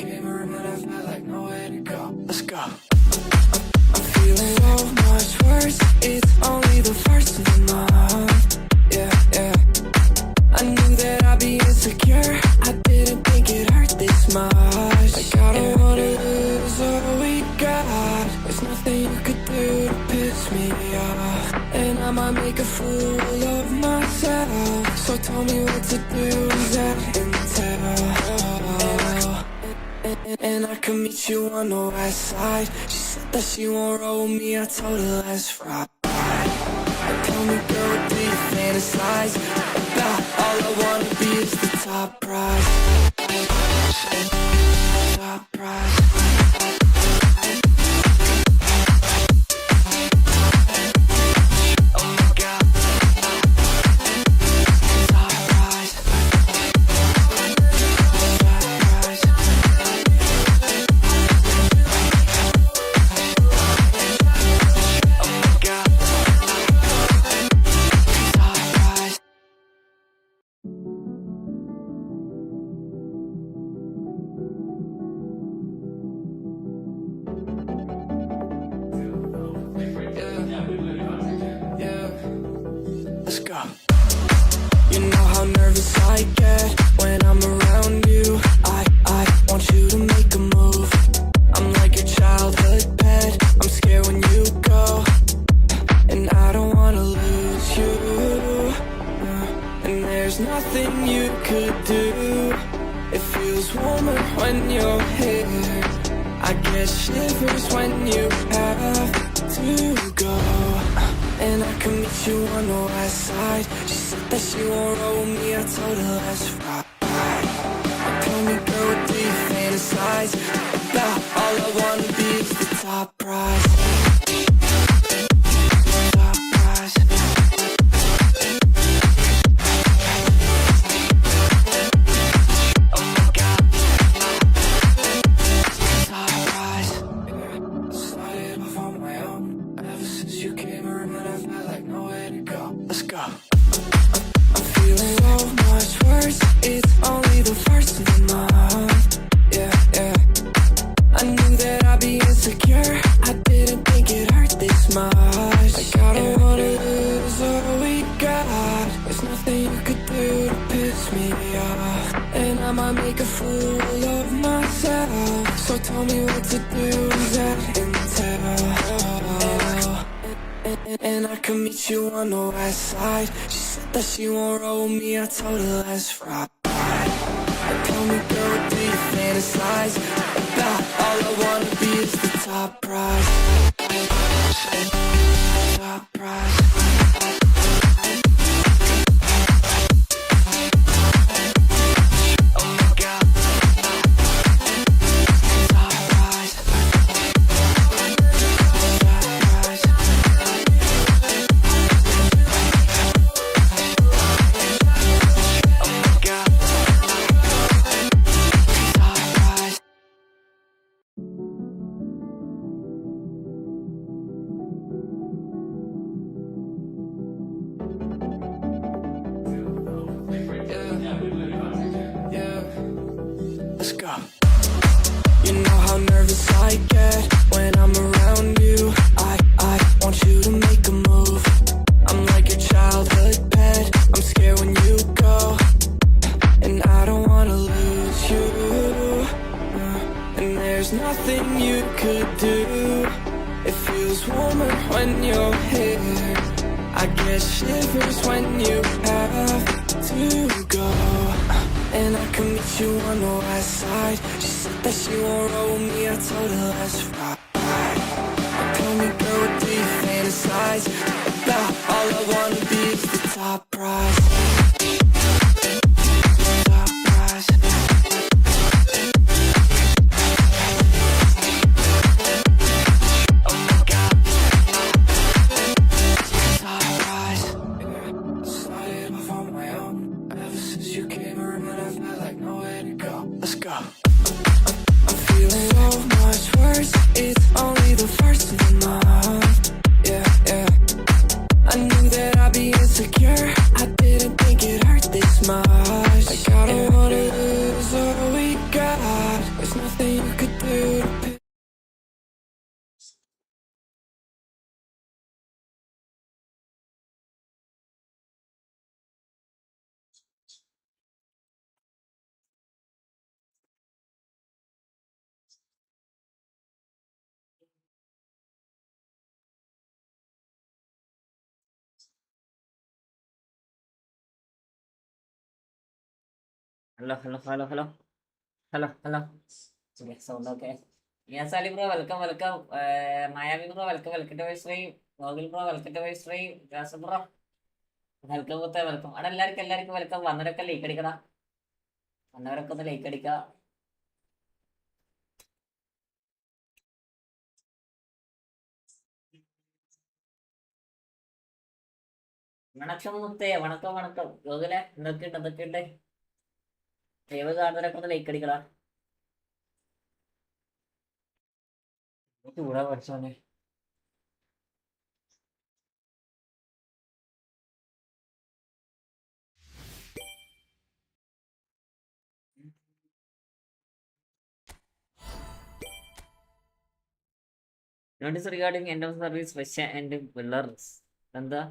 came around, I felt like nowhere to go. Let's go. I'm feeling so much worse. It's only the first of the month. Yeah, yeah. I knew that I'd be insecure. I didn't think it hurt this much. Like I don't wanna lose all we got. There's nothing you could do to piss me off, and I might make a fool of myself. So tell me what to do, that intel. And I can meet you on the west side. She said that she won't roll me, I told her let's ride. Tell me, girl, what do you fantasize about? All I wanna be is the top prize. Top prize. Oh my God. Top prize. Let's go. You know how nervous I get when I'm around you. I want you to make a move. I'm like your childhood pet. I'm scared when you go, and I don't wanna lose you. And there's nothing you could do. It feels warmer when you're here. I get shivers when you have to go. And I can meet you on the west side. She said that she won't roll me, I told her let's ride. Tell me, girl, what do you fantasize about? All I wanna be is the top prize. Top prize. Oh my God. Top prize. Started off on my own. Ever since you came around, I felt like nowhere to go. Let's go. I'm feeling so much worse. It's only the first of the month. Yeah, yeah. I knew that I'd be insecure. I didn't think it hurt this much. Like I don't wanna lose all we got. There's nothing you could do to piss me off, and I might make a fool of myself. So tell me what to do, that intel. And I can meet you on the west side. She said that she won't roll me, I told her let's ride. Tell me, girl, what do you fantasize about? All I wanna be is the top prize. Top prize. Oh my God. Top prize. Let's go. You know how nervous I get when I'm around you. I want you to make a move. I'm like your childhood pet. I'm scared when you go, and I don't wanna lose you. And there's nothing you could do. It feels warmer when you're here. I get shivers when you have to go. And I can meet you on the west side. She said that she won't roll me, I told her let's ride. Tell me, girl, what do you fantasize about? All I wanna be is the top prize. Top prize. Oh my God. Top prize. Started off on my own. Ever since you came around, I felt like nowhere to go. Let's go. I'm feeling so much worse. It's only the first of the month. Yeah, yeah. Hello, hello, hello, hello. Hello, hello. Okay, sound okay. Yes, Ali bro, welcome, welcome. Miami bro, welcome, welcome to my stream. Goggle bro, welcome to my stream. Jas bro, welcome, welcome. അവിടെ എല്ലാവർക്കും welcome. വന്നവരൊക്കെ like അടിക്കടാ. വന്നവരൊക്കെ ഒന്ന് like അടിക്ക. വണക്കം മുത്തേ, വണക്കം വണക്കം. ഗോകുലെ എന്തൊക്കെയുണ്ട്? ദൈവ കാണുന്നവരൊക്കെ ഒന്ന് ലൈക്ക് അടിക്കടാ. ചൂടാ പഠിച്ചോനെ. Notice regarding end of service Russia and Belarus. എന്താ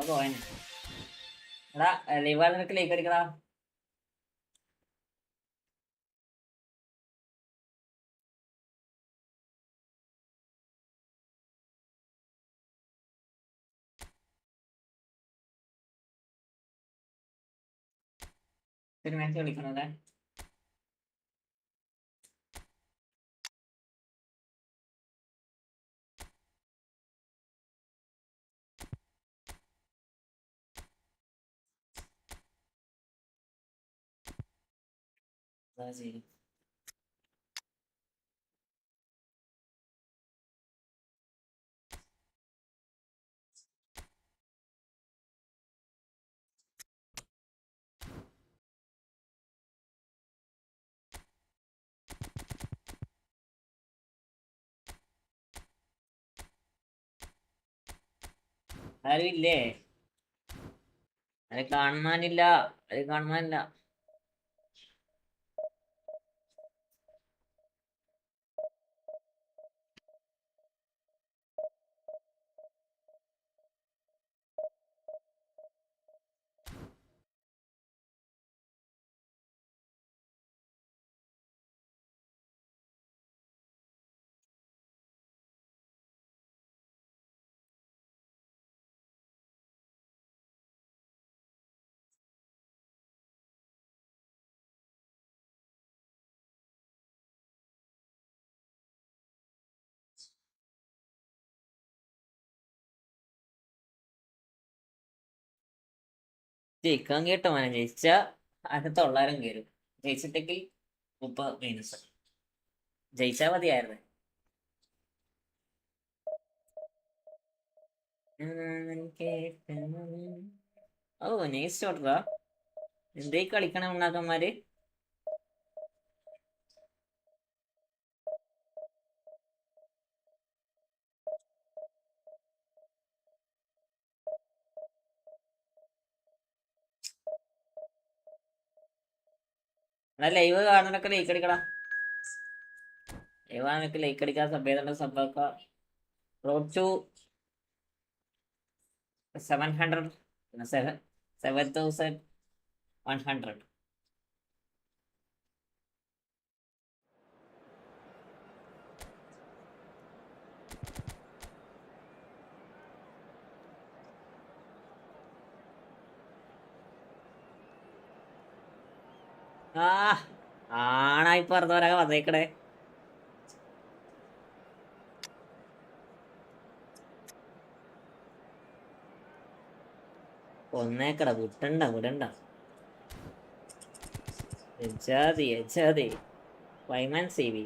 പോവാൻ എടാ ലൈവാൾ നിനക്ക് ലൈക്ക് അടിക്കടാ. ഒരു മാച്ച് കളിക്കണല്ലേ. ശരി ആരും ഇല്ലേ? അത് കാണാനില്ല. ജയിക്കാൻ കേട്ടോ മോനെ. ജയിച്ച 900 കയറും. ജയിച്ചിട്ടെങ്കിൽ 30 മൈനസ്. ജയിച്ചാ മതിയായിരുന്നു. ഓ നൈസ് ഷോട്ടാ. എന്തേ കളിക്കണം ഉണ്ടാക്കന്മാര്. ലൈവ് കാണുന്നൊക്കെ ലൈക്ക് അടിക്കടാ. ലൈവ് കാണുന്നൊക്കെ ലൈക്ക് അടിക്കാൻ സംഭവിക്ക. Road to 700 7,100. ആണായി പറഞ്ഞവരൊക്കെ വന്നേക്കടേ. ഒന്നേക്കട വിടണ്ട. എജാതി വൈമാൻ സേവി.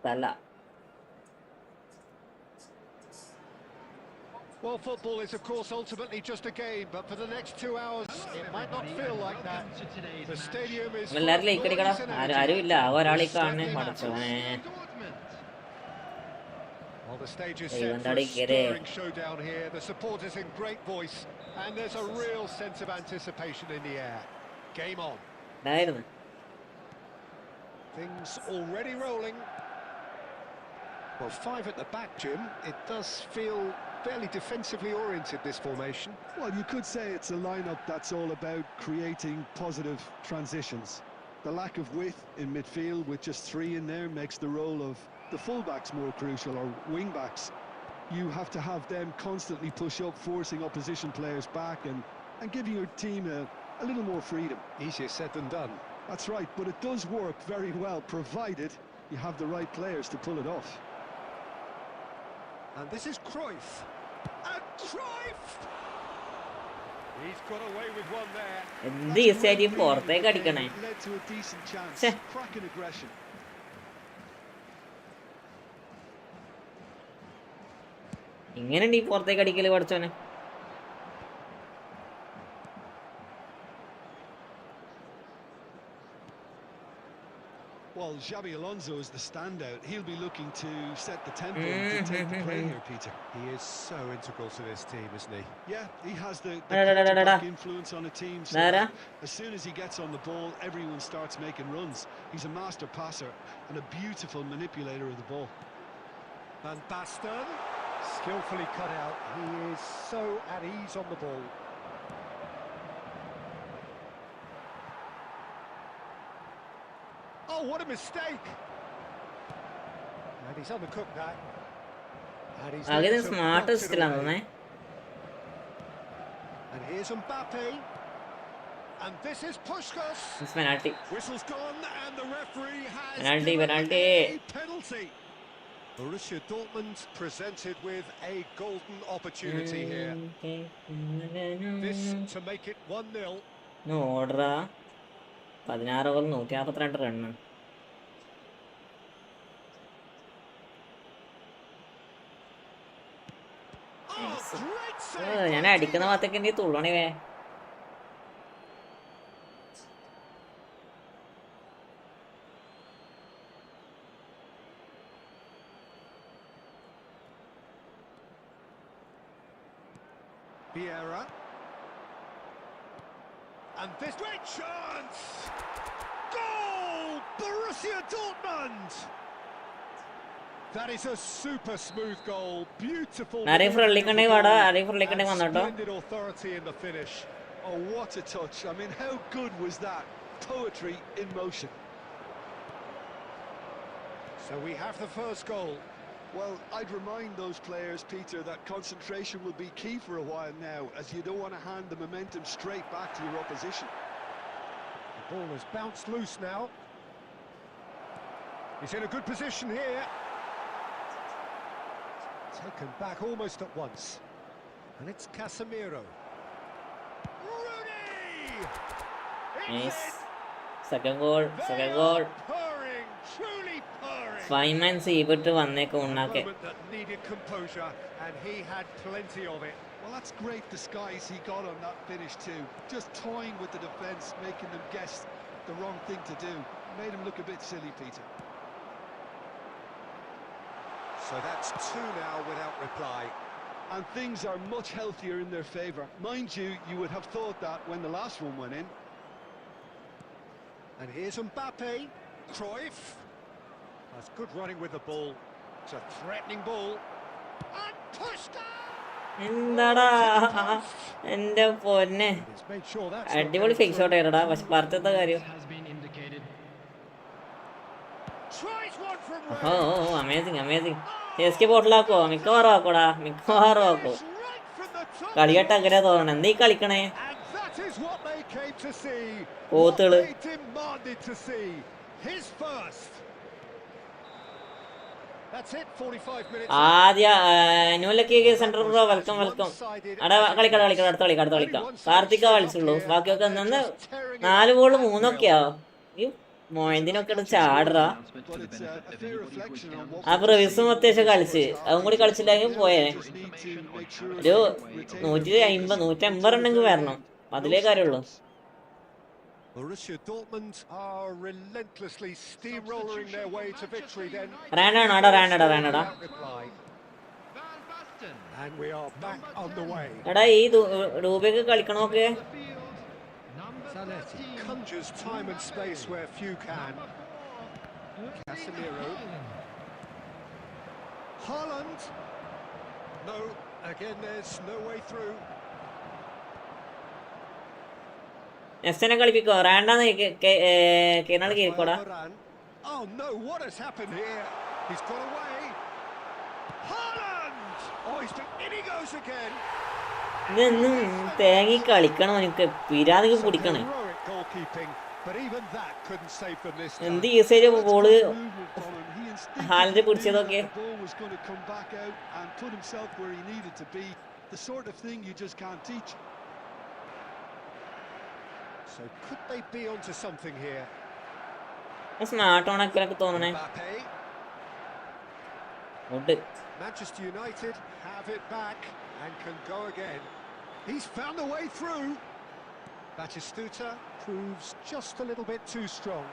തല. Well, football is, of course, ultimately just a game, but for the next 2 hours, it might not feel like that. The stadium is full of noise and energy. Well, the stage is set for a stirring showdown here. The support is in great voice, and there's a real sense of anticipation in the air. Game on. Things already rolling. Well, 5 at the back, Jim. It does feel fairly defensively oriented, this formation. Well, you could say it's a lineup that's all about creating positive transitions. The lack of width in midfield with just 3 in there makes the role of the fullbacks more crucial, or wing-backs. You have to have them constantly push up, forcing opposition players back and giving your team a little more freedom. Easier said than done. That's right, but it does work very well, provided you have the right players to pull it off. And this is Cruyff. And Cruyff! He's got away with one there. എന്ത് ഈസിയായിട്ട് പുറത്തേക്ക് അടിക്കണേ. Led to a decent chance. Cracking aggression. ഇങ്ങനെയുണ്ട് ഈ പുറത്തേക്ക് അടിക്കല് പഠിച്ചോനെ. Well, Xabi Alonso is the standout. He'll be looking to set the tempo and dictate the play here, Peter. He is so integral to this team, isn't he? Yeah, he has the quarterback influence on a team. So as soon as he gets on the ball, everyone starts making runs. He's a master passer and a beautiful manipulator of the ball. Van Basten, skillfully cut out. He is so at ease on the ball. Oh, what a mistake! And he's undercooked that. And he's the smartest and here's Mbappe. And this is Puskas. It's penalty. Whistle's gone and the referee has Penalty. a penalty. Borussia Dortmund presented with a golden opportunity here. This to make it 1-0. No order. 16 over 142 run. ഞാൻ അടിക്കുന്ന ഭാഗത്തേക്ക് നീ തുള്ളണേ. Vieira. And this great chance! Goal! Borussia Dortmund! That is a super smooth goal. Beautiful. Splendid authority in the finish. Oh, what a touch. I mean, how good was that? Poetry in motion. So we have the first goal. Well, I'd remind those players, Peter, that concentration will be key for a while now, as you don't want to hand the momentum straight back to your opposition. The ball has bounced loose now. He's in a good position here. Taken back almost at once. And it's Casemiro. Rooney! Nice. Second goal. Purring, truly purring. 5 man save it വന്നേക്ക് ഉണ്ണാക്കെ. Moment that needed composure, and he had plenty of it. Well, that's great disguise he got on that finish too. Just toying with the defence, making them guess the wrong thing to do. Made him look a bit silly, Peter. So that's 2 now without reply. And things are much healthier in their favour. Mind you, you would have thought that when the last one went in. And here's Mbappe. Cruyff. That's good running with the ball. It's a threatening ball. And Puskas! എന്താടാ എന്റെ പൊന്നെ, അടിപൊളി fake shot ആയിരുടാ. പക്ഷെ പറഞ്ഞത്തെ കാര്യം ഓ amazing S K ബോട്ടിലാക്കോ, മിക്കവാറും ആക്കോടാ, മിക്കവാറും ആക്കോ. കളിയായിട്ട് അങ്ങനെ തോന്നണം. എന്തീ കളിക്കണേ പോത്തുകള്. ആദ്യ ന്യൂലൊക്കെ സെന്റർ ബ്രോ വെൽക്കം. അവിടെ കളിക്കാം, അടുത്ത കളിക്കാം. കാർത്തിക കളിച്ചുള്ളൂ, ബാക്കിയൊക്കെ നിന്ന് 4 ബോൾ 3 ഈ മോയന്തിനൊക്കെ ചാടറാ. ആ പ്രവിസും അത്യാവശ്യം കളിച്ച്, അതും കൂടി കളിച്ചില്ലെങ്കിൽ പോയേ. ഒരു 150-150 ഉണ്ടെങ്കിൽ വരണം, അതിലേ കാര്യമുള്ളൂ. Borussia Dortmund are relentlessly steamrolling their way to victory then. റാൻഡാടാ. And we are back on the way. എടാ ഈ രൂപയൊക്കെ കളിക്കണമൊക്കെ Zanetti conjures time and space where few can. Casemiro. Haaland. No, again there's no way through. എസ്നെ കളിപ്പിക്കോ റാണ്ടാന്ന് കേനാൾ കേക്കോടാ. Varane. Oh no, what has happened here? He's got away. Haaland! Oh, in he goes again. ഇതൊന്നും തേങ്ങി കളിക്കണം, എനിക്ക് പിരാതിക്ക് പിടിക്കണേ. Heroic goalkeeping, but even that couldn't save them this time. എന്ത് usage ball ഹാലിന്റെ പിടിച്ചതൊക്കെ. The ball was going to come back out and put himself where he needed to be. The sort of thing you just can't teach. So could they be onto something here? Smart ഓണൊക്കെ തോന്നണേ. Mbappe. ഉണ്ട്. Manchester United have it back and can go again. He's found the way through. Batistuta proves just a little bit too strong.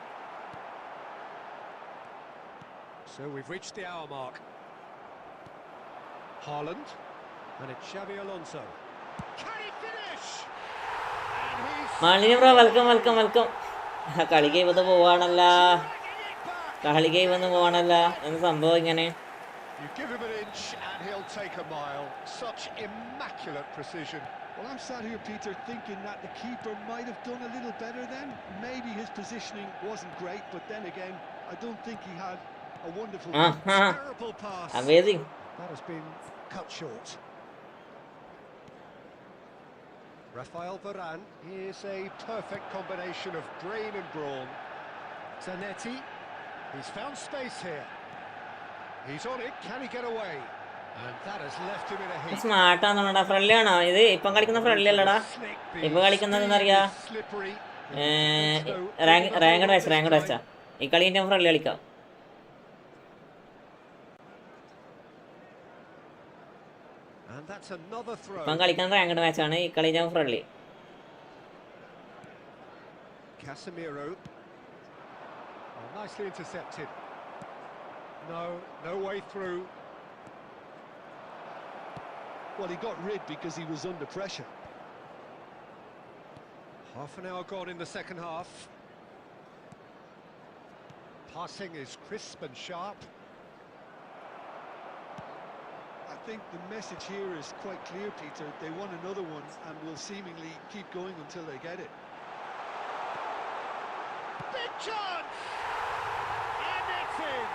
So we've reached the hour mark. Haaland, and it's Xabi Alonso. Can he finish? And he's മാലിന്യ bro welcome. കളിക്ക് വന്ന് പോവാണല്ല, കളിക്ക് വന്ന് പോവാണല്ല. എന്ത് സംഭവം ഇങ്ങനെ? You give him an inch and he'll take a mile. Such immaculate precision. Well, I'm sat here, Peter, thinking that the keeper might have done a little better then. Maybe his positioning wasn't great, but then again, I don't think he had a wonderful... Terrible pass. Amazing. That has been cut short. Rafael Varane is a perfect combination of brain and brawn. Zanetti, he's found space here. He's on it, can he get away? And that has left him in a heap. സ്മാർട്ടാണെന്നാ. Friendly ആണോ ഇത്? ഇപ്പം കളിക്കുന്ന friendly അല്ലടാ. ഇപ്പൊ കളിക്കുന്നത് എന്താ ranked വെച്ചാ. ഈ കളി ഞാൻ ഫ്രണ്ട്ലി കളിക്കാം. And that's another throw. ഇപ്പം കളിക്കുന്നത് റാങ്കഡ് മാച്ചാണ്. ഈ കളി ഞാൻ friendly. Casemiro. Oh, nicely intercepted. No way through. Well, he got rid because he was under pressure. Half an hour gone in the second half. Passing is crisp and sharp. I think the message here is quite clear, Peter. They want another one and will seemingly keep going until they get it. Big chance! And it's in!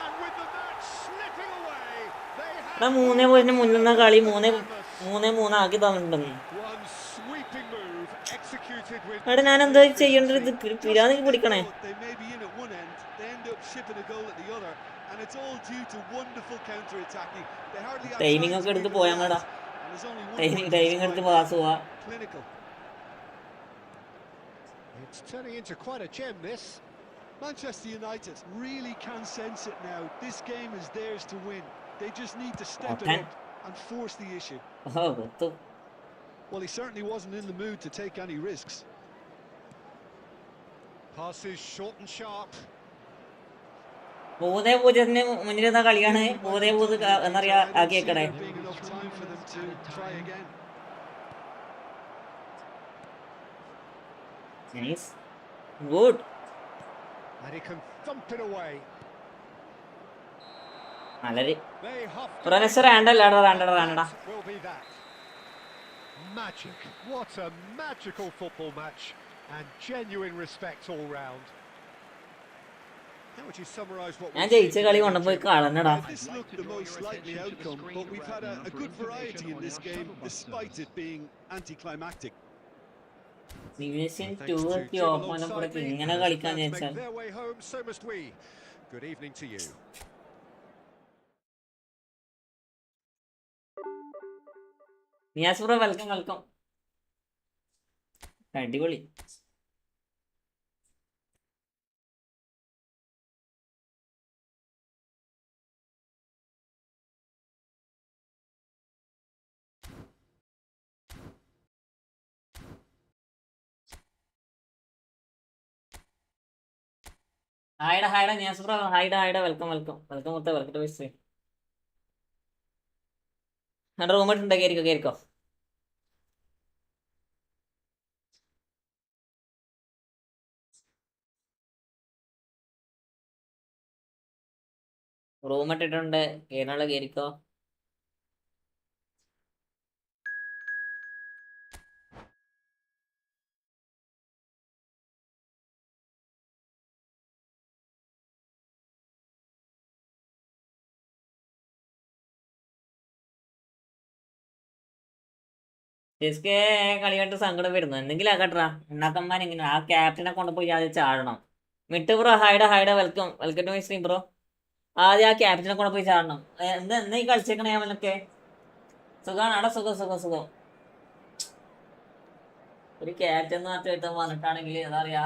And with the match slipping away, they have... 3-0 മുന്നിൽ കളി 3-3 ആക്കി തന്നിട്ടുണ്ട്. One sweeping move executed with... എടാ ഞാൻ എന്താ ചെയ്യേണ്ടത്? ഇത് പിരാതിക്ക് പിടിക്കണേ. They may be in at one end, they end up shipping a goal at the other, and it's all due to wonderful counter-attacking. They hardly have timing time ഒക്കെ to എടുത്ത് make a പോയാങ്ങടാ. pass, and there's only one way to timing എടുത്ത് describe pass പോവാ. it. Clinical. It's turning into quite a gem, this. Manchester United really can sense it now. This game is theirs to win. They just need to step it up and force the issue. Well, he certainly wasn't in the mood to take any risks. Passes short and sharp. 3-0 മുന്നിലെന്ന കളിയാണ്. 3-0 എന്നറിയാ ആക്കിയേക്കണേ. Being enough time for them to try again. Nice. Good. And he can thump it away. നല്ലത്. They have to... പ്രൊനസ് റാണ്ടല്ലടാ. Will be that. Magic. What a magical football match. And genuine respect all round. How would you summarize what ഞാൻ ജയിച്ച കളി കൊണ്ടുപോയി കളഞ്ഞടാ. This looked the most likely outcome, but we've had a good variety in this game, despite it being anticlimactic. Division 2 എത്തി ഓപ്പണൊക്കെ ഇങ്ങനെ കളിക്കാൻ വെച്ചാൽ their way home, so must we. Good evening to you. Niyas bro welcome. അടിപൊളി. ഹായ്ഡ Niyas bro. ഹായ്ഡ welcome മുത്ത welcome to stream. Room ഇട്ടുണ്ട്. കേറിക്കോ. Room ഇട്ടിട്ടുണ്ട്, കേരള കയറിക്കോ. സിസ്കെ കളി കണ്ട് സങ്കടം വരുന്നു. എന്തെങ്കിലും ആക്കട്ടാ ഉണ്ടാക്കന്മാരിങ്ങനെ ആ ക്യാപ്റ്റനെ കൊണ്ടുപോയി ആദ്യം ചാടണം. മിട്ട് ബ്രോ ഹൈഡ welcome to my stream bro. ആദ്യം ആ ക്യാപ്റ്റനെ കൊണ്ടുപോയി ചാടണം. എന്താ ഈ കളിച്ചേക്കണേ അവനൊക്കെ? സുഖമാണ് അവിടെ, സുഖം. ഒരു ക്യാപ്റ്റൻ മാത്രമായിട്ട് വന്നിട്ടാണെങ്കിൽ എന്താ പറയാ,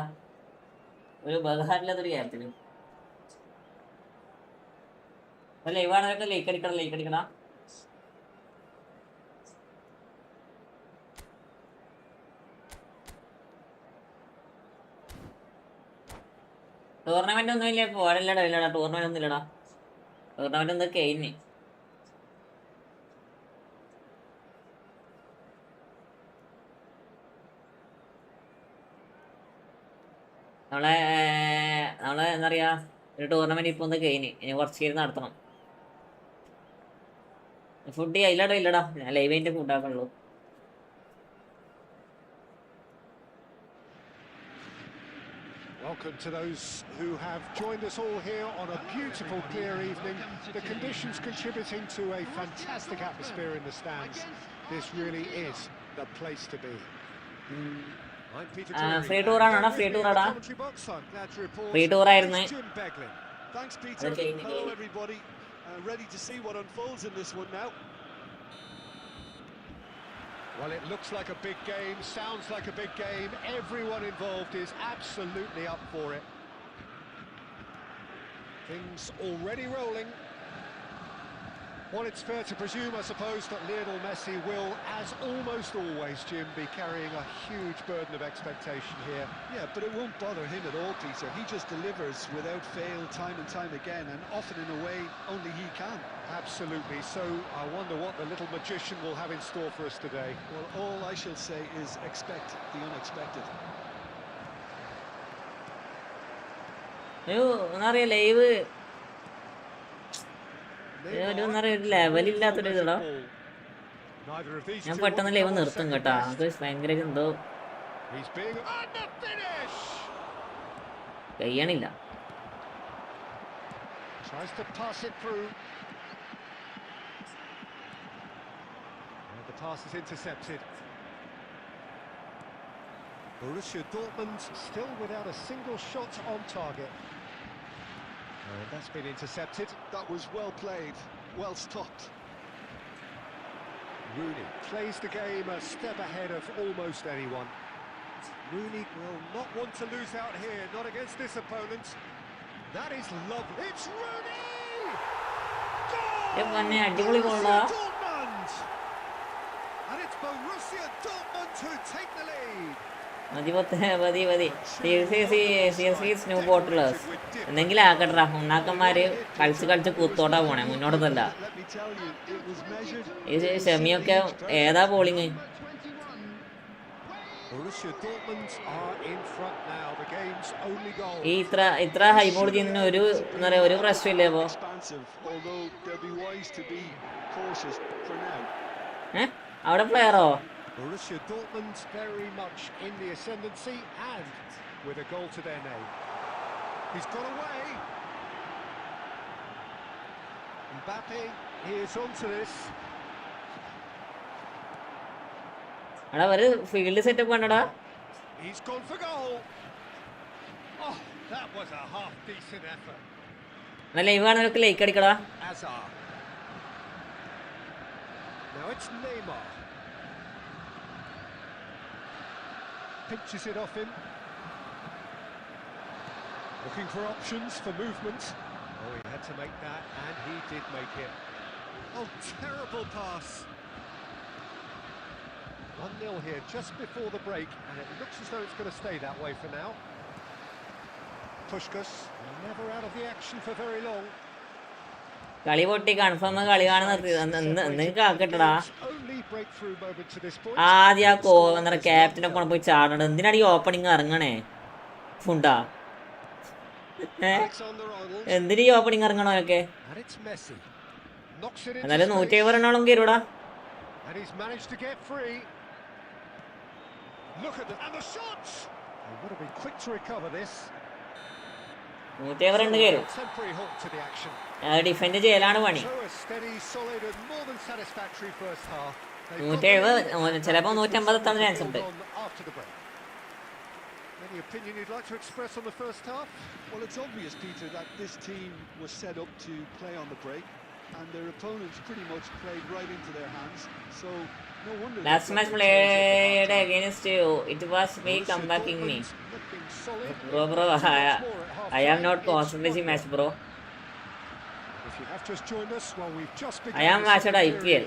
ഒരു ബഹറില്ലാത്തൊരു ക്യാപ്റ്റന്. ലൈവാണൊക്കെ ലൈക്ക് അടിക്കണം. ടൂർണമെന്റ് ഒന്നും ഇല്ല ഇപ്പൊ. ഇല്ലടാ ടൂർണമെന്റ് ഒന്നും ഇല്ലടാ. ടൂർണമെന്റ് ഒന്ന് കഴിഞ്ഞ് നമ്മളെ എന്താ പറയാ, ഒരു ടൂർണമെന്റ് ഇപ്പൊ ഒന്ന് കഴിഞ്ഞ് ഇനി കുറച്ച് പേര് നടത്തണം. ഫുഡ് ഇല്ലടാ ഞാൻ ലൈവ് ആയിട്ട് food ആക്കണുള്ളൂ. Welcome to those who have joined us all here on a beautiful, clear evening. The conditions contributing to a fantastic atmosphere in the stands. This really is the place to be. I'm Peter Drury. Free tour ആണോ? Free tour ആടാ. Free tour ആയിരുന്നു. Thanks Peter. Hello everybody. Ready to see what unfolds in this one now. Well, it looks like a big game, sounds like a big game. Everyone involved is absolutely up for it. Things already rolling. Well, it's fair to presume, I suppose, that Lionel Messi will, as almost always, Jim, be carrying a huge burden of expectation here. Yeah, but it won't bother him at all, Peter. He just delivers without fail time and time again, and often in a way only he can. Absolutely. So I wonder what the little magician will have in store for us today. Well, all I shall say is expect the unexpected. Live ലെവലില്ലാത്തൊരു ഇതാ. ഞാൻ പെട്ടെന്ന് live നിർത്തും കേട്ടാ. അത് ഭയങ്കര എന്തോ കഴിയണില്ല. Tries to pass it through. And the pass is intercepted. Borussia Dortmund still without a single shot on target. And that's been intercepted. That was well played, well stopped. Rooney plays the game a step ahead of almost anyone. Rooney will not want to lose out here, not against this opponent. That is lovely. It's Rooney! അടിപൊളി ഗോളാ. And it's Borussia Dortmund who take the lead. മതി. New ബോട്ടിലേഴ്സ് എന്തെങ്കിലും ആക്കട്ടാ. ഉണ്ടാക്കന്മാര് കളിച്ച് കൂത്തോട്ടാ പോണേ, മുന്നോട്ടല്ല. ഈ ഷെമിയൊക്കെ ഏതാ bowling? ഈ ഇത്ര high ball ചെയ്യുന്നതിന് ഒരു എന്താ പറയാ, ഒരു പ്രശ്നമില്ലേ ഇപ്പോ? അവിടെ പ്ലെയറോ? Borussia Dortmund very much in the ascendancy and with a goal to their name. He's got away. Mbappe is onto this. എടാ ഒരു ഫീൽഡ് സെറ്റപ്പ് കണ്ടടാ. He's gone for goal. Oh, that was a half decent effort. നല്ല live ആണൊക്കെ like അടിക്കടാ. Now it's Neymar. Pinches it off him. Looking for options for movement. Oh, he had to make that, and he did make it. Oh, terrible pass. 1-0 here just before the break, and it looks as though it's going to stay that way for now. Puskás never out of the action for very long. കളി പൊട്ടി confirm കളി കാണുന്നത് നിങ്ങൾക്ക് ആക്കട്ടടാ. ആദ്യം എന്താ ക്യാപ്റ്റനെ കൊണ്ട് പോയി ചാടണം. എന്തിനാണ് ഈ ഓപ്പണിങ് ഇറങ്ങണേ? ഫുണ്ടാ Alexander-Arnold. എന്തിനീ ഓപ്പണിങ് ഇറങ്ങണോക്കെ? And it's Messi. Knocks it into എന്നാലും space. 170 കയറൂടാ. And he's managed to get free. Look at and the shots. They would have been quick to recover this. 170 കയറും. Temporary halt to the action. Defend ചെയ്യലാണ് പണി. So a steady, solid and more than satisfactory first half. 170 ചിലപ്പോൾ 150 എത്താൻ chance ഉണ്ട്. After the break. Any opinion you'd like to express on the first half? Well, it's obvious, Peter, that this team was set up to play on the break, and their opponents pretty much played right into their hands. So no wonder. Last match played against you. It was me comebacking me. Bro, I am not concentrating match, bro. If you have just joined us, well, we've just begun. I am watching IPL.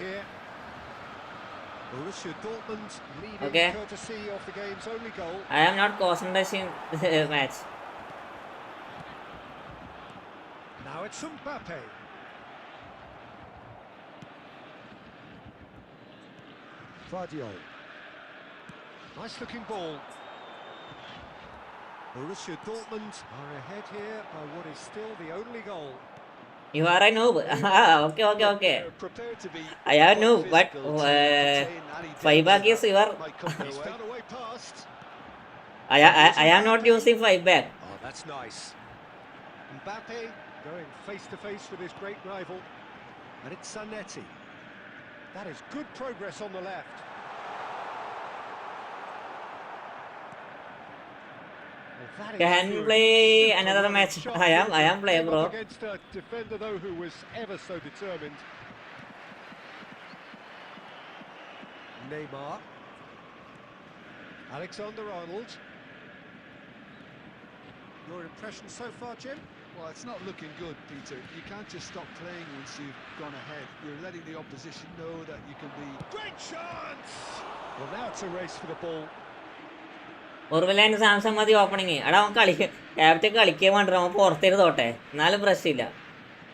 Borussia Dortmund leading Okay. courtesy of the game's only goal. I am not concentrating match. Now it's Mbappe. Vardiol. Nice looking ball. Borussia Dortmund are ahead here by what is still the only goal. You are a noob. Okay. They're prepared to be I am noob, but physical to maintain any 5 back danger is your. might come their He's way. found a way past. I am not using 5 back. Oh, that's nice. Mbappe going face to face with his great rival. And it's Zanetti. That is good progress on the left. Well, that is Can good. play Super another running match. shot. I am play, Came bro. up against a defender though who was ever so determined. Neymar. Alexander-Arnold. Your impression so far, Jim? Well, it's not looking good, Peter. You can't just stop playing once you've gone ahead. You're letting the opposition know that you can be. Great chance! Well, now it's a race for the ball. ഉറുവിലാൻഡ് Samsung മതി opening. എടാ അവൻ captain കളിക്കാൻ വേണ്ടി അവൻ പുറത്തിരുന്നോട്ടെ, എന്നാലും പ്രശ്നമില്ല.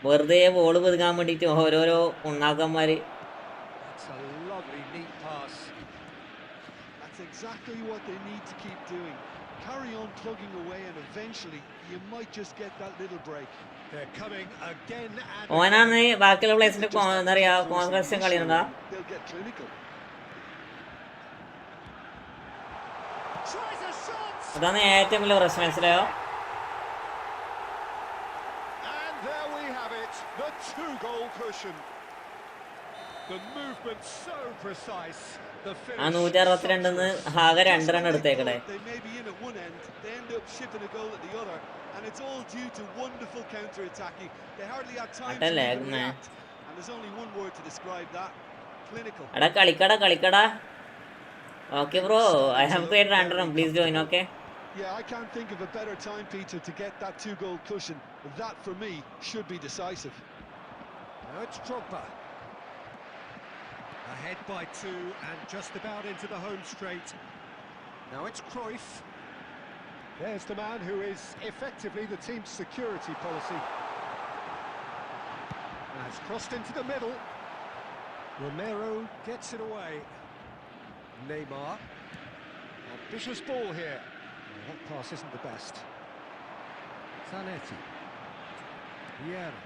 വെറുതെ ബോള് പെതുക്കാൻ വേണ്ടിയിട്ട് ഓരോരോ ഉണ്ണാക്കന്മാർ. That's a lovely, neat pass. That's exactly what they need to keep doing. Carry on plugging away, and eventually you might just get that little break. They're coming again and ഓനാണ് ബാക്കിയുള്ള പ്ലേസിന്റെ എന്താ പറയാ Congress കളിയുന്നതാ. They'll get clinical. tries a shot. അതാണ് ഏറ്റവും വലിയ പ്രശ്നം, മനസ്സിലായോ? And there we have it, the 2-goal cushion. The movement so precise. The ആ finish. 162 ആകെ 2 run എടുത്തേക്കടെ. They may be in at one end, they end up shipping a goal at the other, and it's all due to wonderful counter-attacking. They hardly had time to അതല്ലേ, even react, and there's only one word to describe that: clinical. എടാ കളിക്കടാ. Okay bro, I have created 100 run, please join. Okay. Yeah, I can't think of a better time, Peter, to get that 2-goal cushion. That, for me, should be decisive. Now it's Drogba. Ahead by 2 and just about into the home straight. Now it's Cruyff. There's the man who is effectively the team's security policy. Now it's crossed into the middle. Romero gets it away. Neymar. Ambitious ball here. Well, that pass isn't the best. Zanetti. Vieira.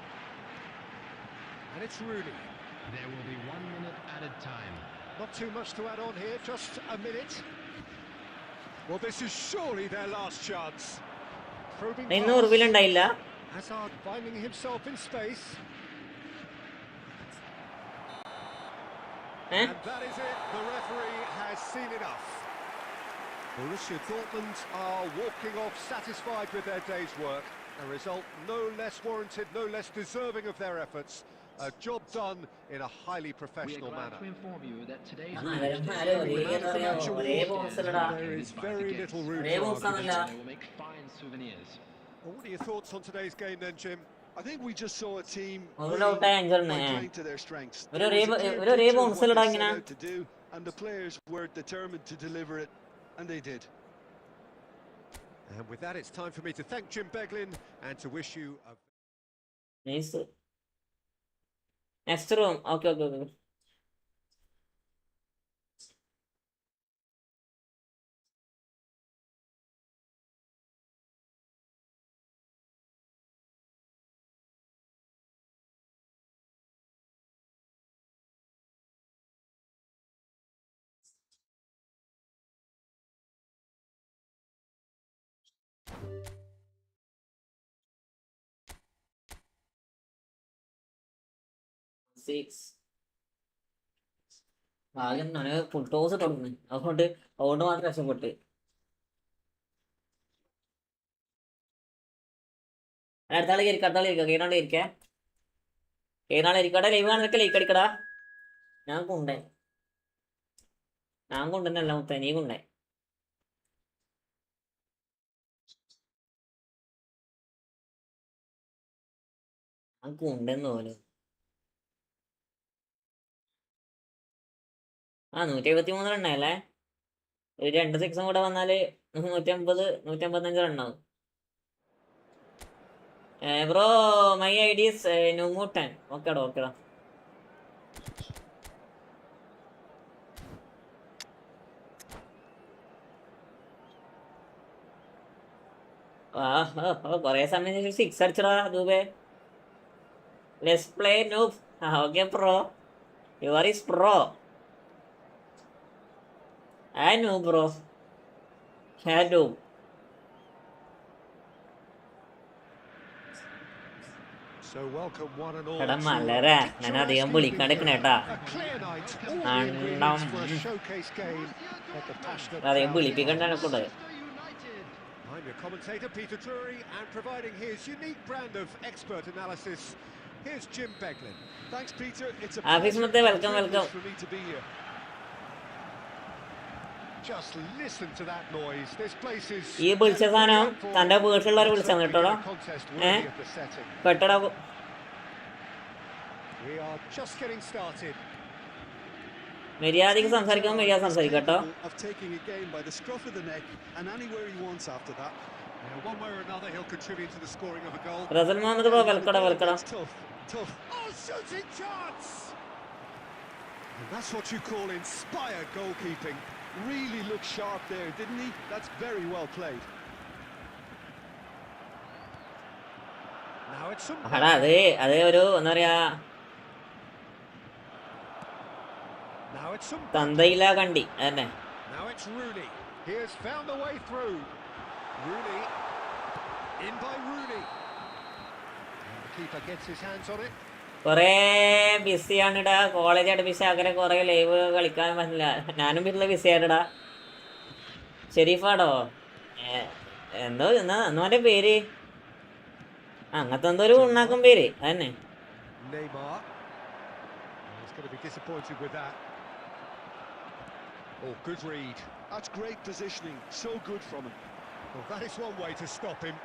And it's Rooney. There will be 1 minute added time. Not too much to add on here, just a minute. Well, this is surely their last chance. Probing ഇന്ന് pass. ഉറുവിലുണ്ടായില്ല. Hazard finding himself in space. And that is it. The referee has seen enough. Borussia Dortmund are walking off satisfied with their day's work. A result no less warranted, no less deserving of their efforts. A job done in a highly We are professional glad manner. to inform you that today's ഒരേ box അല്ലടാ. There is very little room ഒരേ for box argument. ആണല്ല. they will make fine souvenirs. Well, what are your thoughts on today's game then, Jim? I think we just saw a team ഒരു ഔട്ടായ by അഞ്ചെണ്ണേ. playing to their strengths. ഒരു There was a clear ഒരേ picture of box what അല്ലടാ they set ഇങ്ങനെ. out to do, and the players were determined to deliver it, and they did. And with that, it's time for me to thank Jim Beglin and to wish you a nice. Next room. Okay. 6 ഭാഗ്യം full toss തുടങ്ങി, അതുകൊണ്ട് മാത്രം രക്ഷപ്പെട്ട്. അടുത്താളെ ഇരിക്കുക കേടാണ്ട് ഇരിക്കേ, കേടാണ്ട് ഇരിക്കട്ടെ. Live കാണുന്നൊക്കെ like അടിക്കടാ. ഞാൻ കൊണ്ടുതന്നെയല്ല മുത്ത, നീ കൊണ്ടേ. ഞാൻ കൊണ്ടെന്ന് പോലെ. 173 റണ്ണല്ലേ. ഒരു 2 സിക്സും കൂടെ വന്നാല് 150-155 റണ്ണാവും. ബ്രോ മൈ ഐ ഡി ഇസ് നുമൂട്ടൻ. ഓക്കേടാ. കൊറേ സമയം 6 അടിച്ചടാ ദൂബേ. Let's play noob. Okay pro, you are is pro. I know bro. Hello. So welcome one and all. എടാ മലര, ഞാൻ അധികം വിളിക്കാണ്ടിരിക്കണേട്ടാ. അധികം വിളിപ്പിക്കണ്ടാണ് കൂടെ. I'm your commentator Peter Drury, and providing his unique brand of expert analysis, here's Jim Beglin. Thanks Peter. It's a welcome. For me to be here. Just listen to that noise. This place is. ഈ വിളിച്ച സാധനം തന്റെ വീട്ടിലുള്ളവരെ വിളിച്ചാൽ കേട്ടോടാ. പെട്ടടാ. We are just getting started. മര്യാദയ്ക്ക് സംസാരിക്കാൻ സംസാരിക്കട്ടോ. Of taking a game by the scruff of the neck and anywhere he wants after that. One way or another he'll contribute to the scoring of a goal. Russell Muhammad bro വെൽക്കടാ. Tough. Oh, shooting chance. And that's what you call inspired goalkeeping. Really looked sharp there, didn't he? That's very well played. Now it's some. അതേ ഒരു എന്താ പറയാ, തന്തയില്ല കണ്ടി അതന്നെ. Now it's Rooney. He has found the way through. Rooney in by Rooney. And the keeper gets his hands on it. കൊറേ ബിസിയാണിടാ, കോളേജായിട്ട് BC ആക്കരെ, കൊറേ live കളിക്കാൻ പറ്റില്ല. ഞാനും വീട്ടില് ബിസി ആയിട്ടാ. ഷെരീഫാടോ എന്തോ എന്നോന്റെ പേര്, അങ്ങനത്തെ എന്തോ ഒരു ഉണ്ടാക്കും പേര് അതന്നെ. Neymar. He's going to be disappointed with that. Oh, good read. That's great positioning. So good from him. Well, that is one way to stop him.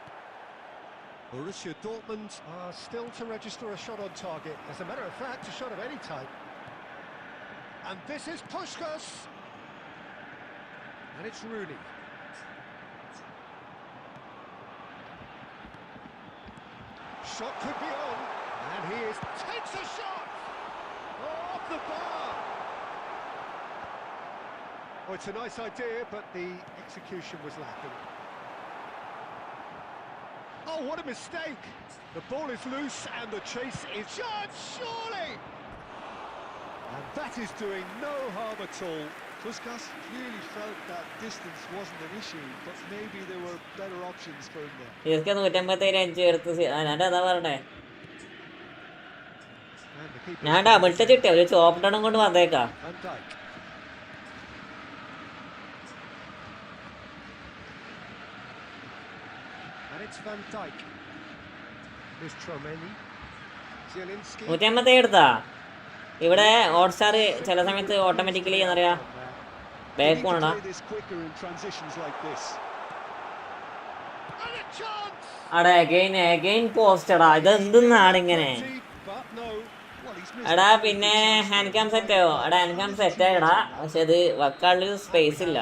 Borussia Dortmund are still to register a shot on target. As a matter of fact, a shot of any type. And this is Puskás. And it's Rooney. Shot could be on. And he takes a shot. Oh, off the bar. Oh, it's a nice idea, but the execution was lacking. Oh, what a mistake! The ball is loose and the chase is shot, surely! And that is doing no harm at all. Puskás clearly felt that distance wasn't an issue, but maybe there were better options for him there. ഇതൊക്കെ 155 എടുത്ത് അതാ പറഞ്ഞേ. ഞാൻ double touch ഇട്ടേ, ഒരു ചോപ്പ് down കൊണ്ട് വന്നേക്കാം. It's Van Dijk. There's Tromeni. Zielinski. 157 എടുത്താ. ഇവിടെ ഹോട്ട്സ്റ്റാർ ചില സമയത്ത് ഓട്ടോമാറ്റിക്കലി എന്താ പറയാ ബാക്ക് പോണടാ. അടാ അഗൈൻ പോസ്റ്റടാ. ഇത് എന്തെന്നാണ് ഇങ്ങനെ? എടാ പിന്നെ ഹാൻഡ് ക്യാം സെറ്റ് ആയോ? എടാ ഹാൻഡ് ക്യാം സെറ്റ് ആയടാ, പക്ഷെ ഇത് വെക്കാനുള്ളൊരു സ്പേസ് ഇല്ല.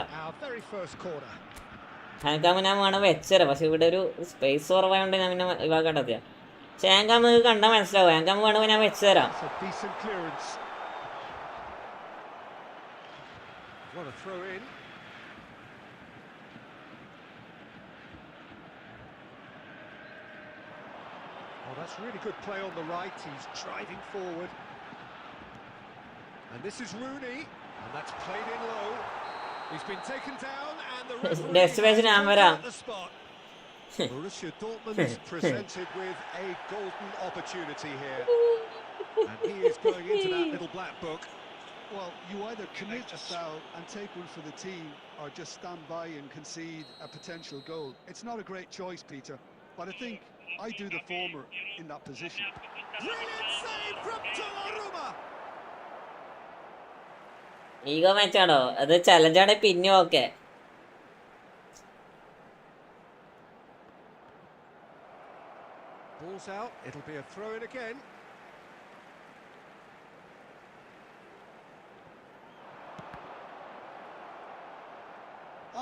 ഹാൻഡ് ക്യാം ഞാൻ വേണം വെച്ചരാ, പക്ഷെ ഇവിടെ ഒരു സ്പേസ് കുറവായതുകൊണ്ട് ഞാൻ പിന്നെ ഇവാക്കേണ്ടതിയാ. പക്ഷെ ഹാൻഡ് ക്യാം നിങ്ങൾക്ക് കണ്ടാൽ മനസ്സിലാവും. ഹാൻഡ് ക്യാം വേണമെങ്കിൽ ഞാൻ വെച്ചുതരാം. What a throw in. Oh, that's really good play on the right. He's driving forward. And this is Rooney. And that's played in low. He's been taken down and the referee at the spot. Borussia Dortmund presented with a golden opportunity here. And he is going into that little black book. Well, you either commit a foul and take one for the team or just stand by and concede a potential goal. It's not a great choice, Peter, but I think I do the former in that position. Brilliant save from Donnarumma. Ego മാച്ചാണോ? അത് ചലഞ്ചാണ് പിന്നെ okay. Ball's out, it'll be a throw-in again.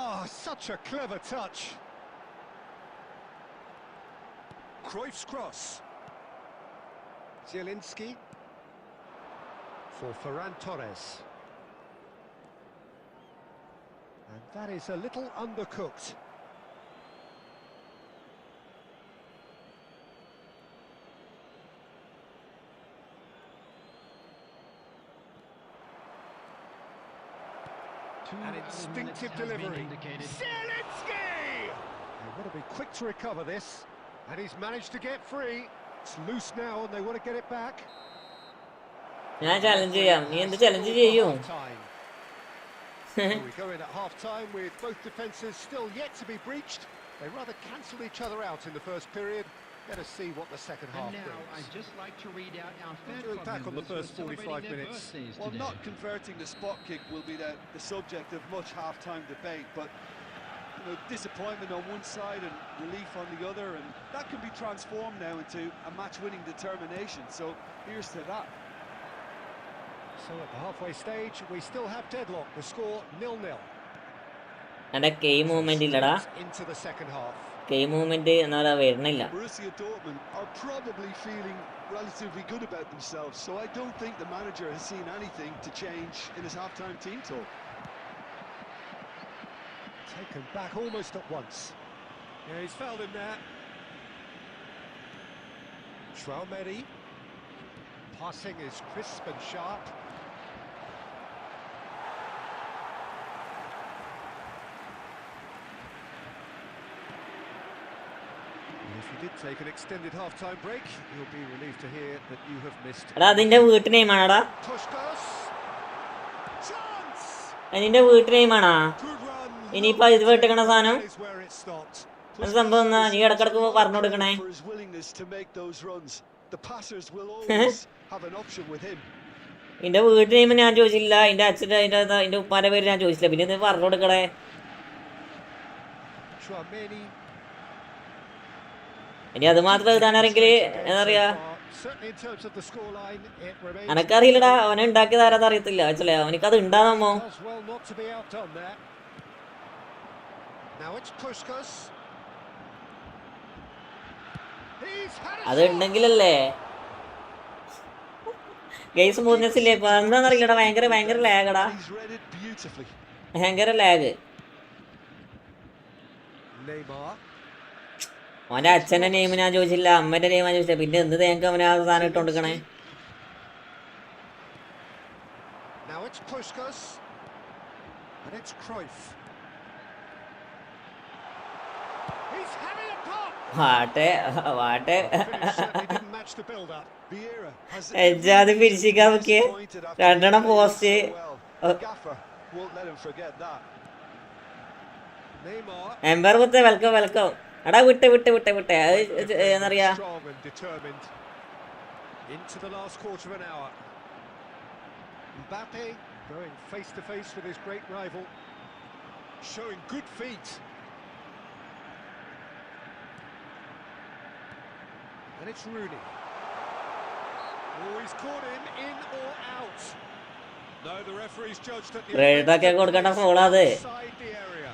Oh, such a clever touch. Cruyff's cross. Zielinski for Ferran Torres. And that is a little undercooked. An instinctive delivery. Zielinski! They want to be quick to recover this. And he's managed to get free. It's loose now and they want to get it back. ഞാൻ challenge ചെയ്യാം. നീ എന്ത് challenge ചെയ്യും? We go in at half-time with both defences still yet to be breached. They rather cancelled each other out in the first period. Let us see what the second half And now brings. I'd just like to read out our fan Doing club back on the members who first are celebrating 45 their minutes. birthdays Well, today. not converting the spot kick will be the subject of much half-time debate, but disappointment on one side and relief on the other, and that can be transformed now into a match-winning determination. So here's to that. So at the halfway stage, we still have deadlock. The score 0-0. എൻ്റെ key movement ഇല്ലടാ. Into the second half. Key movement എന്നാ വരുന്നില്ല. Borussia Dortmund are probably feeling relatively good about themselves, so I don't think the manager has seen anything to change in his half-time team talk. Taken back almost at once. Yeah, he's fouled him there. Traumeri. Passing is crisp and sharp. And if you did take an extended half-time break, you'll be relieved to hear that you have missed. എടാ അതിന്റെ വീട്ടു നെയിമാണടാ. Puskás. Chance. അതിന്റെ വീട്ടു നെയിമാണാ. Good run. ഇനിയിപ്പോ ഇത് വെട്ടിക്കണ സാധനം That is where it stopped. അത് സംഭവം എന്നാ നീ ഇടക്കിടക്ക് പറഞ്ഞു കൊടുക്കണേ. For his willingness to make those runs. The passers will always have an option with him. എന്റെ വീട്ടു നെയിം ഞാൻ ചോദിച്ചില്ല, എന്റെ അച്ഛൻ്റെ അതിന്റെ ഉപ്പാന്റെ പേര് ഞാൻ ചോദിച്ചില്ല, പിന്നെ ഇത് പറഞ്ഞു കൊടുക്കണേ. Traumeri. ഇനി അത് മാത്രം എഴുതാനാണെങ്കിൽ എന്താ പറയാ, Certainly in terms of the scoreline, it remains. എനക്കറിയില്ലടാ, അവനെ ഉണ്ടാക്കിയത് ആരാന്ന് അറിയത്തില്ല. മനസ്സിലായോ? അവനിക്കത് ഉണ്ടാകുമോ? Does well not to be outdone there. Now it's Puskás. He's had a അത് ഉണ്ടെങ്കിലല്ലേ ഗെയ്സ് മൂന്നസ് ഇല്ലേ. ഇപ്പൊ എന്താണെന്നറിയില്ലടാ, ഭയങ്കര ലാഗടാ, He's read it beautifully. ഭയങ്കര ലാഗ്. Neymar. അവന്റെ അച്ഛന്റെ നെയിം ഞാൻ ചോദിച്ചില്ല, അമ്മന്റെ നെയിം ഞാൻ ചോദിച്ചില്ല, പിന്നെ എന്ത് തേങ്ങ അവനെ ആ സാധനം ഇട്ട് കൊടുക്കണേ. Now it's Puskás. And it's Cruyff. He's having a pop. വാട്ടെ Finish certainly didn't match the build-up. Vieira has എജാതി പിരിച്ചിക്കാൻ നോക്കിയേ. രണ്ടെണ്ണം post. Gaffer won't let him forget that. Neymar. Ember മുത്തേ വെൽക്കം. എടാ വിട്ടെ അത് എന്നറിയാ. Strong and determined. Into the last quarter of an hour. Mbappe going face to face with his great rival, showing good feet. And it's Rooney. Oh, he's caught him in or out. No, the referee's judged that the Red ഒക്കെ കൊടുക്കണ്ട ഫോളാ അത്. inside the area.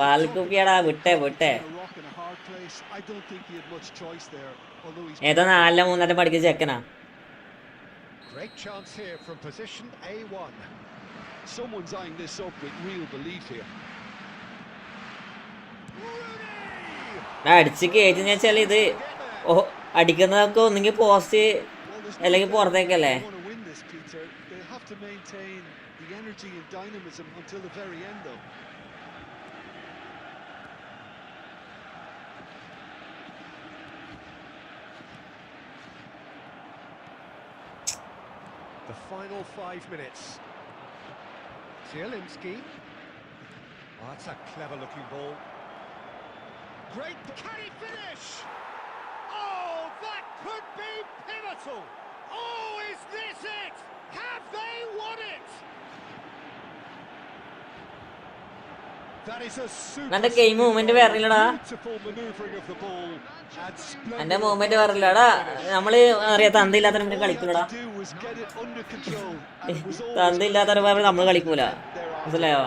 പാൽക്കുപ്പിയാടാ, വിട്ടെ. A rock in a hard place. I don't think he had much choice there, although he's ഏതോ 4-3 പഠിക്കുന്ന ചെക്കനാ. Great chance here from position A1. someone's eyeing this up with real belief here. Rooney! അടിച്ച് കയറ്റുന്ന വെച്ചാൽ ഇത് അടിക്കുന്നതൊക്കെ ഒന്നെങ്കിൽ post Well, there's അല്ലെങ്കിൽ no doubt പുറത്തേക്കല്ലേ. they want to win this, Peter. They have to maintain the energy and dynamism until the very end, though. The final 5 minutes. Zielinski. Oh, that's a clever-looking ball. Great, can he finish? Oh, that could be pivotal! Oh, is this it? Have they won it? That is a എന്റെ game movement വേറില്ലടാ, beautiful manoeuvring of the ball and splendid. എന്റെ movement വേറില്ലടാ. നമ്മള് അറിയാം തന്തയില്ലാത്ത പിന്നെ കളിക്കൂലടാ, തന്തയില്ലാത്ത പറഞ്ഞ് നമ്മള് കളിക്കൂല, മനസ്സിലായോ?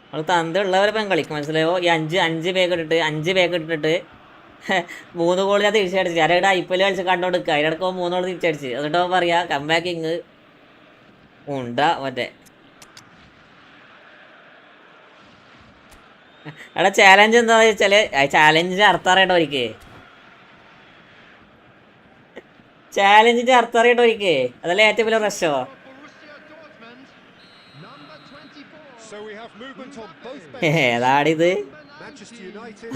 നമ്മള് തന്ത ഉള്ളവരെ കളിക്കും, മനസ്സിലായോ? ഈ അഞ്ച് പേക്ക് ഇട്ടിട്ട് 5 പേക്ക് ഇട്ടിട്ട് 3 ഗോൾ ഞാൻ തിരിച്ചടിച്ചു. ഞാനിവിടെ IPL കളിച്ച് കണ്ടോണ്ടിരിക്കുക, അതിനിടയ്ക്ക് 3 ഗോൾ തിരിച്ചടിച്ച്. എന്നിട്ടോ പറയാ കംബാക്കിങ് ഉണ്ടാ മറ്റേ എടാ. ചാലഞ്ച് എന്താന്ന് വെച്ചാല് ചാലഞ്ചിന്റെ അർത്ഥം അറിയട്ടോ ഒരിക്കേ, ചാലഞ്ചിന്റെ അർത്ഥം അറിയട്ടോ ഒരിക്കേ, അതല്ലേ ഏറ്റവും വലിയ പ്രശ്നമോ? ഏതാടിത്?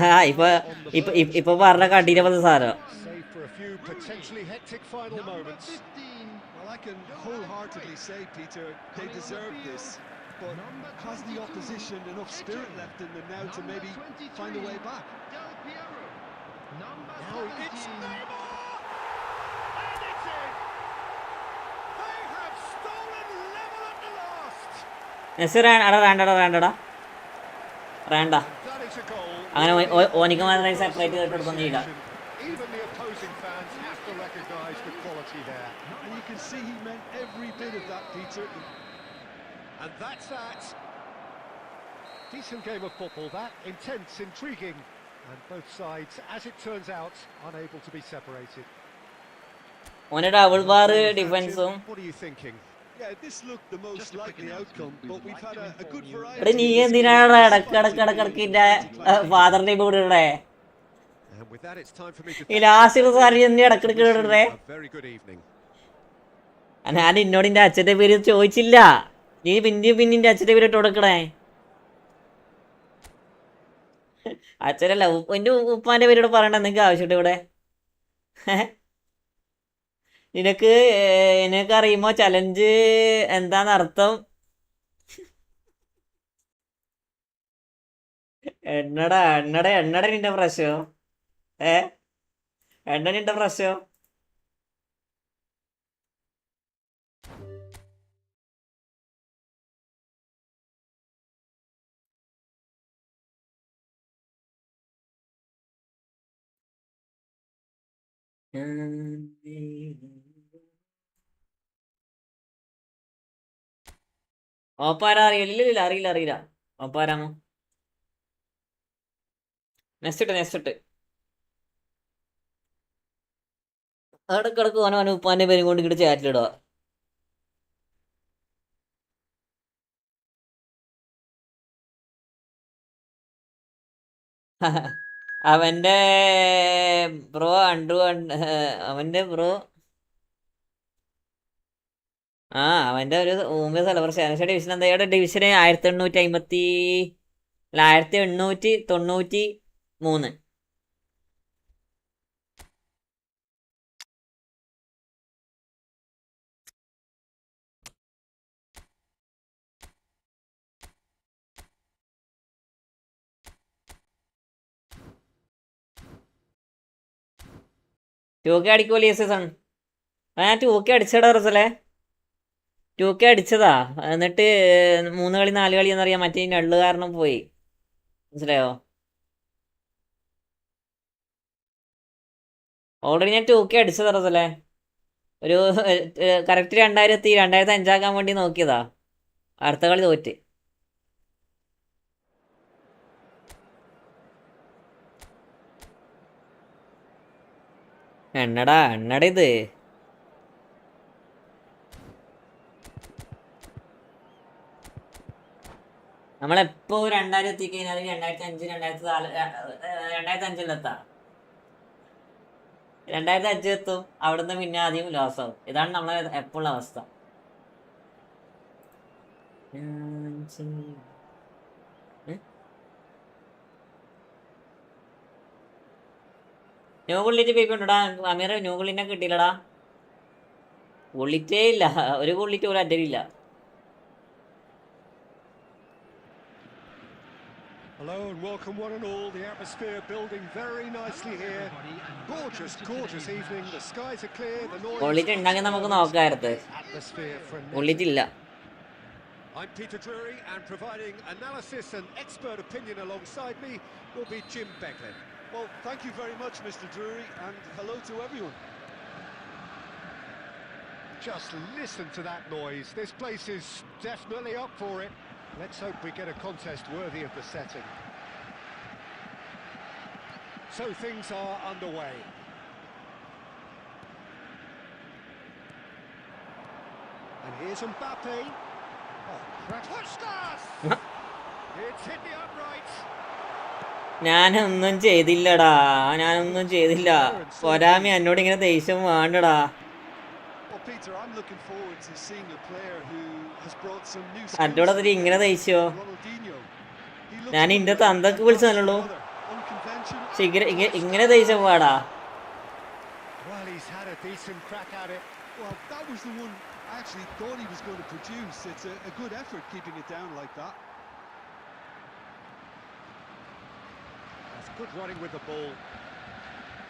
ആ ഇപ്പൊ പറഞ്ഞ കണ്ടീനെ പറ്റി സാധനം. Well, I can wholeheartedly say, Peter, they deserve this. But has the opposition enough spirit left in them now to maybe find a way back? Now it's Neymar! And it's in! They have stolen level at the last! വേണ്ട അങ്ങനെ ഓനിക്ക് മാത്രമേ separate ചെയ്തിട്ട് കൊടുക്കാൻ ചെയ്യില്ല. Even the opposing fans have to recognise the quality there. And you can see he meant every bit of that, Peter. And that's that. Decent game of football, that. Intense, intriguing. And both sides, as it turns out, unable to be separated. ഓനെ double bar ഡിഫൻസും. What are you thinking? Yeah, this looked the most likely outcome, but we've had a good variety. എടാ നീ എന്തിനാണ് ഇടക്കിടക്കിടക്കിടക്ക് എന്റെ ഫാദറിന്റെ കൂടെ ഇടേ? And with that, it's time for me to ഈ last sari എന്ത് ഇടക്കിടക്ക് ഇടേ? very good evening. ഞാൻ എന്നോട് എന്റെ അച്ഛന്റെ പേര് ചോദിച്ചില്ല, നീ പിന്നെ എന്റെ അച്ഛന്റെ പേര് ഇട്ട് കൊടുക്കണേ. അച്ഛനല്ല, എന്റെ ഉപ്പാന്റെ പേരോട് പറയണ്ട എന്തെങ്കിലും ആവശ്യമുണ്ട് ഇവിടെ? നിനക്ക് അറിയുമോ ചലഞ്ച് എന്താന്ന് അർത്ഥം? എണ്ണടാ നിന്റെ പ്രശ്നം. എണ്ണ നിന്റെ പ്രശ്നം. ഓപ്പാരാ അറിയില്ല, അറിയില്ല. ഓപ്പാരാമോ? നെക്സ്റ്റ് ഇട്ട് ഇടക്കിടക്ക് ഓനോന് ഉപ്പാന്റെ പേരും കൊണ്ട് ഇങ്ങോട്ട് ചാറ്റിലിടുക. അവന്റെ ബ്രോ അവന്റെ ബ്രോ അവന്റെ ഒരു മുമ്പേ സെലബ്രേഷൻ ഡിവിഷൻ എന്താ ഡിവിഷന് 1893. ടൂക്കെ അടിക്കുമല്ലോ ഈ സീസൺ. ഞാൻ 2K അടിച്ചടാ റിസലേ, 2K അടിച്ചതാ. എന്നിട്ട് 3 കളി 4 കളി എന്നറിയാം, മറ്റേ നള്ളു കാരണം പോയി, മനസ്സിലായോ? ഓൾറെഡി ഞാൻ 2K അടിച്ചതാ റിസലേ. ഒരു കറക്റ്റ് 2005 ആക്കാൻ വേണ്ടി നോക്കിയതാ, അടുത്ത കളി തോറ്റ്. എണ്ണടാ ഇത്. നമ്മളെപ്പോ 2000 എത്തിക്കഴിഞ്ഞാൽ 2005 2005 2005 എത്തും, അവിടുന്ന് പിന്നെ ആദ്യം ലോസ് ആവും. ഇതാണ് നമ്മളെ എപ്പോഴുള്ള അവസ്ഥ. ന്യൂ ഗുള്ളിറ്റ് പോയിക്കൊണ്ടടാ അമീർ. ന്യൂ ഗുള്ളിനെ കിട്ടിയില്ലടാ. ഗുള്ളിറ്റേ ഇല്ല, ഒരു ഗുള്ളിറ്റ് പോലും അറ്റവില്ല. Hello and welcome one and all. The atmosphere building very nicely here. Gorgeous, gorgeous evening. The skies are clear. The noise. Gullit ഉണ്ടെങ്കിൽ നമുക്ക് നോക്കാറുണ്ട്. Atmosphere frenetic. ഗുള്ളിറ്റ് ഇല്ല. I'm Peter Drury, and providing analysis and expert opinion alongside me will be Jim Becklin. Well, thank you very much, Mr. Drury, and hello to everyone. Just listen to that noise. This place is definitely up for it. Let's hope we get a contest worthy of the setting. So things are underway. And here's Mbappe. Oh, Puskas! It's hit the upright. ഞാനൊന്നും ചെയ്തില്ലടാ, ഞാനൊന്നും ചെയ്തില്ല. പൊരാമി എന്നോട് ഇങ്ങനെ ദേഷ്യം വേണ്ടടാ. Peter, I'm looking forward to seeing a player who has brought some new skills. എന്നോട് അതിൽ ഇങ്ങനെ ദേഷ്യോ? ഞാൻ ഇന്റെ തന്തൊക്കെ വിളിച്ചതല്ലോ. ഇങ്ങനെ ദേഷ്യം പാടാ. Well, he's had a decent crack at it. Well, that was the one I actually thought he was going to produce. It's a good effort keeping it down like that. That's good running with the ball.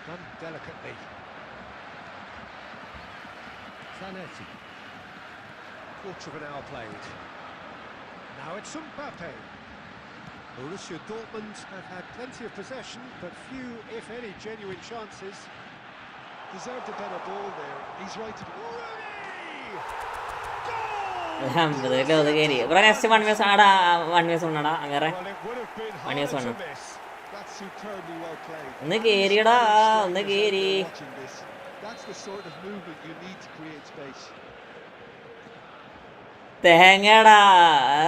Done delicately. Zanetti. Quarter of an hour played. Now it's Mbappe. Borussia Dortmund have had plenty of possession, but few, if any, genuine chances. Deserved a better ball there. He's right to be. അൽഹംദുലില്ലാ അത് കേറി. Bro next 1 vs ആടാ. 1 vs ഉണ്ടടാ അങ്ങനെ. Well, it would have been 1 vs hard 1. to miss. That's superbly well played. ഒന്ന് കേറിയടാ, ഒന്ന് കേറി. Watching this, that's the sort of movement you need to create space. തേങ്ങടാ.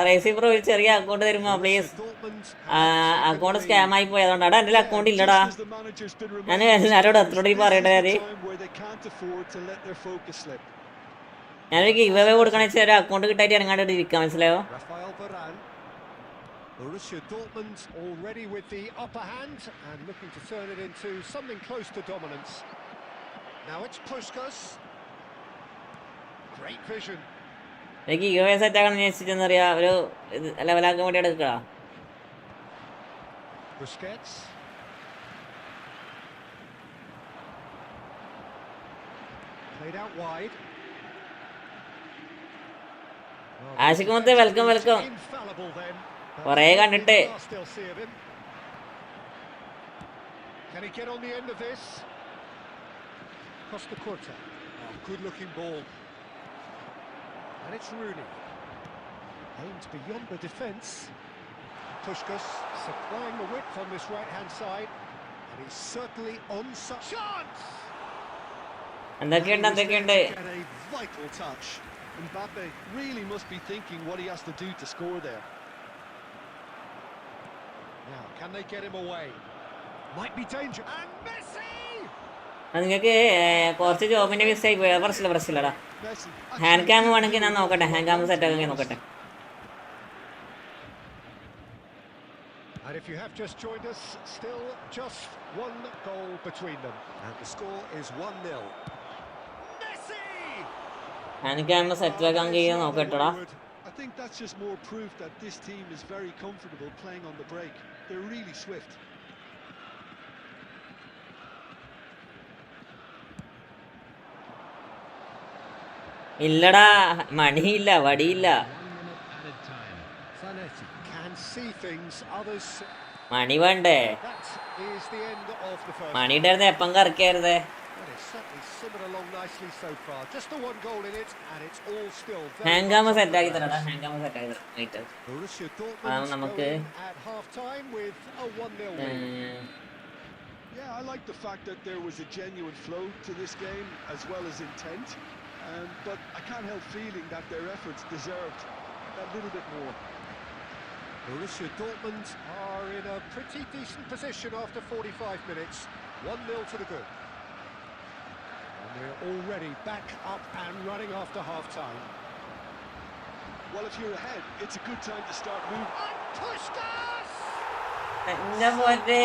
റേസി ബ്രോ ഒരു ചെറിയ അക്കൗണ്ട് തരുമോ പ്ലീസ്? അക്കൗണ്ട് സ്കാം ആയി പോയി, അതുകൊണ്ടാടാ. എൻ്റെ അക്കൗണ്ട് ഇല്ലടാ. ഞാൻ എല്ലാവരോടും എത്രയോട് പറയട്ടെ. ഞാനൊരു ഗിവ് അവേ കൊടുക്കണ വെച്ചാൽ ഒരു അക്കൗണ്ട് കിട്ടായിട്ട് ഇറങ്ങാണ്ട് ഇരിക്കാം, മനസ്സിലായോ? Borussia Dortmund already with the upper hand and looking to turn it into something close to dominance. Now it's Puskas. Great vision. എനിക്ക് ഗിവ് അവേ സെറ്റ് ആക്കണം വെച്ചിട്ടെന്നറിയാ, ഒരു ലെവലാക്കാൻ വേണ്ടി എടുക്കുക. Busquets. Played out wide. Ashiq മുത്തേ വെൽക്കം വെൽക്കം. Infallible then. കുറേ കണ്ടിട്ട്. Can he get on the end of this? Costa Curta. Oh, good looking ball. And it's Rooney. Aimed beyond the defence. Puskas supplying the width on this right-hand side. And he's certainly on such chance. എന്തൊക്കെയുണ്ട്? A vital touch. Mbappe really must be thinking what he has to do to score there. Now, can they get him away? Might be danger. And Messi! നിങ്ങൾക്ക് കുറച്ച് ജോബിന്റെ മിസ്സായി പോയി. പ്രശ്നമില്ലടാ. Hand cam വേണമെങ്കിൽ ഞാൻ നോക്കട്ടെ. Hand cam set ആക്കി നോക്കട്ടെ. And if you have just joined us, still just one goal between them. And the score is 1-0. Messi! Hand cam set ആക്കാൻ കഴിയാൻ നോക്കട്ടെടാ. I think that's just more proof that this team is very comfortable playing on the break. They're really swift. ഇല്ലടാ, മണിയില്ല, വടിയില്ല. Zanetti can see things others. മണി വേണ്ടേ? That is the end of the first. മണിയുടെ അടുത്ത് എപ്പം കറക്കിയായിരുന്നേ? Well, it's certainly simmered along nicely so far. Just the one goal in it, and it's all still very hand cam much set ആക്കി alive. തരടാ. Hand cam set ആക്കി തരാം. Borussia Dortmund നമുക്ക് going at half-time with a 1-0 lead. Yeah, I like the fact that there was a genuine flow to this game as well as intent. But I can't help feeling that their efforts deserved a little bit more. Borussia Dortmund are in a pretty decent position after 45 minutes. 1-0 to the good. And they're already back up and running after half-time. Well, if you're ahead, it's a good time to start moving. And Puskas! എന്റെ പോറ്റേ.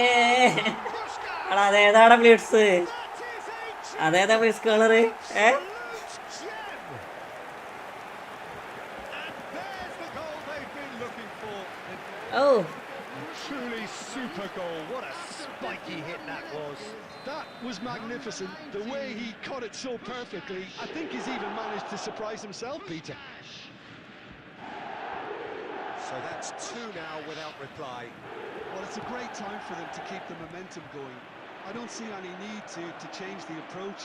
Puskas! എടാ അതേതാടാ blitz? That is a അതേതാ blitz colour? absolute gem. And there's the goal they've been looking for. Oh Truly super goal. What a spiky hit that was. That was magnificent. The way he caught it so perfectly, I think he's even managed to surprise himself, Peter. So that's two now without reply. Well, it's a great time for them to keep the momentum going. I don't see any need to change the approach.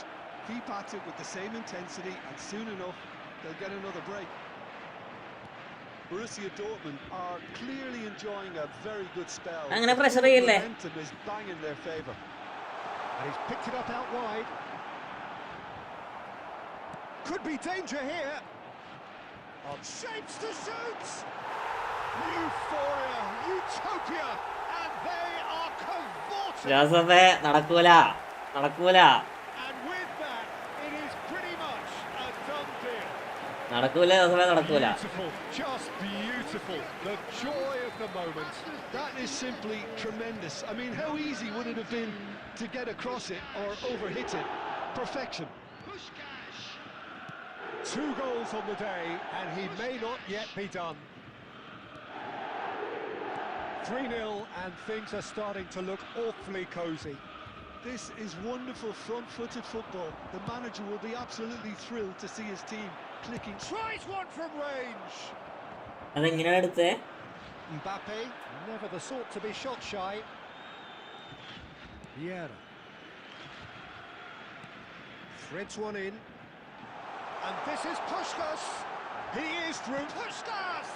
Keep at it with the same intensity, and soon enough, they'll get another break. Borussia Dortmund are clearly enjoying a very good spell. അങ്ങനെ The pressure forward ചെയ്യില്ലേ? momentum is bang in their favour. And he's picked it up out wide. Could be danger here. On shapes to shoot. Euphoria, utopia, and they are cavorting. ജോസഫേ നടക്കൂല. And with that, it is pretty much a done deal. നടക്കൂല ജോസഫേ, നടക്കൂല. Beautiful, just beautiful. The joy of the moment. That is simply tremendous. I mean, how easy would it have been to get across it or overhit it? Perfection. Two goals on the day, and he may not yet be done. 3-0, and things are starting to look awfully cosy. This is wonderful front-footed football. The manager will be absolutely thrilled to see his team clicking. Tries one from range. അതെങ്ങനെയാണ് എടുത്തേ? Mbappe, never the sort to be shot shy. Vieira threads one in, and this is Puskás. He is through. Puskás,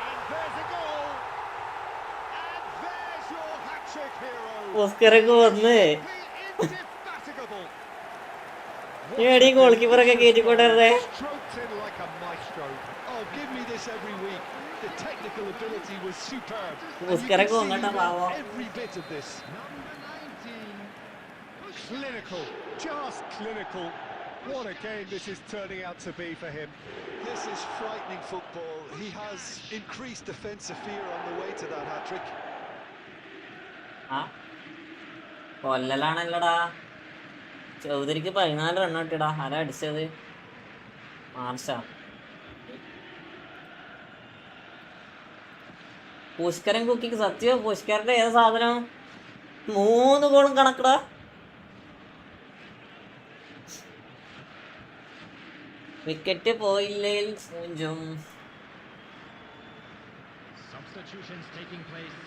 and there's a goal, and there's your hat-trick hero. ഓസ്കറൊക്കെ വന്ന് The indefatigable. ഏടി ഗോൾ കീപ്പറൊക്കെ കയറ്റിക്കൊണ്ടേ. Stroked in like a maestro. Oh, give me this every week. The technical ability was superb. And you ഓസ്കറൊക്കെ can see വന്നിട്ടാ he പാവം. got every bit of this. Clinical, just clinical. What a game this is turning out to be for him. This is frightening football. He has increased defensive fear on the way to that hat-trick. ആ കൊല്ലലാണല്ലോടാ. ചൗധരിക്ക് 14 run കിട്ടിടാ. ആരാ അടിച്ചത്? മാർഷ. പുഷ്കരൻ കുക്കിക്ക് സത്യോ? പുഷ്കരന്റെ ഏത് സാധനം? 3 ഗോളും കണക്കടാ. Wicket പോയില്ലേൽ മൂഞ്ചും. Substitutions taking place.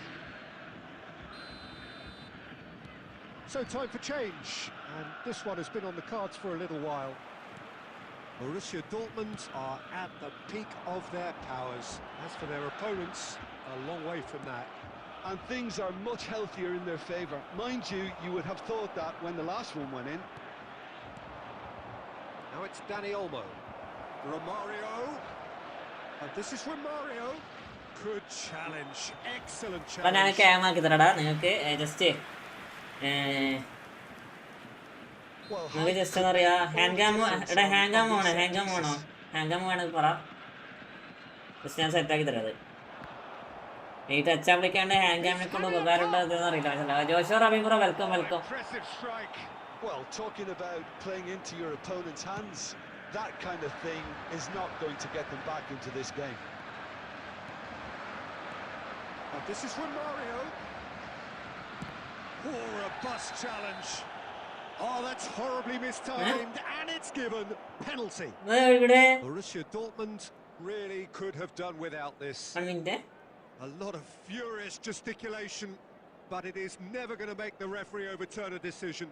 So time for change, and this one has been on the cards for a little while. Borussia Dortmund are at the peak of their powers. As for their opponents, a long way from that. And things are much healthier in their favour. Mind you, you would have thought that when the last one went in. Now it's Dani Olmo. Romario. And this is Romario. Good challenge. Excellent അപ്പൊ ഞാൻ challenge. Cam ആക്കി തരടാ നിങ്ങൾക്ക്. Just Well, നിങ്ങൾക്ക് just എന്താ പറയാ, hand cam. എടാ hand cam വേണോ? Hand cam വേണോ? ഹാൻഡ് ക്യാം വേണമെങ്കിൽ പറ. ജസ്റ്റ് ഞാൻ സെറ്റാക്കി തരാം അത്. ഈ ടച്ച് ആപ്ലിക്കാണ്ട് ഹാൻഡ് ക്യാമിനെ കൊണ്ട് ഉപകാരം ഉണ്ടെന്ന് അറിയില്ല. ജോഷോ റബീംബ്രോ welcome. impressive strike. Well, talking about playing into your opponent's hands, that kind of thing is not going to get them back into this game. And this is Romario. Oh, robust challenge. Oh, that's horribly mistimed, and it's given penalty. ഇവിടെ Borussia Dortmund really could have done without this. 1 minute. A lot of furious gesticulation, but it is never going to make the referee overturn a decision.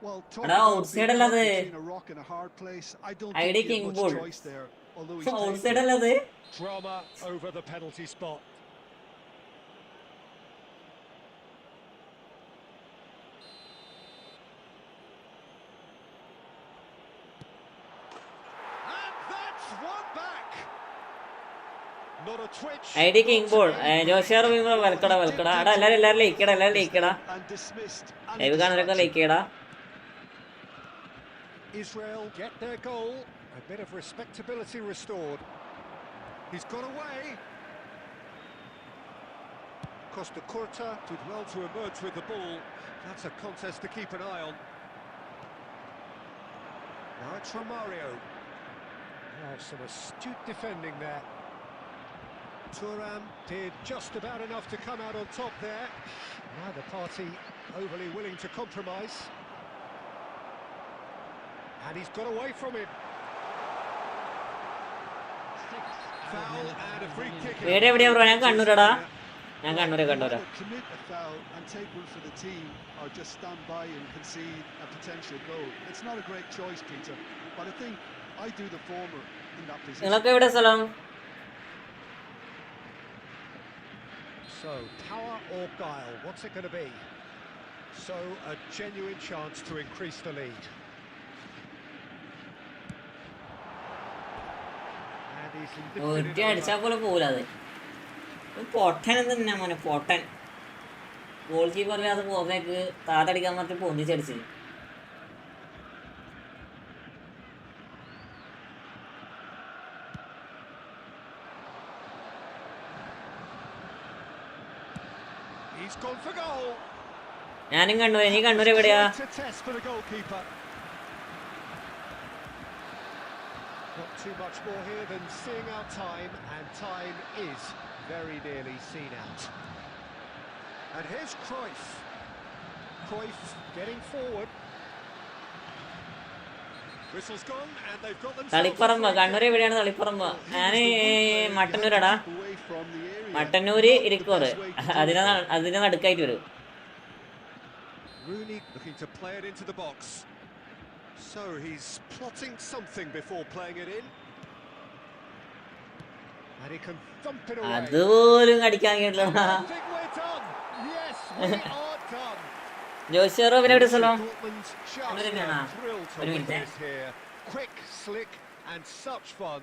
Well, Eda, talking about outside being allade. caught between a rock and a hard place, I don't ID think he King had much Bull. choice there. Although he's outside അല്ലത്. Drama over the penalty spot. And that's one back. Not a twitch. ID King Bull. ജോഷോ റബീംബ്രോ വെൽക്കടാ. എടാ എല്ലാരും ലൈക്കടാ. and dismissed. And live കാണാനൊക്കെ like ചെയ്യടാ. Israel get their goal. A bit of respectability restored. He's got away. Costa Curta did well to emerge with the ball. That's a contest to keep an eye on. Now it's Romario. Oh, some astute defending there. Thuram did just about enough to come out on top there. Neither party overly willing to compromise. And he's got away from him. Foul and a free kick. വീട് എവിടെയാ bro? ഞാൻ കണ്ണൂരടാ. ഞാൻ കണ്ണൂരാ. Commit a foul and take one for the team, or just stand by and concede a potential goal. It's not a great choice, Peter, but I think I do the former in that position. നിങ്ങളൊക്കെ എവിടെ സ്ഥലം? So, power or guile, what's it going to be? So, a genuine chance to increase the lead. And he's lifted ഒറ്റ it അടിച്ചാൽ over. പോലെ പോലാത്. പൊട്ടൻ തന്നെ മോനെ, പൊട്ടൻ. Goal കീപ്പറില്ലാതെ പോകുന്നേക്ക് താത്തടിക്കാൻ പറഞ്ഞിട്ട് പൊന്നിച്ചടിച്ച്. He's gone for goal. ഞാനും കണ്ണൂര്. നീ കണ്ണൂർ എവിടെയാ? To test for the goalkeeper. Not too much more here than seeing out time, and time is very nearly seen out. And here's Cruyff. Cruyff getting forward. Whistle's gone, and they've got themselves. Taliparamba. Kannur എവിടെയാണ്? തളിപ്പറമ്പ്. ഞാന് മട്ടന്നൂരടാ. Away from the area. Mattannur ഇരിക്കോറ്. അതിന് നടുക്കായിട്ട് വരും. Rooney looking to play it into the box. So he's plotting something before playing it in. And he can thump it away. അതുപോലും അടിക്കാൻ കേട്ടില്ല. I think we're done. Yes, we are done. ജോസിയറോ പിന്നെ എവിടെ സ്ഥലം? Dortmund just Another thrilled to What do you witness think? here. Quick, slick, and such fun.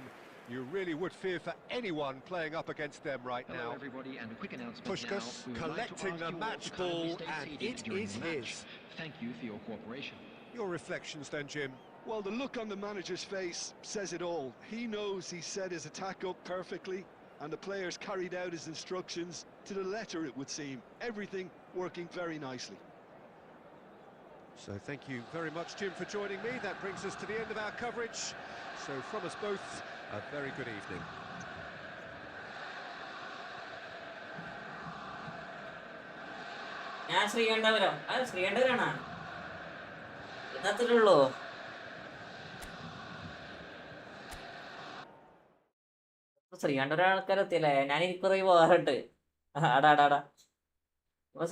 You really would fear for anyone playing up against them right Hello now. everybody, and a quick announcement Pushkas now. We would like to collecting ask the you all match to kindly ball, stay and seated it during is the match. his. Thank you for your cooperation. Your reflections then, Jim. Well, the look on the manager's face says it all. He knows he set his attack up perfectly, and the players carried out his instructions to the letter, it would seem. Everything working very nicely. So thank you very much, Jim, for joining me. That brings us to the end of our coverage. So from us both, a very good evening. ഞാൻ ശ്രീകണ്ഠപുരം. അത് ശ്രീകണ്ഠപുരാണോ? ഇന്നത്തിലുള്ളൂ. ശ്രീകണ്ഠപുരം ആൾക്കാരെത്തിയല്ലേ? ഞാൻ ഇരിക്കുറേ പോകാറുണ്ട്. ആടാ. അപ്പൊ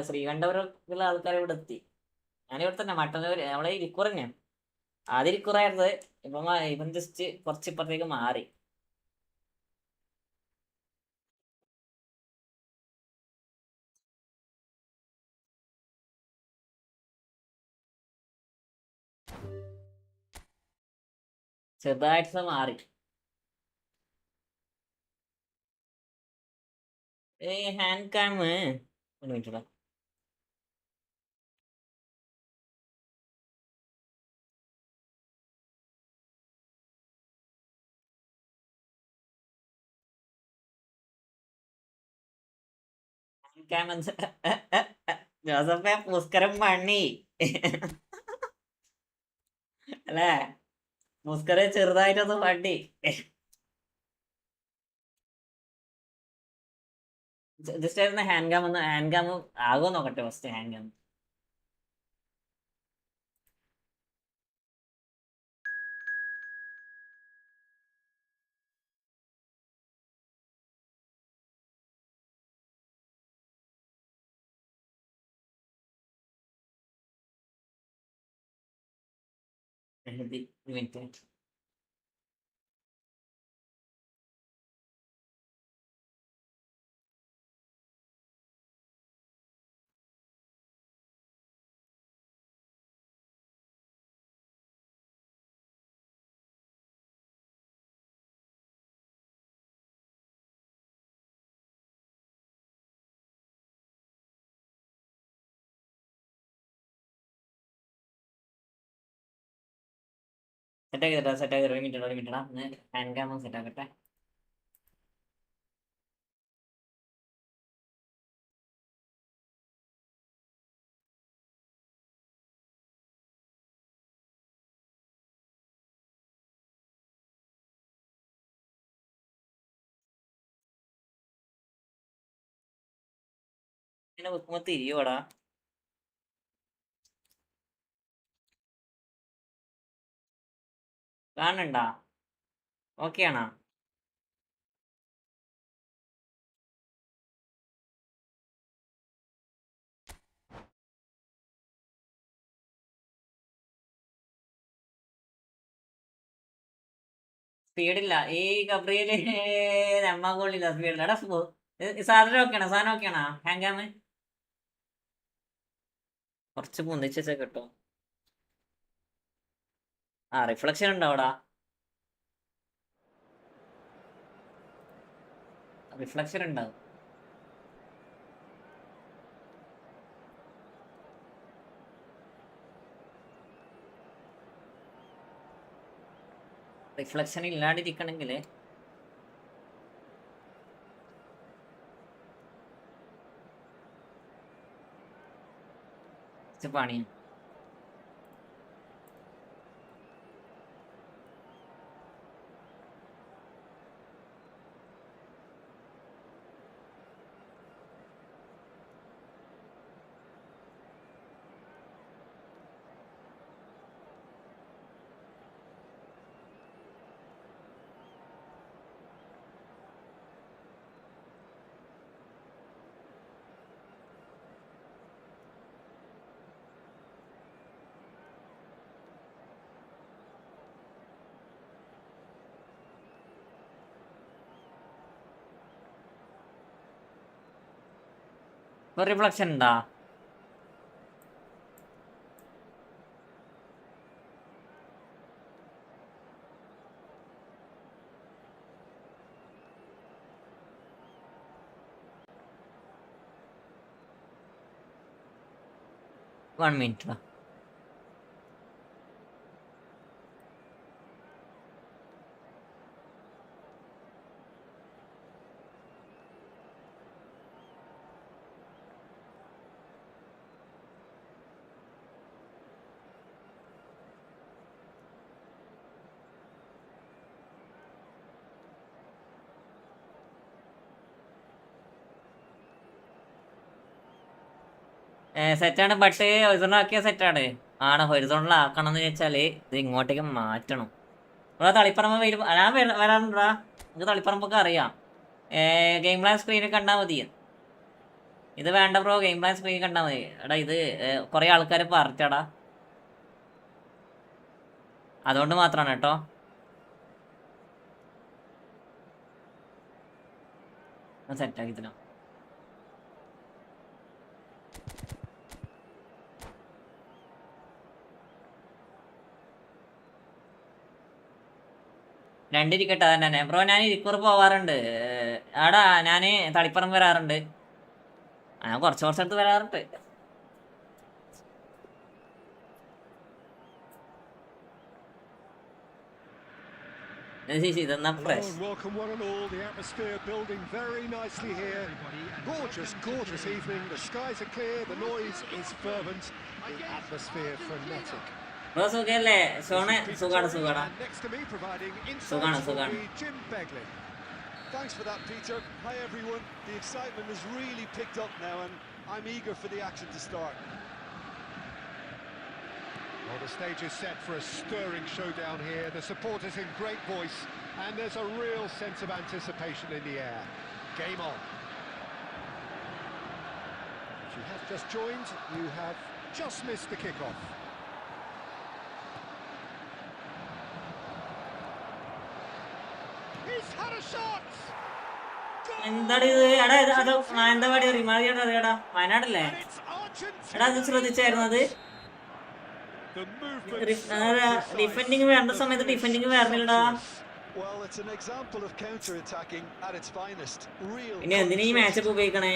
ശ്രീകണ്ഠപുരത്തുള്ള ആൾക്കാർ ഇവിടെ എത്തി. ഞാനിവിടെ തന്നെ മട്ടന്നൂര്. നമ്മളെ ഇരിക്കുറ തന്നെയാണ്. ആദ്യം ഇരിക്കുറായിരുന്നത്. ഇപ്പം ജസ്റ്റ് കുറച്ച് ഇപ്പുറത്തേക്ക് മാറി. ചെറുതായിട്ട് മാറി. ഹാൻഡ് കാം ഒരു മിനിറ്റ്. ജോസഫെ പുസ്കരം പണി അല്ലേ? മുസ്കറെ ചെറുതായിട്ടൊന്ന് പണി. ജസ്റ്റ് ആയിരുന്നു ഹാൻഡ് കാം ആകുമോ നോക്കട്ടെ ഫസ്റ്റ്. Hand calm minute. സെറ്റാക്കി ഒരു മിനിറ്റ് ഹാൻഡ് കാം സെറ്റാക്കട്ടെ. ഇങ്ങനെ വെക്കുമ്പോ തിരിയോടാ. കാണണ്ടാ? ഓക്കെ ആണോ? സ്പീഡില്ല ഈ ഗബ്രിയേല്. നമ്മ കൊള്ളില്ല സ്പീഡില്ല. എടാ സാധനം ഓക്കെയാണോ? സാധനം ഓക്കെയാണോ? ഹാങ്കാമ് കുറച്ച് പൊന്തിച്ച കേട്ടോ. ആ റിഫ്ലക്ഷൻ ഉണ്ടോ അവിടെ? റിഫ്ലക്ഷൻ ഉണ്ടാവും. റിഫ്ലക്ഷൻ ഇല്ലാണ്ടിരിക്കണമെങ്കിൽ പണിയാണ്. റിഫ്ലക്ഷൻ ഉണ്ടാ? One minute. സെറ്റാണ്. ബട്ട് ഹൊറിസോണലാക്കിയ സെറ്റാണ്. ആണ് ഹൊറിസോണലാക്കണം എന്ന് വെച്ചാല് ഇത് ഇങ്ങോട്ടേക്ക് മാറ്റണം. ഇവിടെ തളിപ്പറമ്പ് ഞാൻ വരാറുണ്ടാ? നിങ്ങൾക്ക് തളിപ്പറമ്പൊക്കെ അറിയാം. ഗെയിം പ്ലാൻ സ്ക്രീനിൽ കണ്ടാൽ മതി. ഇത് വേണ്ട ബ്രോ, ഗെയിം പ്ലാൻ സ്ക്രീനിൽ കണ്ടാൽ മതി. എടാ ഇത് കുറേ ആൾക്കാർ പറഞ്ഞടാ, അതുകൊണ്ട് മാത്രമാണ് കേട്ടോ. സെറ്റാക്കി തരാം. രണ്ടിരിക്കട്ടെ അതന്നെ ബ്രോ. ഞാൻ ഇരിക്കൂർ പോവാറുണ്ട്. ആടാ ഞാൻ തളിപ്പറമ്പ് വരാറുണ്ട്. ഞാൻ കുറച്ചടുത്ത് വരാറുണ്ട്. ഇതെന്നാ fresh. Welcome one and all. The atmosphere building very nicely here. Gorgeous, gorgeous evening. The skies are clear. The noise is fervent. The atmosphere frenetic. Bro സുഖല്ലേ? സോണെ സുഖാണ്. Next to me providing സുഖാണ്. insights will be Jim Begley. Thanks for that, Peter. Hi, everyone. The excitement has really picked up now, and I'm eager for the action to start. Well, the stage is set for a stirring showdown here. The supporters in great voice, and there's a real sense of anticipation in the air. Game on. If you have just joined, you have just missed the kick-off. He's had a shot! എന്താടി ഇത്? എടാ അത് മാനന്തവാടി റിമാറിയാടാ. അതേടാ വയനാടല്ലേ? And it's Argentina. എടാ അത് ശ്രദ്ധിച്ചായിരുന്നു? അത് The movement defending വേണ്ട സമയത്ത് defending വരുന്നില്ലടാ. Well, it's an example of counter-attacking at its finest. Real. പിന്നെ എന്തിനാ ഈ മാച്ചപ്പ് ഉപയോഗിക്കണേ?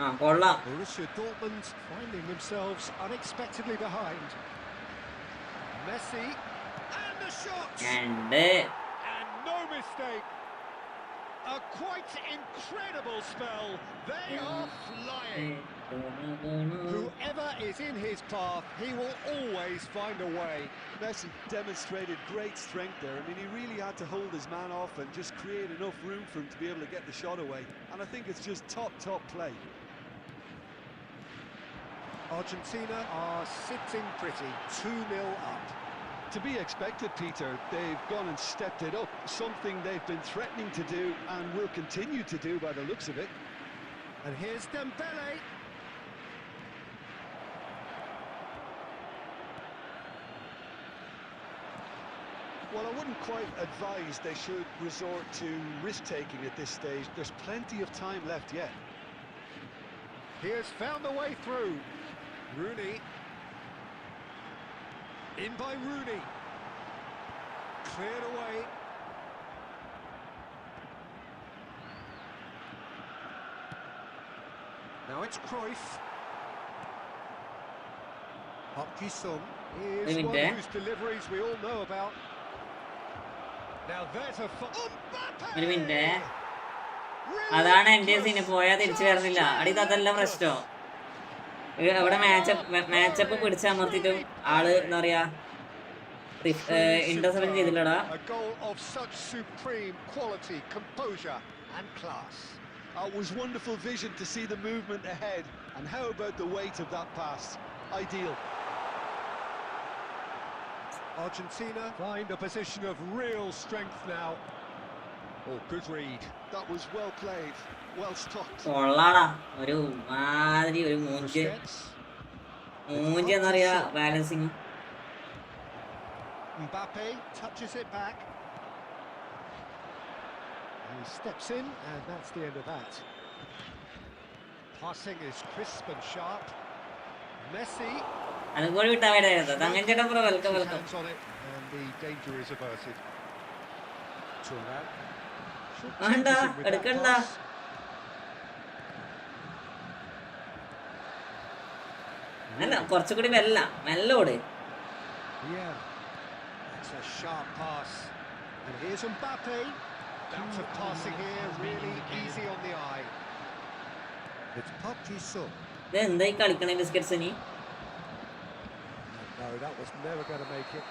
ആ കൊള്ളാം. Borussia Dortmund finding themselves unexpectedly behind. Messi and the shot. And no mistake. A quite incredible spell. They are flying. Whoever is in his path, he will always find a way. Messi demonstrated great strength there. I mean, he really had to hold his man off and just create enough room for him to be able to get the shot away. And I think it's just top play. Argentina are sitting pretty, 2-0 up. To be expected, Peter. They've gone and stepped it up, something they've been threatening to do and will continue to do by the looks of it. And here's Dembele. Well, I wouldn't quite advise they should resort to risk-taking at this stage. There's plenty of time left yet. He has found the way through. Rooney. In by Rooney. Cleared away. Now it's Cruyff. Park Ji-sung is one whose deliveries we all know about. Now there's a ഒരു minute, അതാണ് എന്റെ scene. പോയാൽ തിരിച്ചു വരുന്നില്ല. അടിത് അതല്ല പ്രശ്നം. അവിടെ matchup പിടിച്ചമർത്തിട്ടും ആള് എന്താ പറയാ interception ചെയ്തില്ലടാ. It was wonderful vision to see the movement ahead, and how about the weight of that pass? Ideal. Argentina find a position of real strength now. Oh, good read. That was well played, well stopped. കൊള്ളാടാ, ഒരു മാതിരി ഒരു മൂഞ്ച് എന്താ പറയാ balancing. Mbappe touches it back. He steps in, and that's the end of that. Passing is crisp and sharp. Messi. അതുപോലെ വിട്ടാ വേണ്ടായിരുന്നു. തങ്ങൻ ചേട്ടാ bro, welcome welcome. And the danger is averted. വേണ്ട, എടുക്കണ്ട. അല്ല, കുറച്ചുകൂടി മെല്ലെ ഓട്. Yeah. That's a sharp pass. And here's Mbappe. Bounce of passing here, really easy on the eye. It's Park Ji-sung. ഇത് എന്തായി കളിക്കണേ ബിസ്ക്കറ്റ്സ് ഇനി? No, that was never going to make it.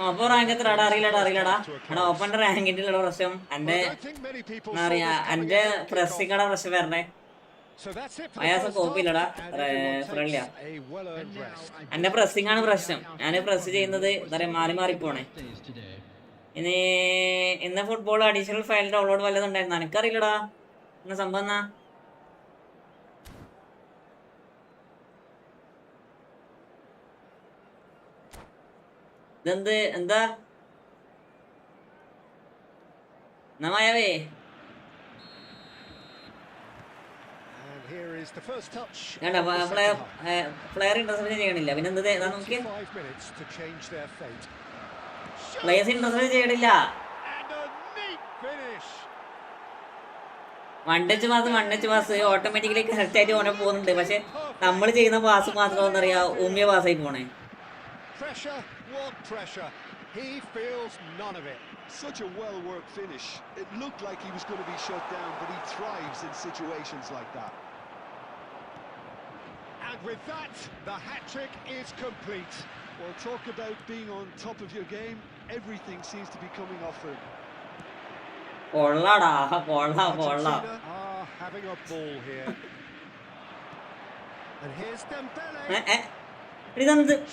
അപ്പൊ റാങ്ക് എത്രടാ? അറിയില്ലടാ. എടാ ഓപ്പന്റെ റാങ്കിന്റെ പ്രശ്നം എന്റെ എന്താ പറയാ, എന്റെ പ്രസ്സിങ്ങടെ പ്രശ്നം വരണേ. അയാസം കോപ്പില്ലടാ, ഫ്രണ്ട്ലിയാ. എന്റെ പ്രസ്സിംഗ് ആണ് പ്രശ്നം. ഞാൻ പ്രസ് ചെയ്യുന്നത് എന്താ പറയാ മാറിപ്പോണേ. ഇന്ന് ഫുട്ബോൾ അഡീഷണൽ ഫയൽ ഡൗൺലോഡ് വല്ലതും ഉണ്ടായിരുന്നു? എനിക്കറിയില്ലടാ എന്ന സംഭവം എന്നാ. ഇതെന്ത് എന്താ നമായവേ? പ്ലെയർ ഇന്റർസെപ്ഷൻ ചെയ്യണില്ല. പിന്നെ എന്ത് നോക്കിയ പ്ലേയേഴ്സ് ഇന്റർസെപ്ഷൻ ചെയ്യണില്ല. One touch pass automatically correct ആയിട്ട് ഓനെ പോകുന്നുണ്ട്. പക്ഷെ നമ്മൾ ചെയ്യുന്ന പാസ് മാത്രം എന്താ പറയാ ഊമ്യ പാസ്സായി പോണേ. He feels none of it. Such a well-worked finish. It looked like he was going to be shut down, but he thrives in situations like that. And with that, the hat-trick is complete. Well, talk about being on top of your game. Everything seems to be coming off for him. കൊള്ളാ. Having a ball here. And here's Dembele.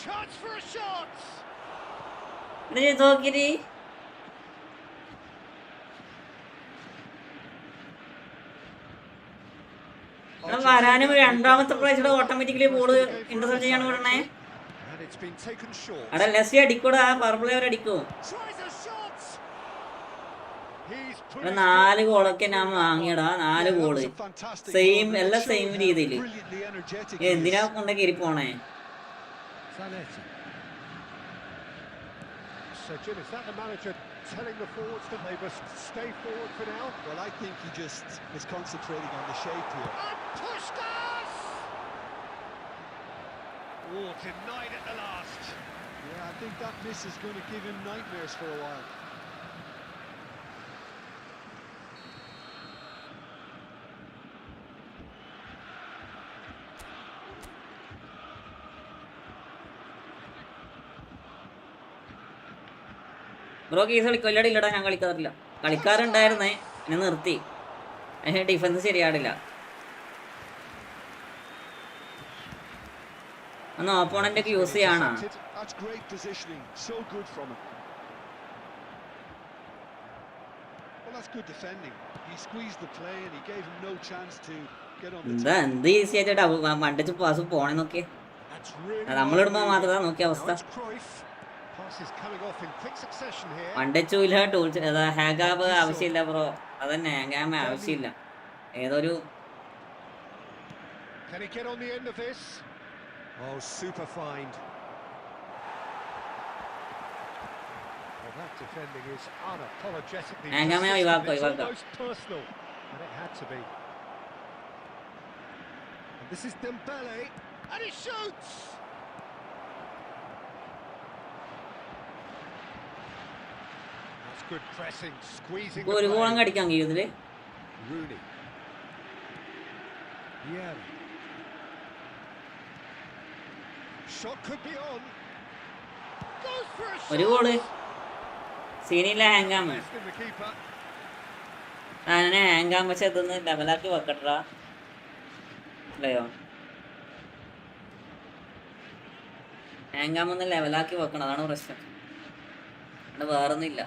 Chance for a shot. നോക്കിരി വരാനും രണ്ടാമത്തെ പ്രാവശ്യം automatically ball intercept ചെയ്യാണ് വിടണേ. അവിടെ lessee അടിക്കൂടാ, power player അടിക്കും. 4 ഗോളൊക്കെ ഞാൻ വാങ്ങിയടാ. 4 goal same, എല്ലാം same രീതിയില്. എന്തിനാ കൊണ്ട് കയറി പോണേ? So Jim, is that the manager telling the forwards that they must stay forward for now? Well, I think he just is concentrating on the shape here. And Puskas! Oh, denied at the last. Yeah, I think that miss is going to give him nightmares for a while. Bro case കളിക്കില്ലടാ. ഞാൻ കളിക്കാറുണ്ടായിരുന്നേ, എന്നെ നിർത്തി. Defence ശരിയാടില്ല. ഒന്ന് opponent ഒക്കെ He's use been ചെയ്യാണോ? intercepted. That's great positioning. So good from him. Well, that's good defending. He squeezed the play and he gave him no chance to get on the എന്താ tackle. എന്ത് easy ആയിട്ടാ മണ്ടച്ച് pass പോണേ നോക്കിയേ. That's really well നമ്മളിടുമ്പോ readed. മാത്രമേ നോക്കിയ അവസ്ഥ. Now it's Cruyff. Passes coming off in quick succession here. മണ്ടച്ചുമില്ല tools ഹാഗാബ് ആവശ്യമില്ല ബ്രോ. അതന്നെ ഹാഗാബ് ആവശ്യമില്ല. ഏതൊരു Can he get on the end of this? Oh, super find. Well, that defending is unapologetically Hang on, persistent. Iwako, It's Iwako. almost personal, and it had to be. And this is Dembele, and he shoots! That's good pressing, squeezing the ഒരു ഗോളം play. കടിക്കാൻ കഴിയും ഇതില്. Rooney. Yeah. Shot could be on. Goes for a shot. ഒരു goal സീനില്ല ഹാങ്കാമ്. Missed in the keeper. അങ്ങനെ ഹാങ്കാമ് വെച്ച് ഇതൊന്ന് ലെവലാക്കി വെക്കട്ടാ. അല്ലയോ ഹാങ്കാമ് ഒന്ന് ലെവലാക്കി വെക്കണം, അതാണ് പ്രശ്നം. അവിടെ വേറൊന്നുമില്ല.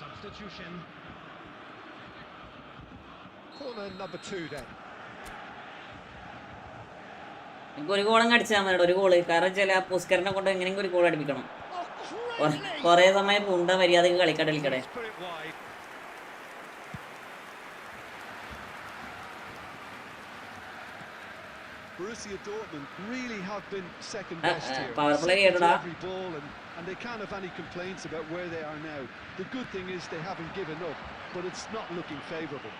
Substitution. Corner number 2 then. എനിക്ക് ഒരു ഗോളം കടിച്ചാൽ മതി, ഒരു ഗോള്. കാരണം ചില പുസ്കരനെ കൊണ്ട് എങ്ങനെയെങ്കിലും ഒരു ഗോൾ അടിപ്പിക്കണം. Oh, crikey! കുറെ സമയം പൂണ്ട മര്യാദക്ക് കളിക്കട്ടെ. He's put it wide. Borussia Dortmund really have been second Ah, best here. power play Second to ചെയ്യടാ. every ball, and they can't have any complaints about where they are now. The good thing is they haven't given up, but it's not looking favourable.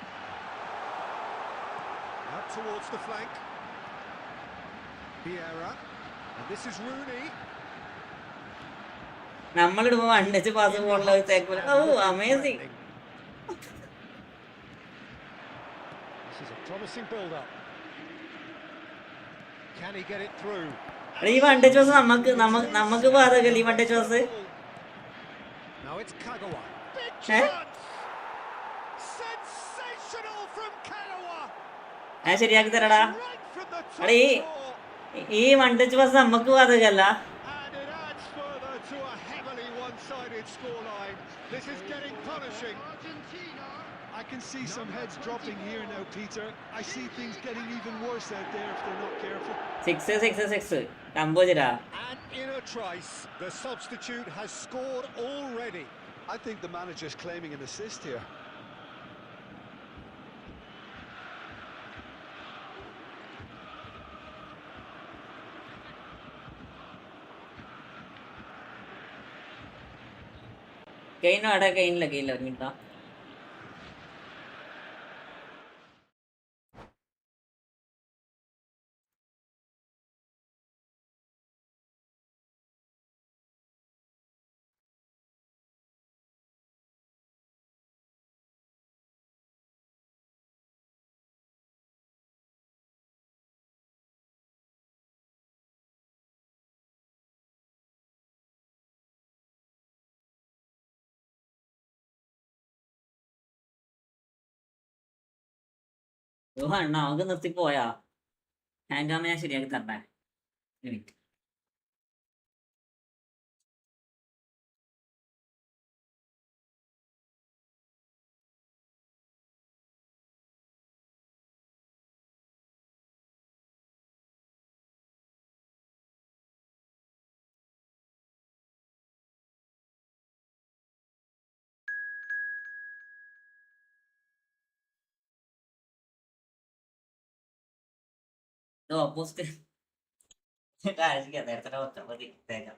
Out towards the flank. Vieira. And this is Rooney. നമ്മളിടുമ്പോ മണ്ടച്ച് pass പോലുള്ള And looking amazing. threatening. This is a promising build-up. Can he get it through? ഈ മണ്ടച്ച് pass നമുക്ക് ബാധകല്ല ഈ മണ്ടച്ച് pass. Now it's Kagawa. Big Eh? chance! Sensational from Kagawa! ഞാൻ ശരിയാക്കി തരടാ. Right from the top അടേ draw. ഈ മണ്ടച്ച് pass നമുക്ക് ബാധകല്ല. And it adds further to a heavily one-sided scoreline. This is getting punishing. I can see some heads dropping here now, Peter. I see things getting even worse out there if they're not careful. 6 കമ്പോജരാ. And in a trice, the substitute has scored already. I think the manager's claiming an assist here. കെയിനില്ല ഒരു മിനിറ്റാ. അണ്ണാ നമുക്ക് നിർത്തി പോയാ. ഹാങ്കാമ ഞാൻ ശരിയാക്കി തരണ്ടേ. എനിക്ക് opposite നേരത്തെ മതി തേക്കാം.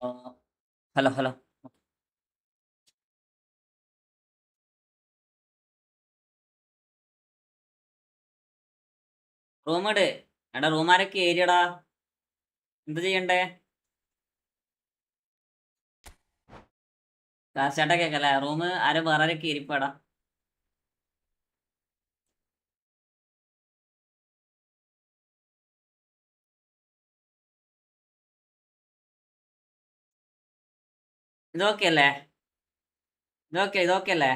Hello hello. റൂം ഇട്. എടാ റൂമാരൊക്കെ ഏരിയടാ. എന്ത് ചെയ്യണ്ടേ? കാശാട്ട കേക്കല്ലേ? റൂം ആരോ വേറെ ആരൊക്കെ ഇരിപ്പാടാ. ഇതൊക്കെ അല്ലേ? ഇതൊക്കെ അല്ലേ?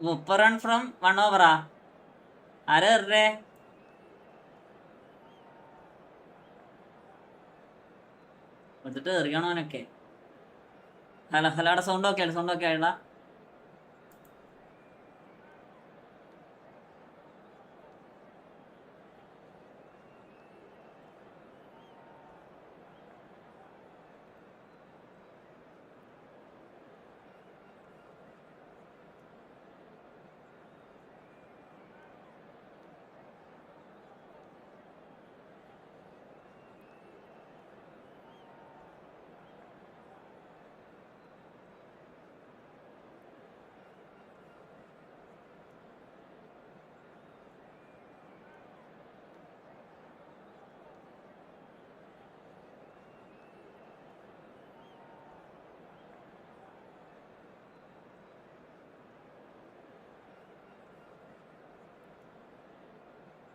മുപ്പത് റൺ ഫ്രം 1 ഓവറാ? ആരാ എറിഞ്ഞേ? എന്നിട്ട് എറിയണോനൊക്കെ. ഹലോ ഹലോ. അവിടെ സൗണ്ട് ഓക്കെ ആയിടാ.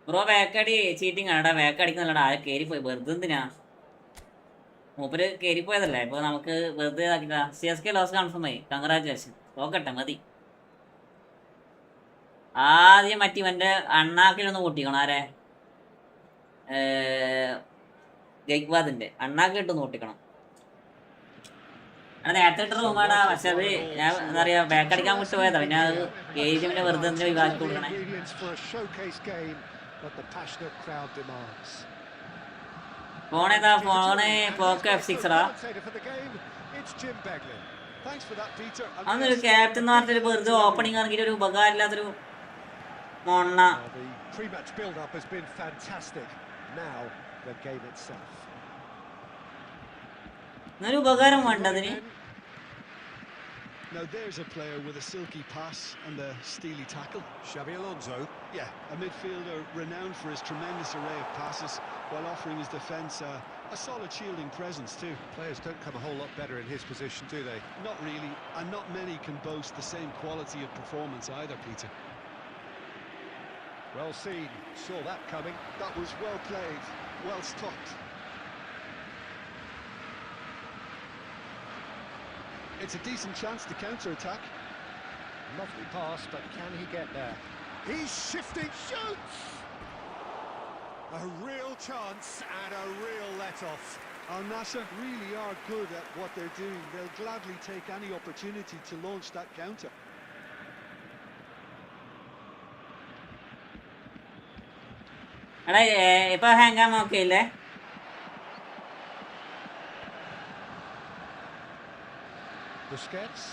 ബ്രോ വേക്കടി ചീറ്റിംഗ് ആടാ. വേക്കടിക്കുന്നല്ലടാ. ആര് കയറിപ്പോയി വെറുതെ എന്തിനാ? മൂപ്പര് കയറിപ്പോയതല്ലേ. ഇപ്പൊ നമുക്ക് വെറുതെ ഇതാക്കിട്ടാ. CSK ലോസ് കൺഫേം ആയി. കൺഗ്രാജുലേഷൻ. നോക്കട്ടെ മതി. ആദ്യം മറ്റേ അണ്ണാക്കിലൊന്ന് പൊട്ടിക്കണം. ആരെ? ഗൈക്വാദിന്റെ അണ്ണാക്കിട്ടൊന്ന് പൊട്ടിക്കണം. നേരത്തെ ഇട്ട റൂമാടാ. പക്ഷെ അത് ഞാൻ എന്താ പറയാ ബാക്കടിക്കാൻ വിട്ടു പോയതാ. പിന്നെ അത് ഗേജ് പിന്നെ വെറുതെ എന്തിനാ ഒഴിവാക്കി കൊടുക്കണേ? ഫോണേതാ? ഫോണ് പോക്കോ F6ടാ. അന്നൊരു ക്യാപ്റ്റൻ എന്ന് പറഞ്ഞിട്ട് വെറുതെ ഓപ്പണിംഗ് ഇറങ്ങിയിട്ട് ഒരു ഉപകാരം ഇല്ലാത്തൊരു മൊണ്ണ. എന്നൊരു ഉപകാരം വേണ്ട അതിന്. Now there's a player with a silky pass and a steely tackle. Xabi Alonso. Yeah, a midfielder renowned for his tremendous array of passes while offering his defence a solid shielding presence too. Players don't come a whole lot better in his position, do they? Not really, and not many can boast the same quality of performance either, Peter. Well seen. Saw that coming. That was well played, well stopped. It's a decent chance to counter-attack. Lovely pass, but can he get there? He's shifting, shoots! A real chance and a real let-off. Al Nassr really are good at what they're doing. They'll gladly take any opportunity to launch that counter. എടാ ഇപ്പൊ ഹാങ്ങാൻ നോക്കിയില്ലേ? Busquets.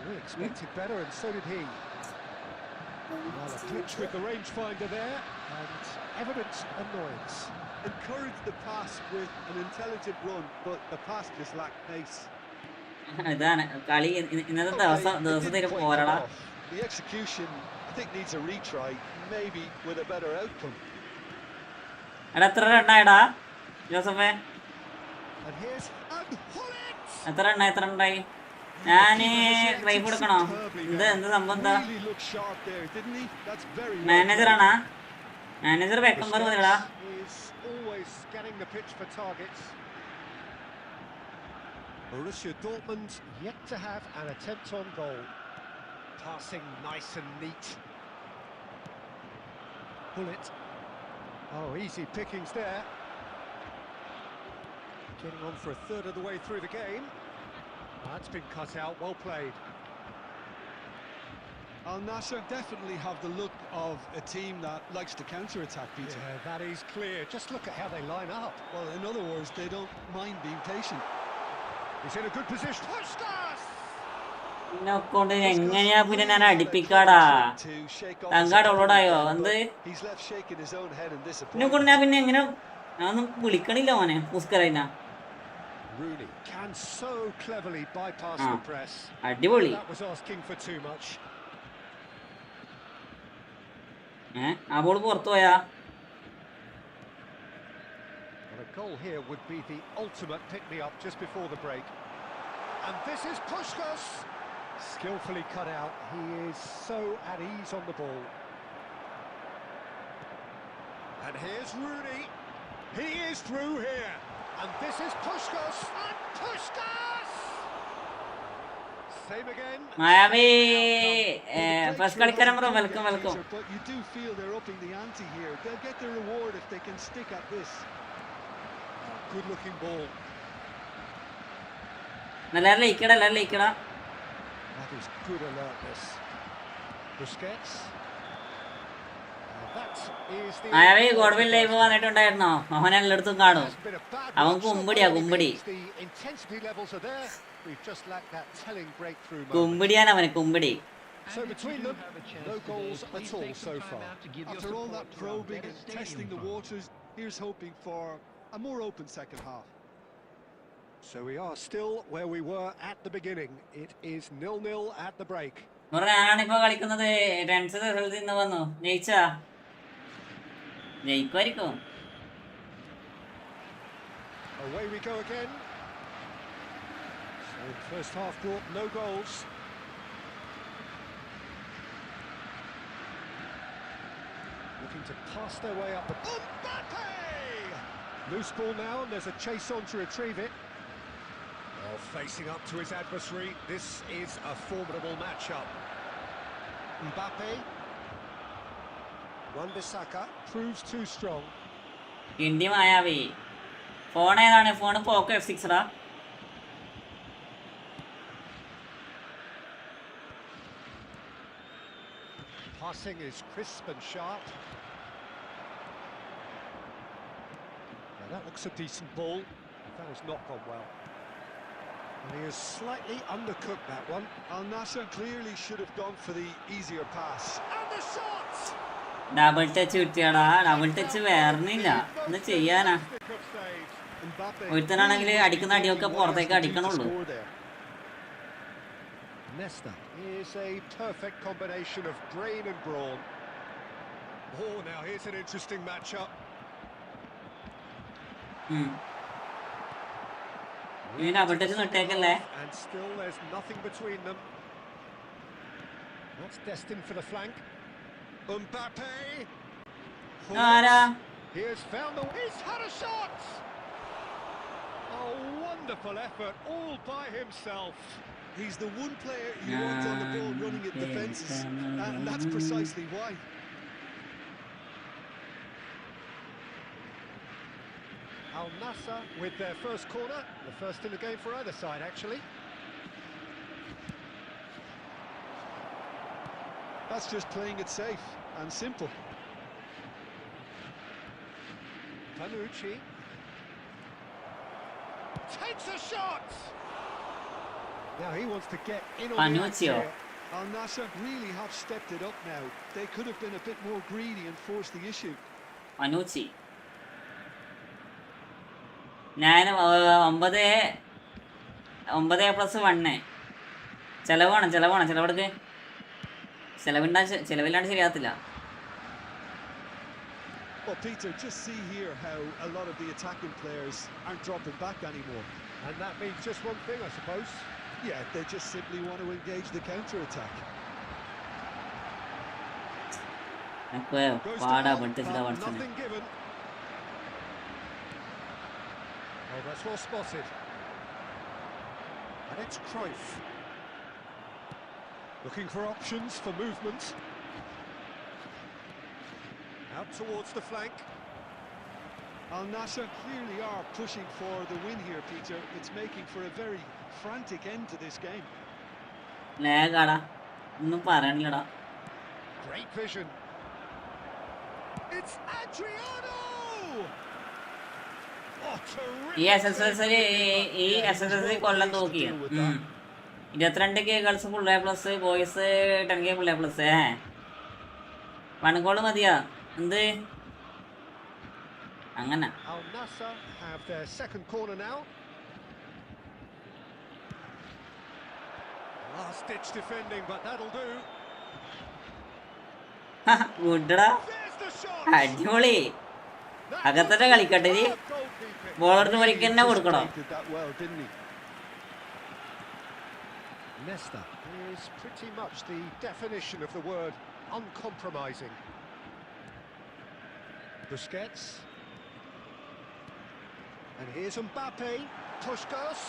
We expected better, and so did he. Well, a glitch with the rangefinder there, and evident annoyance. Encouraged the pass with an intelligent run, but the pass just lacked pace. ഇതാണ് കളി. ഇന്നത്തെ ദിവസത്തിൽ പോരടാ. The execution, I think, needs a retry, maybe with a better outcome. എടാ എത്ര റണ്ണായിടാ ജോസഫേ? And here's എത്ര റണ്ണായി? ഞാന് try കൊടുക്കണോ? എന്ത് സംഭവം എന്താ? മാനേജറാണാ? Manager വെക്കമ്പർ മതിടാ. Borussia Dortmund yet to have an attempt on goal. Passing nice and neat. Bullet. Oh, easy pickings there. Getting on for a third of the way through the game. That's been cut out, well played. Al Nassr definitely have the look of a team that likes to counter-attack, Peter. Yeah, that is clear. Just look at how they line up. Well, in other words, they don't mind being patient. He's in a good position. Puskas! എന്നെ കൊണ്ട് എങ്ങനെയാ പിന്നെ ഞാൻ അടിപ്പിക്കാടാ തങ്കാടോടായോ എന്ത് He's left shaking his own head in എന്നെ disappointment. കൊണ്ട് ഞാൻ പിന്നെ എങ്ങനെ ഞാനൊന്നും വിളിക്കണില്ല മോനെ പുസ്കരയിന Rooney can so cleverly bypass the press. അടിപൊളി That was asking for too much. ആ ബോൾ പുറത്തു പോയാ Well, a goal here would be the ultimate pick-me-up just before the break. And this is Puskas. Skillfully cut out. He is so at ease on the ball. And here's Rooney. He is through here. And this is Puskas. And Puskas! Same again. Mayavi first കളിക്കാരൻ bro welcome welcome But you do feel they're upping the ante here. They'll get their reward if they can stick at this. Good-looking ball. എല്ലാവരും ലയിക്കടാ That is good alertness. Busquets. That is the... Mayavi ഗോഡ്വിൽ live വന്നിട്ടുണ്ടായിരുന്നോ അവൻ എല്ലായിടത്തും കാണും അവൻ കുമ്പടിയാ Kumbidi The intensity levels are there. We've just lacked that telling breakthrough moment. കുമ്പടിയാണ് അവന് Kumbidi So between them, no goals at all so far. After all that probing and testing the waters, here's hoping for a more open second half. So we are still where we were at the beginning. It is 0-0 at the break. ഞാനാണിപ്പോ കളിക്കുന്നത് runs result ഇന്ന് വന്നു ജയിക്കുമായിരിക്കും Away we go again. So first half brought no goals. Looking to pass their way up the... Mbappe! Loose ball now, and there's a chase on to retrieve it. Oh, facing up to his adversary. This is a formidable matchup. Mbappe. Wan-Bissaka proves too strong. India Mayavi phone ഏതാണ് phone Poco F6 ടാ Passing is crisp and sharp. Now that looks a decent ball. That has not gone well. And he has slightly undercooked that one. Al Nassr clearly should have gone for the easier pass. And the shot! Double touch കിട്ടിയാടാ double touch വേർന്നില്ല എന്താ ചെയ്യാനാ Fantastic of saves. Mbappe ഒരുത്തനാണെങ്കിൽ അടിക്കുന്ന അടിയൊക്കെ പുറത്തേക്ക് അടിക്കണുള്ളൂ score there. Nesta is a perfect combination of brain and brawn. Oh, now here's an interesting matchup. ഇനി double touch നിട്ടേക്കല്ലേ And still there's nothing between them. That's destined for the flank. Mbappe! ആരാ He has found the... He's had a shot! A wonderful effort all by himself. He's the one player you want on the ball running at defences, and that's precisely why. Al Nassr with their first corner, the first in the game for either side actually. That's just playing it safe and simple. Panucci takes a shot. Now he wants to get in on the act Panuccio. here. Al Nassr really have stepped it up now. They could have been a bit more greedy and forced the issue. അനൂച്ചി ഞാൻ 9+1 ചെലവെടുക്ക് ചെലവില്ലാണ്ട് ശരിയാകത്തില്ല. Well, Peter, just see here how a lot of the attacking players aren't dropping back anymore. And that means just one thing, I suppose. Yeah, they just simply want to engage the counter-attack. Goes പാടാ down, പഠിച്ചിട്ടാ but പഠിച്ചത്. nothing given. Oh, that's well spotted. And it's Cruyff. Looking for options for movement. Out towards the flank. Al Nassr clearly are pushing for the win here, Peter. It's making for a very frantic end to this game. ലാഗാടാ, ഒന്നും പറയണില്ലടാ. Great vision. It's Adriano. Oh, ഈ terrific. SSLC കൊല്ലം നോക്കിയ 22K girls full A plus, boys 10K full A plus. പണിക്കോള് മതിയാ എന്ത് അങ്ങനെ. Al Nassr have their second corner now. Last ditch defending, but that'll do. ഗുഡടാ, അടിപൊളി. അകത്തന്നെ കളിക്കട്ടെ, നീ ബോളറിന് പരിക്ക് തന്നെ കൊടുക്കണോ? Nesta is pretty much the definition of the word uncompromising. Busquets. And here's Mbappe. Puskas.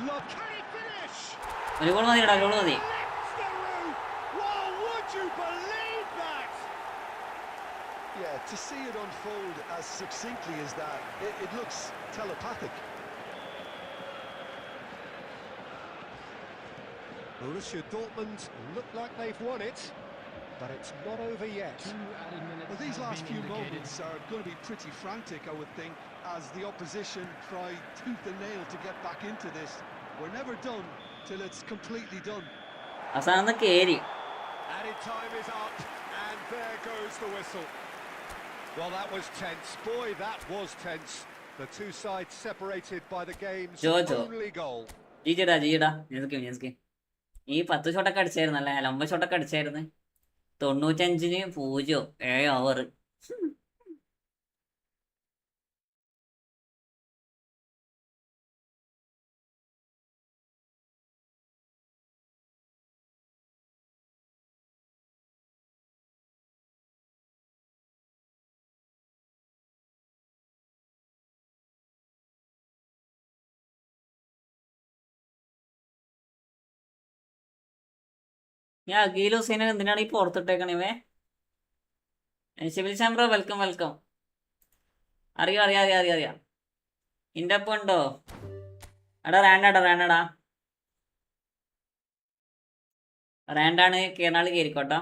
Love. Can he finish? ഒരു goal മതിടാ, goal മതി. Well, would you believe that? Yeah, to see it unfold as succinctly as that, it looks telepathic. Borussia Dortmund look like they've won it, but it's not over yet. Well, these last few moments are going to be pretty frantic, I would think, as the opposition try tooth and nail to get back into this. We're never done till it's completely done. അവസാനം കേറി. Added time is up, and there goes the whistle. Well, that was tense. Boy, that was tense. The two sides separated by the game's only goal. ജീജടാ നെസ്കി ഈ 10 ഷോട്ടൊക്കെ അടിച്ചായിരുന്നല്ലേ, 9 ഷോട്ടൊക്കെ അടിച്ചായിരുന്നു. 95-ന് 0, 7 over. ഞാൻ അഖിൽ ഹുസൈനെ എന്തിനാണ് ഈ പുറത്തിട്ടേക്കണേ? Shibil ചാമ്പ്ര welcome. അറിയാം ഇന്റെ ഒപ്പം ഉണ്ടോ? എടാ റാൻഡാണ് കേരളാൾ കയറിക്കോട്ടോ.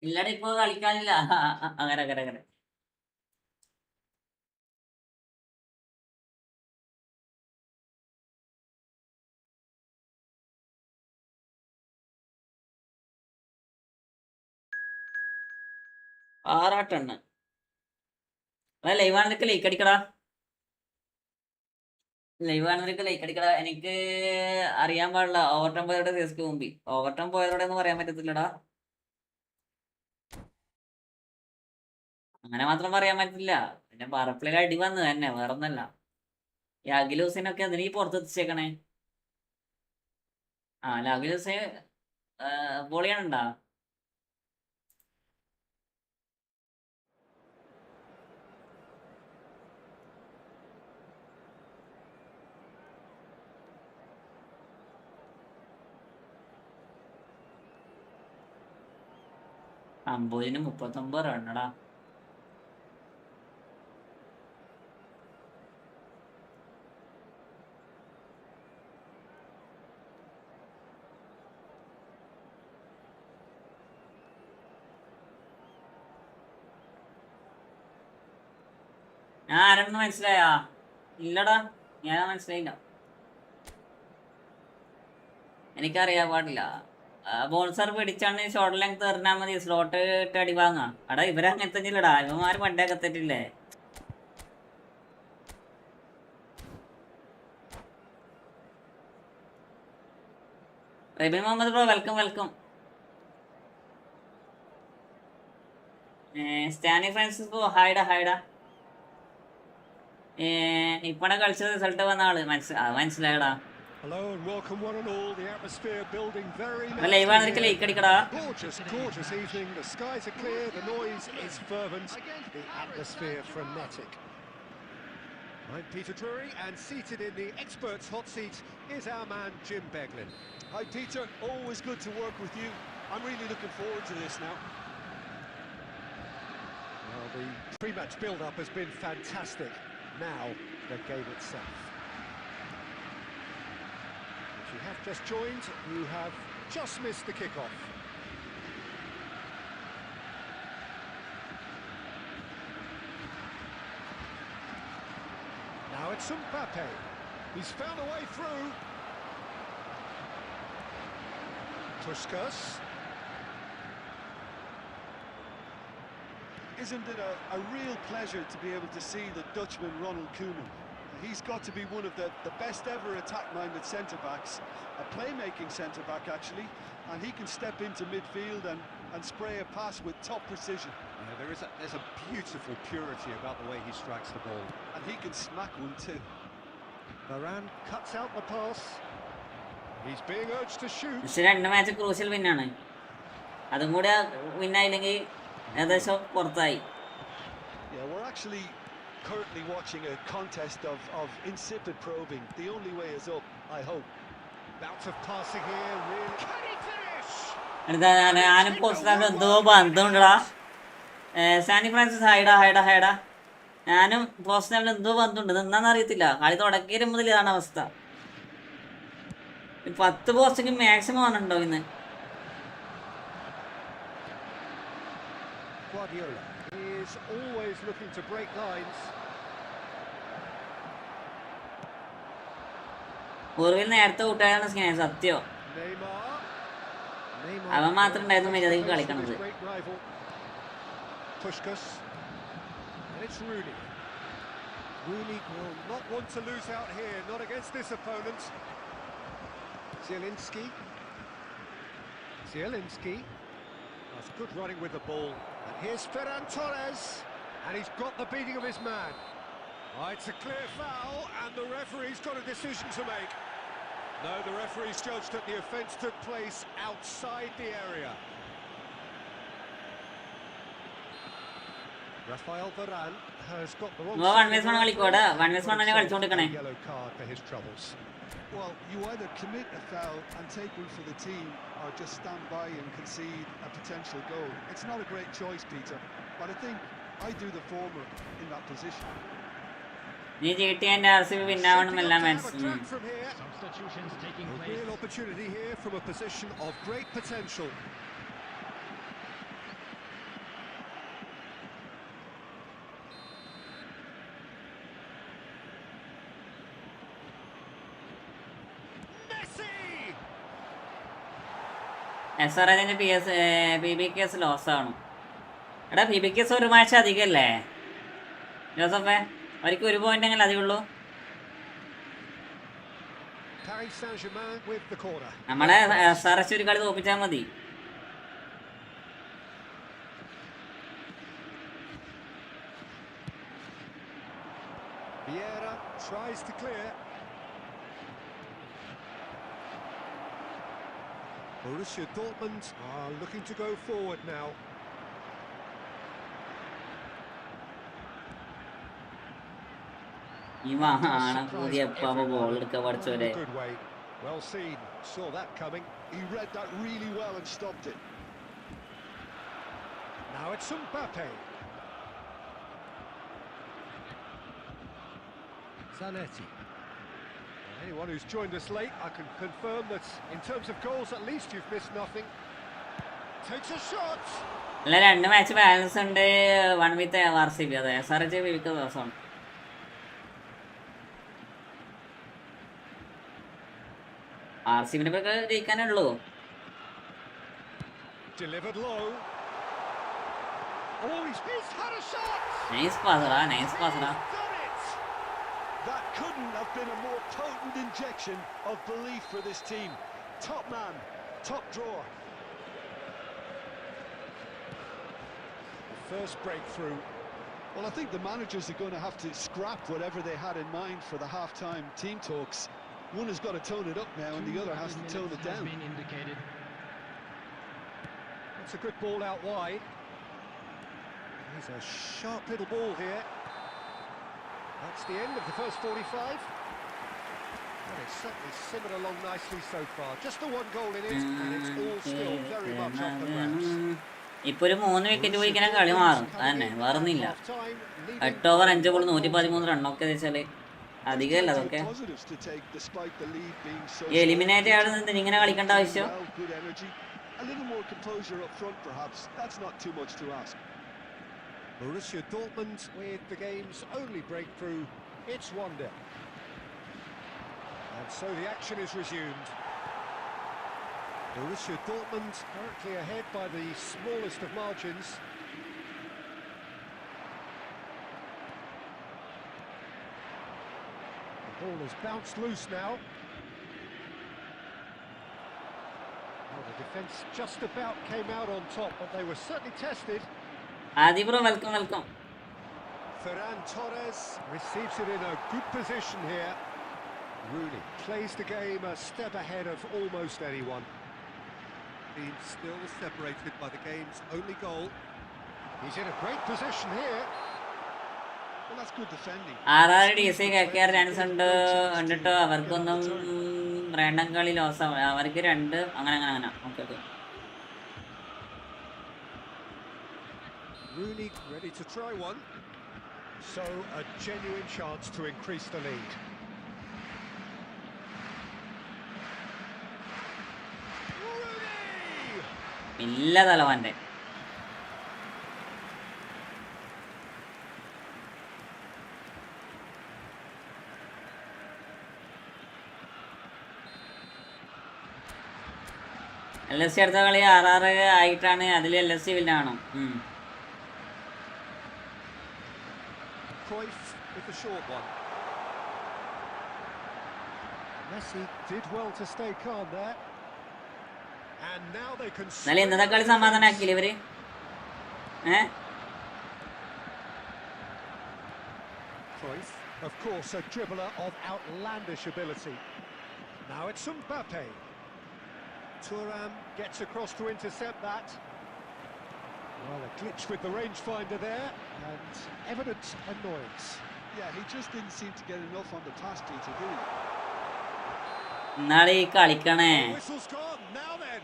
ഇല്ലടാ, ഇപ്പൊ കളിക്കാനില്ല. അങ്ങനെ 6 ടണ്ണ്. ലൈവാണെന്നൊക്കെ ലൈക്ക് അടിക്കടാ. എനിക്ക് അറിയാൻ പാടില്ല. ഓവർടൈം പോയതോടെ CSK മുമ്പി. ഓവർടൈം പോയതോടെ ഒന്നും പറയാൻ പറ്റത്തില്ലടാ. അങ്ങനെ മാത്രം പറയാൻ പറ്റില്ല. പിന്നെ പറപ്പിളിൽ അടി വന്നു തന്നെ, വേറൊന്നല്ല. ഈ അഖിൽ ഹുസൈനൊക്കെ അതിന് ഈ പുറത്തെത്തിച്ചേക്കണേ. അഖിൽ ഹുസൈൻ പൊളിയാണുണ്ടാ. അമ്പതിന് 39 റണ്ണടാ. ഞാൻ ആരെന്ന് മനസ്സിലായാ? ഇല്ലടാ, ഞാൻ മനസ്സിലായില്ല. എനിക്കറിയാൻ പാടില്ല. ബോൺസർ പിടിച്ചാണ് ഷോർട്ട് ലെങ്ത് എറിഞ്ഞാൽ മതി, സ്ലോട്ട് ഇട്ട് അടി വാങ്ങാം. അടാ ഇവരങ്ങനെ തന്നെയില്ലടാ, ഇവന്മാര് പണ്ടേ കത്തിട്ടില്ലേ. Rabin Muhammad bro welcome. സ്റ്റാനി ഫ്രാൻസിസ്കോ ഹായ്ഡാ. ഇപ്പഴ കളിച്ചത് റിസൾട്ട് വന്ന ആള് മനസ്സിലായടാ. Hello and welcome one and all. The atmosphere building very like അടിക്കടാ. Gorgeous evening. The skies are clear, the noise is fervent, the atmosphere frenetic. I'm Peter Drury, and seated in the experts' hot seat is our man Jim Beglin. Hi Peter, always good to work with you. I'm really looking forward to this now. Well, the pre-match build-up has been fantastic. Now, the game itself. If you have just joined, you have just missed the kick-off. Now it's Mbappe. He's found a way through. Puskas. Isn't it a real pleasure to be able to see the Dutchman Ronald Koeman? He's got to be one of the best ever attack-minded centre-backs, a playmaking centre-back actually, and he can step into midfield and spray a pass with top precision. Yeah, there's a beautiful purity about the way he strikes the ball. And he can smack one too. Varane cuts out the pass. He's being urged to shoot. പക്ഷെ 2 match crucial വിന്നാണ്. അതും കൂടെ വിന്നായില്ലെങ്കിൽ ഏകദേശം പുറത്തായി. Yeah, we're actually currently watching a contest of insipid probing. The only way is up, I hope. Bout of passing here, really. Can he finish? ഞാനും പോസ്റ്റിൽ എന്തോ ബന്ധമുണ്ടടാ. സാനി Francis ഹൈഡാ. ഞാനും പോസ്റ്റിൽ എന്തോ ബന്ധമുണ്ട്. എന്താണെന്ന് അറിയത്തില്ല. കളി തുടങ്ങിയ മുതൽ ഇതാണ് അവസ്ഥ. 10 പോസ്റ്റെങ്കിൽ മാക്സിമം ആണുണ്ടോ ഇന്ന്? Guardiola is always looking to break lines. പൂർവിൽ നേരത്തെ കൂട്ടുകാരാണ് സ്നേഹം സത്യോ. അവൻ മാത്രം ഉണ്ടായിരുന്നു മര്യാദയ്ക്ക് കളിക്കണത്. Puskas. And it's Rooney. Rooney will not want to lose out here, not against this opponent. Zielinski. That's good running with the ball. And here's Ferran Torres. And he's got the beating of his man. Oh, it's a clear foul, and the referee's got a decision to make. No, the referee's judged that the offence took place outside the area. Rafael Varane has got the wrong yellow card for his troubles. Well, you either commit a foul and take one for the team, or just stand by and concede a potential goal. It's not a great choice, Peter, but I think I do the former in that position. Substitutions taking A place. real opportunity here from a position of great potential. SRH PBKS loss ആണ്. എടാ PBKS ഒരു match അധികമല്ലേ ജോസഫേ? അവർക്ക് 1 point എങ്ങനെ അധികമുള്ളൂ? Paris Saint-Germain with the corner. നമ്മളെ SRH ഒരു കളി തോപ്പിച്ചാൽ മതി. Vieira tries to clear. Borussia Dortmund are looking to go forward now. ഇവാണ് പുതിയ ബോൾ എടുക്കാൻ പഠിച്ചവരെ. Good way. Well seen. Saw that coming. He read that really well and stopped it. Now it's Mbappe. Zanetti. Anyone who's joined us late, I can confirm that in terms of goals, at least you've missed nothing. Takes a shot. അല്ല 2 match balance ഉണ്ട്. 1 വിത്ത് RCB. അതെ SRH വിവിക്ക ദിവസമാണ്. RCBനെ ഒക്കെ ജയിക്കാനേ ഉള്ളൂ. Delivered low. Oh, he's had a shot. Nice pass, nice pass. That couldn't have been a more potent injection of belief for this team. Top man, top drawer. First breakthrough. Well, I think the managers are going to have to scrap whatever they had in mind for the half-time team talks. One has got to tone it up now and the other has to tone it down. That's a good ball out wide. He's a sharp little ball here. That's the end of the first 45. Well, it's certainly simmered along nicely so far. Just the one goal in it, and it's all still very much off the grounds. ഇപ്പൊ ഒരു 3 wicket പോയി ഇങ്ങനെ കളി മാറും. അതന്നെ വേറൊന്നുമില്ല. 8 over 5 ball 113 റണ്ണൊക്കെ വെച്ചാല് അധികമല്ല അതൊക്കെ. ഈ എലിമിനേറ്റ് ആവുന്നത് ഇങ്ങനെ കളിക്കേണ്ട ആവശ്യം. A little more composure up front, perhaps. That's not too much to ask. Borussia Dortmund with the game's only breakthrough. It's 1-0. And so the action is resumed. Borussia Dortmund currently ahead by the smallest of margins. The ball has bounced loose now. Well, the defence just about came out on top, but they were certainly tested. Adi bro, welcome. Ferran Torres receives it in a good position here. Rooney plays the game a step ahead of almost anyone. He's still separated by the game's only goal. He's in a great position here. Well, that's good defending. RRDC KKR runs കണ്ടിട്ട് അവർക്കൊന്നും random കളി loss ആവും. അവർക്ക് 2 അങ്ങനെ. Okay. Rooney ready to try one. So a genuine chance to increase the lead. ഇല്ല തലവന്റെ. LSC അടുത്ത കളി RR ആയിട്ടാണ്. അതിൽ LSC വില്ലാണോ? Cruyff with the short one. Messi did well to stay calm there. And now they can. നല്ല ഇന്നത്തെ കളി സമാധാനാക്കിയില്ലേ ഇവര്? Cruyff, of course, a dribbler of outlandish ability. Now it's Mbappe. Thuram gets across to intercept that. Well, a glitch with the rangefinder there, and evident annoyance. Yeah, he just didn't seem to get enough on the pass, Peter, did he? നാളെ കളിക്കണേ. Whistle's gone. Now then.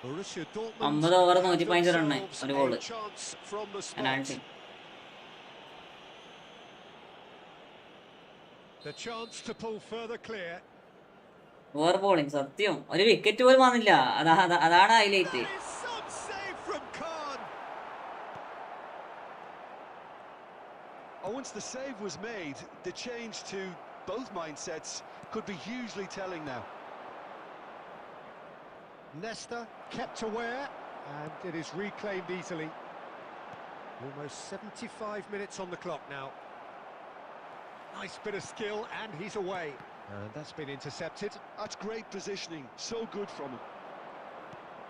Borussia 50 over 115 run ഒരു goal. The chance to pull further clear. Over bowling സത്യം ഒരു wicket പോലും വന്നില്ല. അതാണ് highlight. Once the save was made, the change to both mindsets could be hugely telling now. Nesta kept aware, and it is reclaimed easily. Almost 75 minutes on the clock now. Nice bit of skill, and he's away. And that's been intercepted. That's great positioning, so good from him.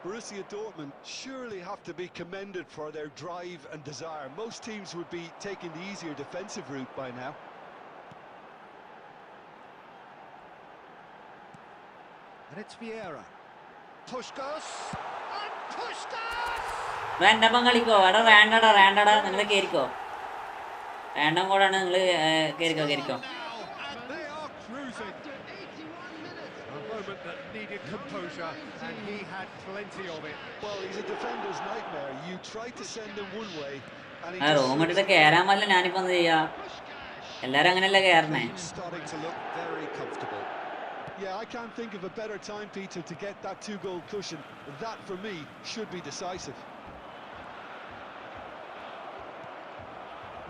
Borussia Dortmund surely have to be commended for their drive and desire. Most teams would be taking the easier defensive route by now. And it's Vieira. Puskas! And Puskas! Random കളിക്കോ? എടാ റാൻഡടാ നിങ്ങൾ കേറിക്കോ. Random കോഡാണ് നിങ്ങൾ കേറിക്കോ. That needed composure, and he had plenty of it. Well, he's a defender's nightmare. You try to send him one way, and he room എടുത്ത് കേറാൻ പറ്റില്ല. ഞാനിപ്പോ എന്ത് ചെയ്യാ? എല്ലാരും അങ്ങനെയല്ല കേറണേ. Starting to look very comfortable. Yeah, I can't think of a better time, Peter, to get that 2-goal cushion. That, for me, should be decisive.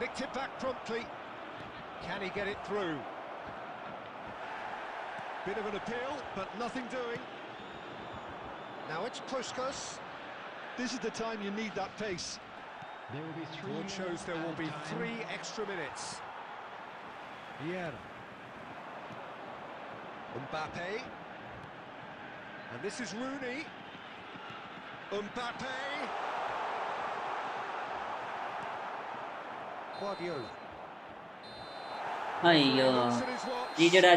Nicked it back promptly. Can he get it through? Bit of an appeal, but nothing doing. Now it's Puskas. This is the time you need that pace. There will be 3. Board shows there will be 3 extra minutes. Vieira. Mbappe. And this is Rooney. Mbappe. Guardiola. അയ്യോ ജിജടാ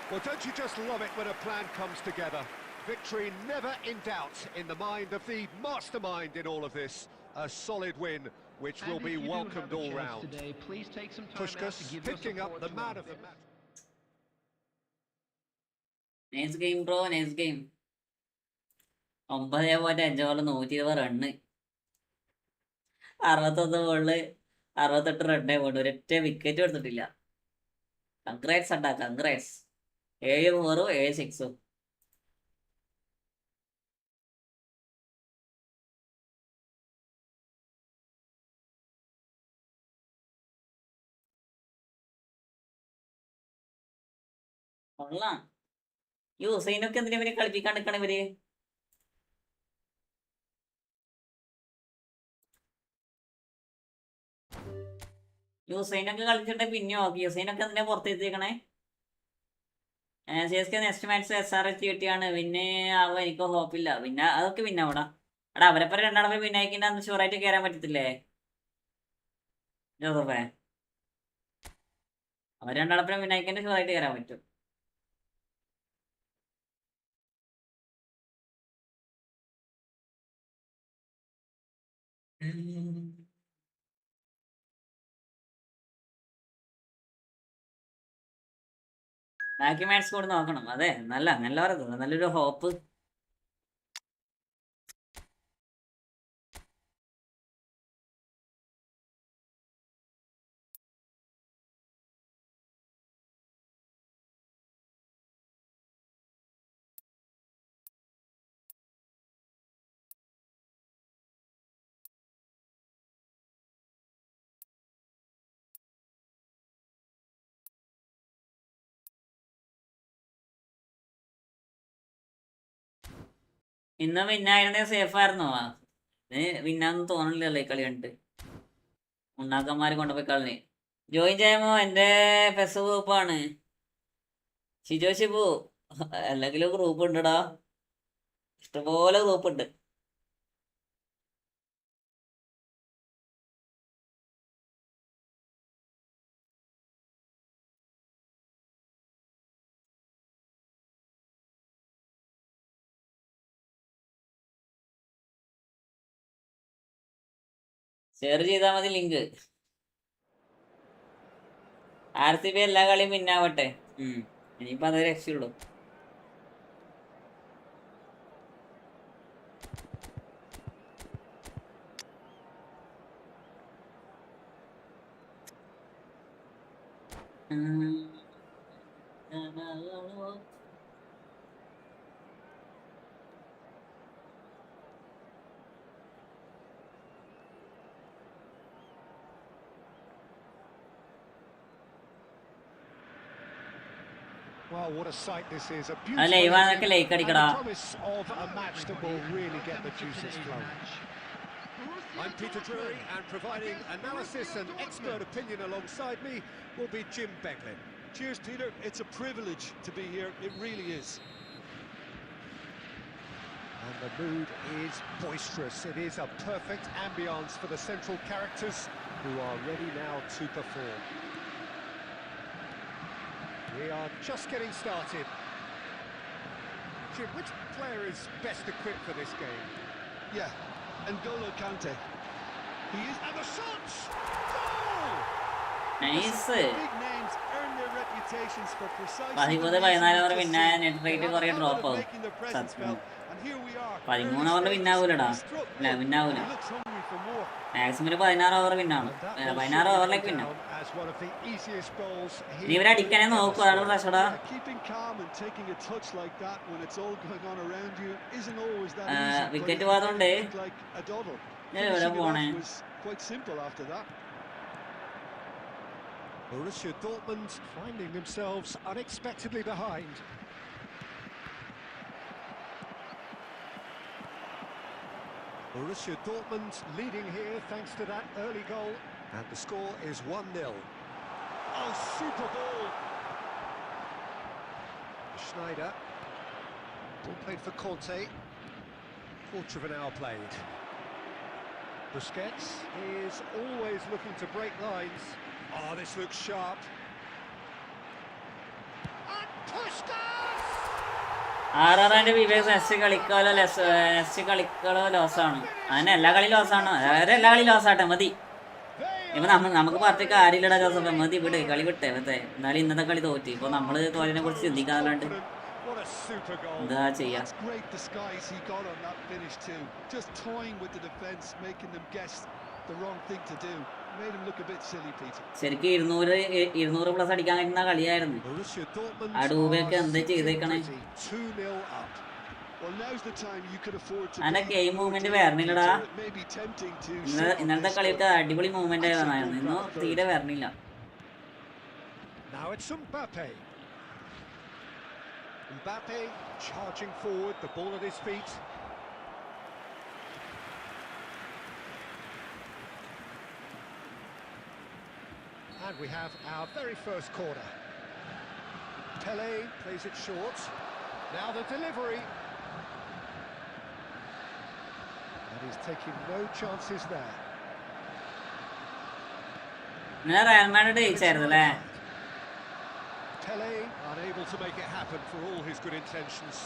Well, don't you just love it when a plan comes together? Victory never in doubt in the mind of the mastermind in all of this. A solid win which will be welcomed all round. Puskás picking up the man of the match. Nice game bro, nice game. 9.5 ബോളിൽ 120 run, 61 ബോളില് 68 റണ്ണേ പോണ്ട്, ഒരൊറ്റ wicket എടുത്തിട്ടില്ല. Congrats അണ്ടാ, congrats. 7 4 7 6. കൊള്ളാം. ഈ ഹുസൈനൊക്കെ എന്തിനാ ഇവരെ കളിപ്പിക്കാൻ നിൽക്കണം ഇവര്? ഹുസൈനൊക്കെ കളിച്ചിട്ട് പിന്നെ നോക്കി. ഹുസൈനൊക്കെ എന്തിനാ പുറത്തെത്തിയേക്കണേ? CSK next match SRH കിട്ടിയാണ്. പിന്നെ ആവുക എനിക്ക് ഹോപ്പില്ല. പിന്നെ അതൊക്കെ പിന്നെ അവിടെ എടാ അവരെപ്പോ രണ്ടാളെ പിന്നെ അയക്കിന്റെ അന്ന് ഷുവറായിട്ട് കയറാൻ പറ്റത്തില്ലേ ജോസഫേ? അവർ രണ്ടാളെപ്പുറം പിന്നെ അയക്കിന്റെ ഷുവറായിട്ട് കയറാൻ പറ്റും. ബാക്കി മാച്ച് കൂടെ നോക്കണം. അതെ, നല്ല നല്ല പറയുന്നത്, നല്ലൊരു ഹോപ്പ്. ഇന്ന് വിന്നായിരുന്നേ സേഫ് ആയിരുന്നോ? വിന്നാന്ന് തോന്നണില്ലല്ലോ ഈ കളി കണ്ടിട്ട്. ഉണ്ണാക്കന്മാര് കൊണ്ടുപോയി കളി. ജോയിൻ ചെയ്യാമോ? എന്റെ പെസ് ഗ്രൂപ്പാണ്. ഷിജോ ഷിബു അല്ലെങ്കിലും ഗ്രൂപ്പ് ഉണ്ടടാ, ഇഷ്ടംപോലെ ഗ്രൂപ്പ് ഉണ്ട്. ഷെയർ ചെയ്താൽ മതി ലിങ്ക്. RCB എല്ലാ കളിയും പിന്നാവട്ടെ. ഇനിയിപ്പോ അതേ രക്ഷയുള്ളൂ. Well, what a sight this is. A അല്ലേ beautiful ഇവാനൊക്കെ ലൈക്ക് and അടിക്കടാ. the promise of a match that will really get the juices flowing. I'm Peter Drury, and providing analysis and expert opinion alongside me will be Jim Beglin. Cheers, Peter. It's a privilege to be here. It really is. And the mood is boisterous. It is a perfect ambience for the central characters who are ready now to perform. We are just getting started. Jim, which player is best equipped for this game? Yeah, N'Golo Kante. He is, and the shots! Goal! Nice. Big names earn their reputations for precisely 13-14 over പിന്നെ net rate കുറെ drop ആവും. making their presence felt. And here we are. 13 ഓവറിൽ പിന്നാവൂലടാ. അല്ല പിന്നാവൂല. He looks hungry for more. Maximum 16 over പിന്നാണ്. 16 ഓവറിലേക്ക് പിന്നാ. As one of the easiest goals നീ ഇവരെ അടിക്കാനേ നോക്കും, അതാണ് പ്രശ്നടാ. Keeping calm and taking a touch like that when it's all going on around you isn't always that easy. Wicket പോകാതുകൊണ്ട് Like a doddle. ഞാൻ ഇവിടെ പോണേ. It was quite simple after that. Borussia Dortmund finding themselves unexpectedly behind. Borussia Dortmund leading here thanks to that early goal, and the score is 1-0. Oh, super ball! Schneider. Ball played for Conte. Quarter of an hour played. Busquets is always looking to break lines. Oh, this looks sharp. And Puskás! ആറാറിന്റെ Vivek next കളിക്കാലോ ലോസാണ്. അതിന് എല്ലാ കളി ലോസാണ്. വേറെ എല്ലാ കളി ലോസാട്ടെ മതി. ഇപ്പൊ നമുക്ക് പറഞ്ഞ കാര്യമില്ലടാ ജോസഫ്, മതി വിട്, കളി വിട്ടേ മറ്റേ. എന്നാലും ഇന്നത്തെ കളി തോറ്റി. ഇപ്പൊ നമ്മള് തോറ്റിനെ കുറിച്ച് ചിന്തിക്കാതെ What a super goal. എന്താ ചെയ്യാ. That's great disguise he got on that finish too. Just toying with the defence, making them guess the wrong thing to do. Made him look a bit silly, Peter. ശരിക്കും 200 plus അടിക്കാൻ കഴിയുന്ന കളിയായിരുന്നു. Borussia Dortmund ആ ഡൂബയൊക്കെ എന്താ ചെയ്തേക്കണേ. 2-0 up. Well, now's the time you could afford to അന്റെ game movement വരണില്ലടാ. it may be tempting to ഇന്നലത്തെ കളിയൊക്കെ അടിപൊളി മൂവ്മെന്റ് ആയിരുന്നു. ഇന്ന് തീരെ വരണില്ല. Now it's Mbappe. Mbappe charging forward, the ball at his feet. And we have our very first corner. Pele plays it short. Now the delivery. And he's taking no chances there. ഇന്നലെ Real Madrid ജയിച്ചായിരുന്നു അല്ലേ? Pele unable to make it happen for all his good intentions.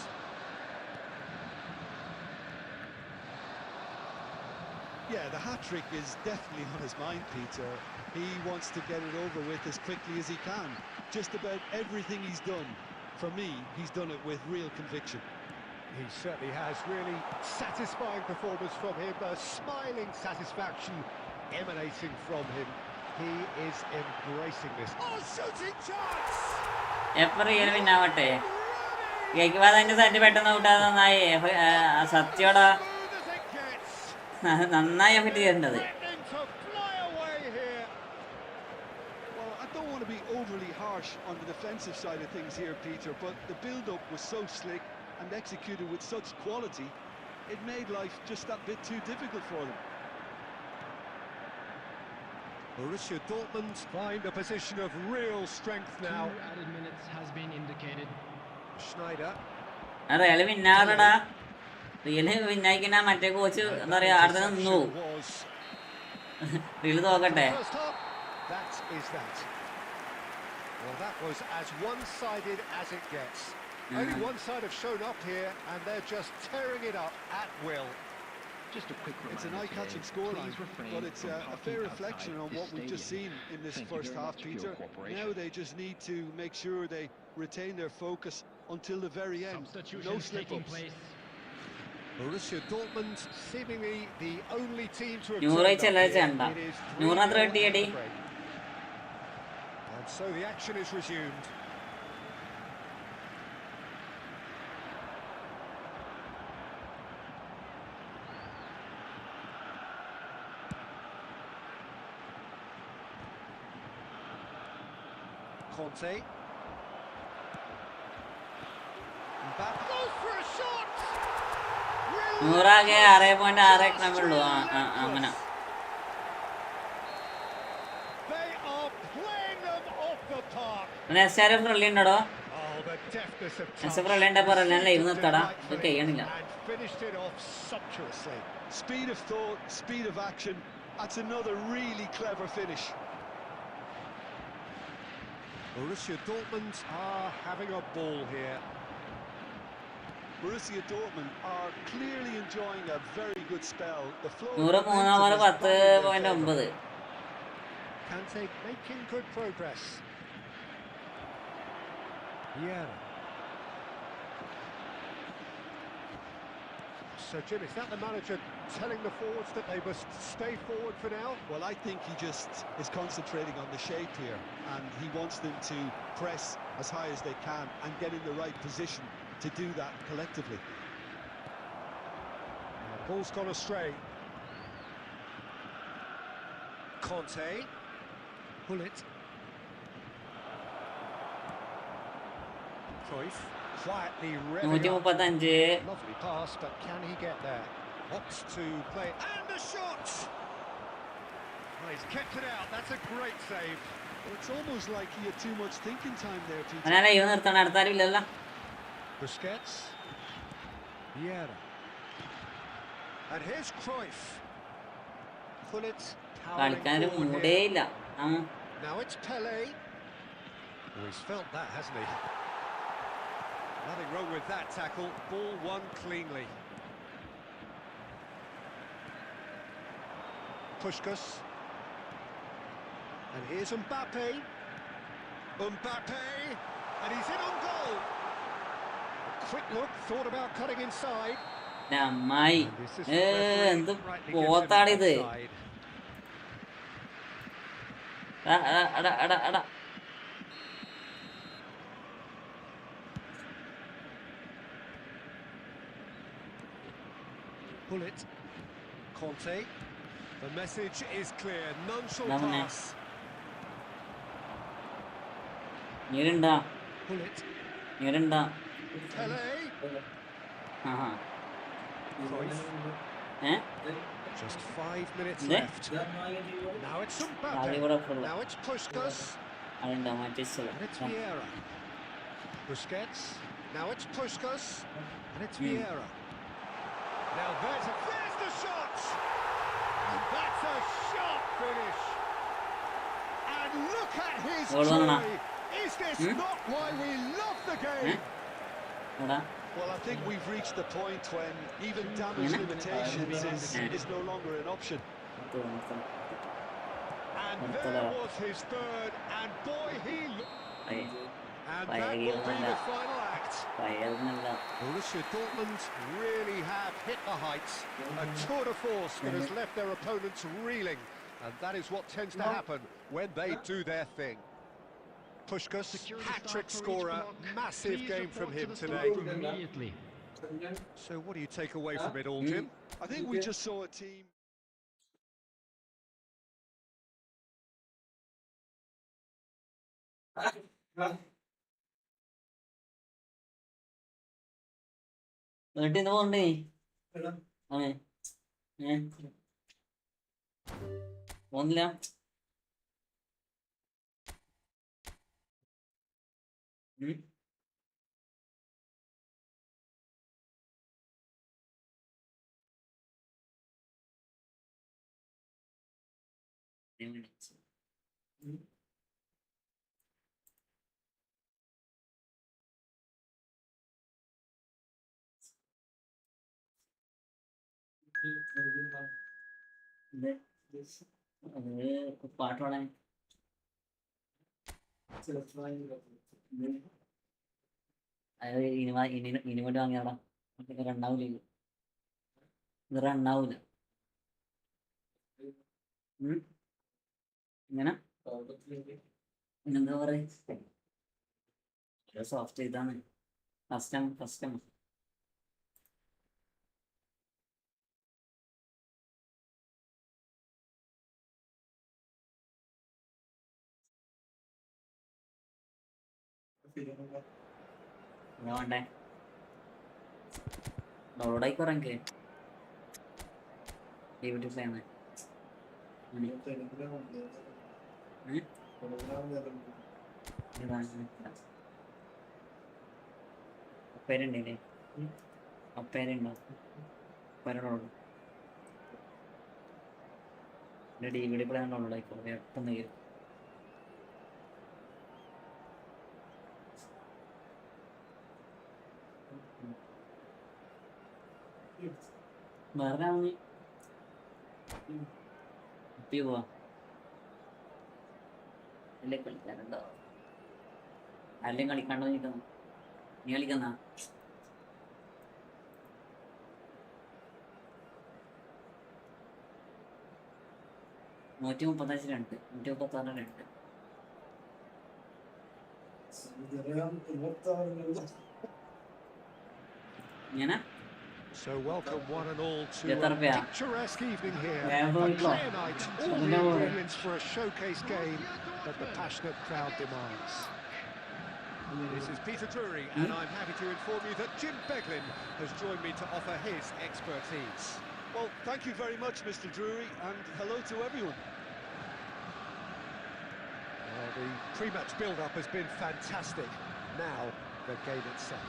Yeah, the hat-trick is definitely on his mind, Peter. He wants to get it over with as quickly as he can. Just about everything he's done, for me, he's done it with real conviction. He certainly has. Really satisfying performance from him. A smiling satisfaction emanating from him. He is embracing this. Oh, shooting chance! എപ്പോ real വിന്നാവട്ടെ. Cake അതിന്റെ saint പെട്ടെന്ന് കൂട്ടാതെ നന്നായി. സത്യോടാ നന്നായി effect ചെയ്യേണ്ടത്. Well, I don't want to be overly harsh on the defensive side of things here, Peter, but the build-up was so slick and executed with such quality, it made life just that bit too difficult for them. Borussia Dortmund find a position of real strength now. 2 added minutes has been indicated. Schneider. Real വിന്നാറടാ. Real വിന്നായിക്കുന്ന മറ്റേ coach എന്താ പറയാ അടുത്ത നിന്നു. Real തോക്കട്ടെ. That is that. Well, that was as one-sided as it gets. Only one side have shown up here, and they're just tearing it up at will. Just a quick reminder. It's an eye-catching today, scoreline, please refrain but it's from a talking fair outside reflection on this what we've just seen stadium. in this Thank you first very half, much for your Peter. cooperation. Now they just need to make sure they retain their focus until the very end. No Substitutions taking slip-ups. place. Borussia Dortmund seemingly the only team to have നൂറ് turned ചെല്ലാ up ചെയ്യണ്ട. here. It is 100 അത്ര 3-0 കിട്ടിയടി. at the break. And so the action is resumed. Conte. Mbappe goes for a shot. നൂറാകെ 6.6 ഉള്ളൂ. അങ്ങനെ They are playing them off the park. നെസ്റ്റാർ ഫ്രള്ളി ഉണ്ടോ? Oh, the deftness of touch. നെസ്റ്റാർ ഫ്രള്ളി ഉണ്ടെ പറയാൻ live നിർത്തടാ. ഇത് കഴിയണില്ല. And finished it off sumptuously. Speed of thought, speed of action. That's another really clever finish. Borussia Dortmund are having a ball here. Borussia Dortmund are clearly enjoying a very good spell. The flow of 100 momentum is back in their 10.9. favour. Kante making good progress. Yeah. So Jim, is that the manager telling the forwards that they must stay forward for now? Well, I think he just is concentrating on the shape here, and he wants them to press as high as they can and get in the right position to do that collectively. Ball's gone astray. Conte. Pull it. Cruyff. Quietly revving up. 135. Lovely pass, but can he get there? Opts to play. And the shot! Well, he's kept it out. That's a great save. Well, it's almost like he had too much thinking time there, Peter. അങ്ങനെ live നിർത്തണം. അടുത്താരും ഇല്ലല്ലോ. Busquets. Vieira. And here's Cruyff. Pull it. കളിക്കാനൊരു മൂടേ ഇല്ല. Now it's Pele. Oh, he's felt that, hasn't he? Nothing wrong with that tackle. Ball won cleanly. Puskás. And here's Mbappe. Mbappe, and he's in on goal. A quick look, thought about cutting inside. അമ്മായി And the assistant referee എന്ത് rightly gives him പോത്താണിത്. offside. അടാ Pull it. Conte. The message is clear. None shall Namne. pass. നീരുണ്ടാ Pull it. Pele. Aaha Cruyff. Just 5 minutes Ne? left. Now it's ആദ്യം Mbappe. കൂടെ full Now it's Puskas. അതുണ്ടാ മാറ്റി And it's Vieira. Busquets. Now it's Puskas. And it's Vieira. Now there's the shot! And that's a sharp finish! And look at his Goal വന്നോ? joy! Is this not why we love the game? എടാ Well, I think we've reached the point when even damage limitations is no longer an option. And there was his third, and boy, he looked... And that will be the final act. പയ്യല്ല Borussia Dortmund really have hit the heights. A tour de force that has left their opponents reeling. And that is what tends to happen when they do their thing. Puskas, hat-trick scorer, massive game from him today. Immediately. So what do you take away from it all, Jim? I think we just saw a team. വീട്ടിൽ നിന്ന് പോകണ്ടേ അതെ പോകുന്നില്ല അത് പാട്ട് പാടാൻ അത് ഇനിമേട്ട് വാങ്ങിയാടാ റണ്ണാവൂല ഇത് റണ്ണാവൂല ഇങ്ങനെ എന്താ പറയാ സോഫ്റ്റ് ഇതാണ് ഫസ്റ്റ് വേണ്ടേ ഡൗൺലോഡായി കുറെങ്കിൽ ഡിവിഡി പ്ലേന്ന് അപ്പേരുണ്ടല്ലേ അപ്പേരുണ്ടോ അപ്പേരോട് എൻ്റെ ഡിവിഡി പ്ലേ ഡൗൺലോഡായിക്കോ പെട്ടെന്ന് കയറും വേറെ ഉപ്പി പോവാ അല്ലേ കളിക്കാനുണ്ടോ അല്ലെങ്കിൽ കളിക്കാണ്ടോ നിൽക്കുന്നു നീ കളിക്കുന്ന 135 രണ്ട് 136 രണ്ട് ഇങ്ങനെ So welcome one and all to Eത്ര a രൂപയാ? picturesque evening here. ഞാൻ A പോയിട്ടോ clear night, all the അതിന്റെ കൂടെ ingredients for a showcase game that the passionate crowd demands. This is Peter Drury, and I'm happy to inform you that Jim Beglin has joined me to offer his expertise. Well, thank you very much, Mr. Drury, and hello to everyone. Well, the pre-match build-up has been fantastic. Now, the game itself.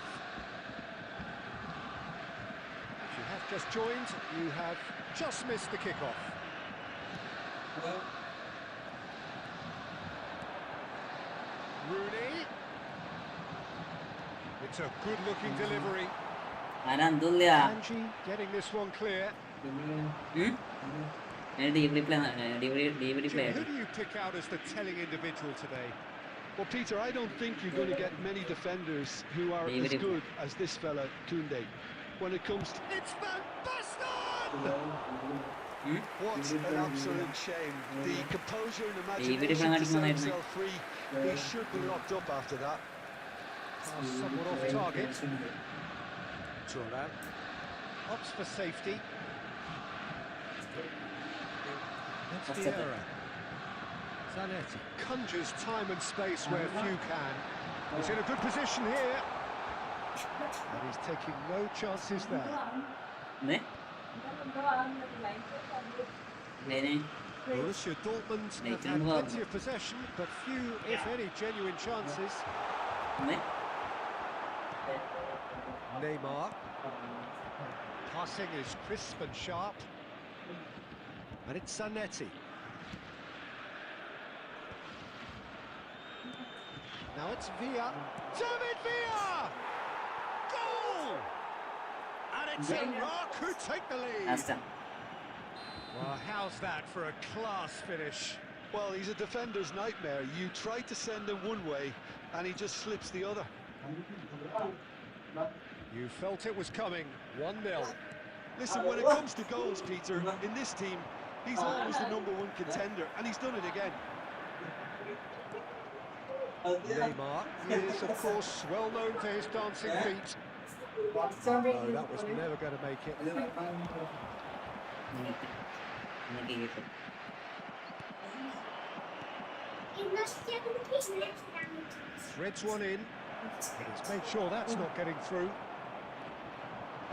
If you have just joined, you have just missed the kick-off. Rooney. It's a good-looking delivery. അനന്തുല്ല Angie getting this one clear. DVD player. Who do you pick out as the telling individual today? Well, Peter, I don't think you're going to get many defenders who are as good as this fella, Koundé. When it comes to... It's Van Basten! What an absolute shame. The composure and DVD imagination to set player. himself free. He should be locked up after that. Pass somewhat off target. Thuram opts for safety. That's the error. Zanetti conjures time and space where few can. He's in a good position here. And he's taking no chances there. Ne? Borussia Dortmund have had plenty of possession, but few, if any, genuine chances. Ne? Neymar. Passing is crisp and sharp. And it's Zanetti. Now it's Villa. David Villa! Goal! And it's Iraq who take the lead. Last time. Well, how's that for a class finish? Well, he's a defender's nightmare. You try to send him one way, and he just slips the other. You felt it was coming. 1-0. Listen, when it comes to goals, Peter, in this team, he's always the #1 contender, and he's done it again. Neymar is, of course, well known for his dancing feet. Oh, that was never going to make it. Threads one in. But he's made sure that's not getting through.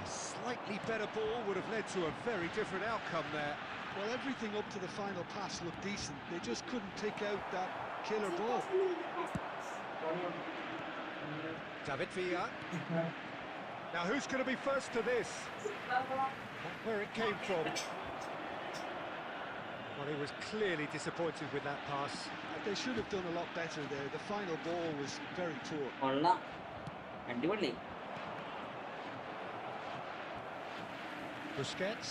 A slightly better ball would have led to a very different outcome there. Well, everything up to the final pass looked decent. They just couldn't pick out that killer ball. David Villa. Now who's going to be first to this? Not where it came from. Well, he was clearly disappointed with that pass. They should have done a lot better there. The final ball was very poor. കൊള്ളാം. അടിപൊളി. Busquets.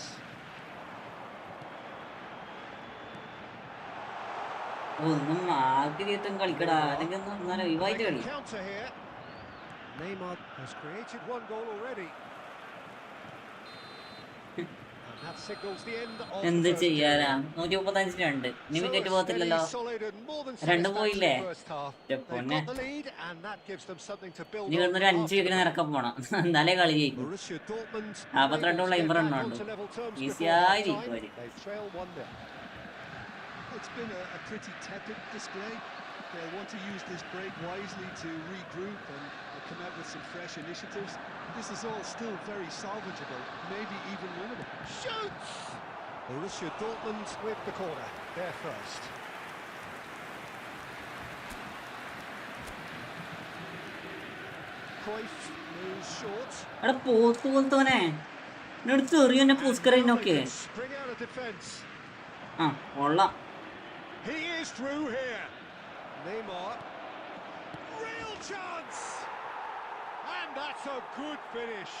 ഒന്നും ആഗ്രഹിച്ചും കളിക്കടാ, അല്ലെങ്കിൽ ഒന്നും റിവൈറ്റ് കളി. Counter here. Neymar has created one goal already. And that signals the end of എന്ത് the ചെയ്യാനാ? 135 ഇനി wicket പോകത്തില്ലല്ലോ. രണ്ട് പോയില്ലേ? പൊന്നെ. ഇനി കിടന്നൊരു 5 വിക്കറ്റ് നിറക്കാൻ പോണം. എന്നാലേ കളി ജയിക്കും. 42 ഇമ്പറുണ്ട്. ഈസിയായി ജയിക്കും അവര്. It's been a pretty tepid display. They'll want to use this break wisely to regroup and come out with some fresh initiatives. This is all still very salvageable, maybe even winnable. Shoots! Borussia Dortmund with the corner. They're first. Cruyff moves short. എടാ പോത്ത് പോലത്തോനെ എടുത്ത് എറിയുന്നെ പൂസ്കറിനൊക്കെ. Spring out of defence. ആ കൊള്ളാം. He is through here. Neymar. Real chance! And that's a good finish.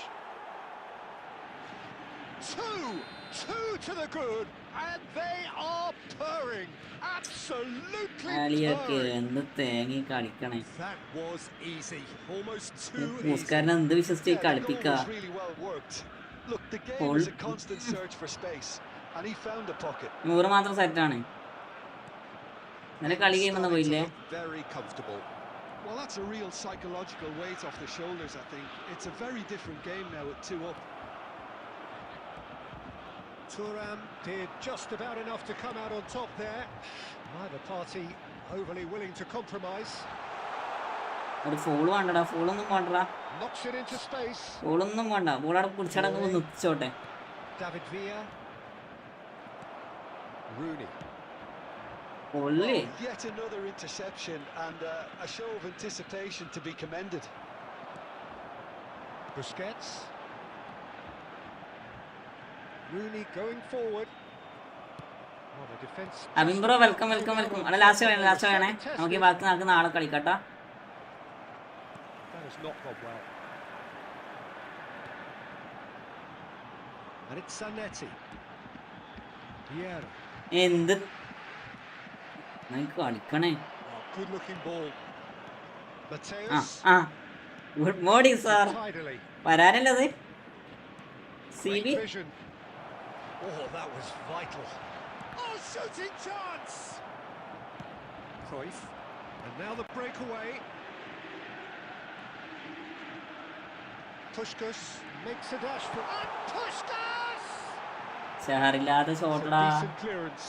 Two to the good, and they are purring. Absolutely purring. That was easy. Almost too easy. Really well worked. Look, the game was a constant search for space, and he found the pocket. മാത്രം സെറ്റാണ്. Very comfortable. Well, that's a real psychological weight off the shoulders, I think. It's a very different game now with 2 up. Thuram did just about enough to come out on top there. Neither party overly willing to compromise. ഒരു fall വേണ്ടടാ, ഫോളൊന്നും വേണ്ടടാ. Knocks it into space. ഫോളൊന്നും വേണ്ട, ball അവിടെ പിടിച്ചടങ്ങ് നിർത്തിച്ചോട്ടെ. David Villa. Rooney. Yet another interception and a show of anticipation to be commended. Busquets. Rooney going forward. Oh, the defense. Abin bro welcome. അവിടെ last വേണേ. നമുക്ക് ഈ ബാക്കി നടക്കുന്ന ആളെ കളിക്കട്ടാ. That has not gone well. And it's Zanetti. Vieira. എന്ത് കളിക്കണേ. Oh, good-looking ball. ആ Mateus. ആ ഗുഡ് മോർണിംഗ് സാർ. Tidily. വരാനല്ലത് C Great B. vision. Oh, that was vital. Oh, shooting chance. Cruyff. And now the breakaway. Puskás makes a dash for... And Puskás! ഷെഹറില്ലാതെ It's a ഷോട്ടടാ. decent clearance.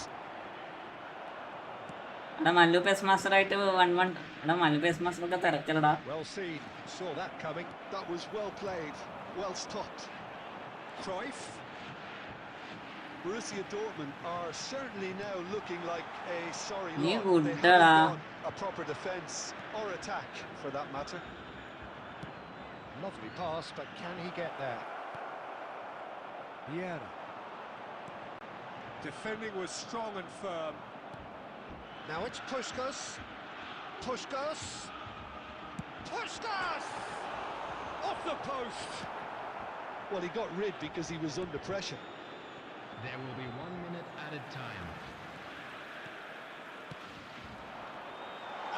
എടാ Mallu pace master ആയിട്ട് 1-1. എടാ Mallu pace master ഒക്കെ തിരക്കലടാ. Well seen. Saw that coming. That was well played, well stopped. Cruyff. Borussia Dortmund are certainly now looking like a sorry Ni lot. good They da. haven't got a proper defence or attack for that matter. Lovely pass, but can he get there? Vieira. Defending was strong and firm. Now it's Puskás. Puskás. Puskás! Off the post! Well, he got rid because he was under pressure. There will be 1 minute added time.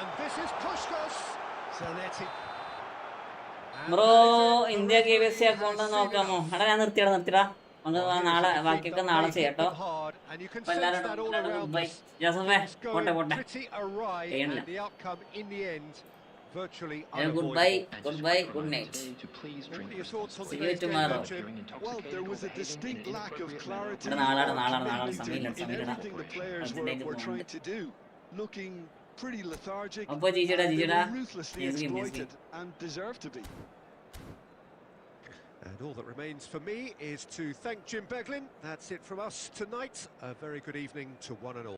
And this is Puskás. Zanetti. And bro that is it. India KBC account നോക്കാമോ? എടാ ഞാൻ നിർത്തിയടാ. നമുക്ക് നാളെ ബാക്കിയൊക്കെ നാളെ ചെയ്യാട്ടോ. And you can അപ്പൊ sense എല്ലാവരും that all around by. us. ജോസഫേ It's പോട്ടെ going പോട്ടെ. pretty awry, ചെയ്യണില്ല. and the outcome in the end virtually good bye unavoidable. Good bye good night. What are your thoughts on See you today's game, tomorrow. Jim? Well, there was a distinct lack of clarity എടാ നാളെ or സമയമില്ല commitment in സമയമില്ല. everything the players were trying to do. Looking pretty lethargic. അപ്പൊ ജിജിടാ They ജിജിടാ. were ruthlessly Yes, game, yes, exploited and deserved to be. And all that remains for me is to thank Jim Beglin. That's it from us tonight. A very good evening to one and all.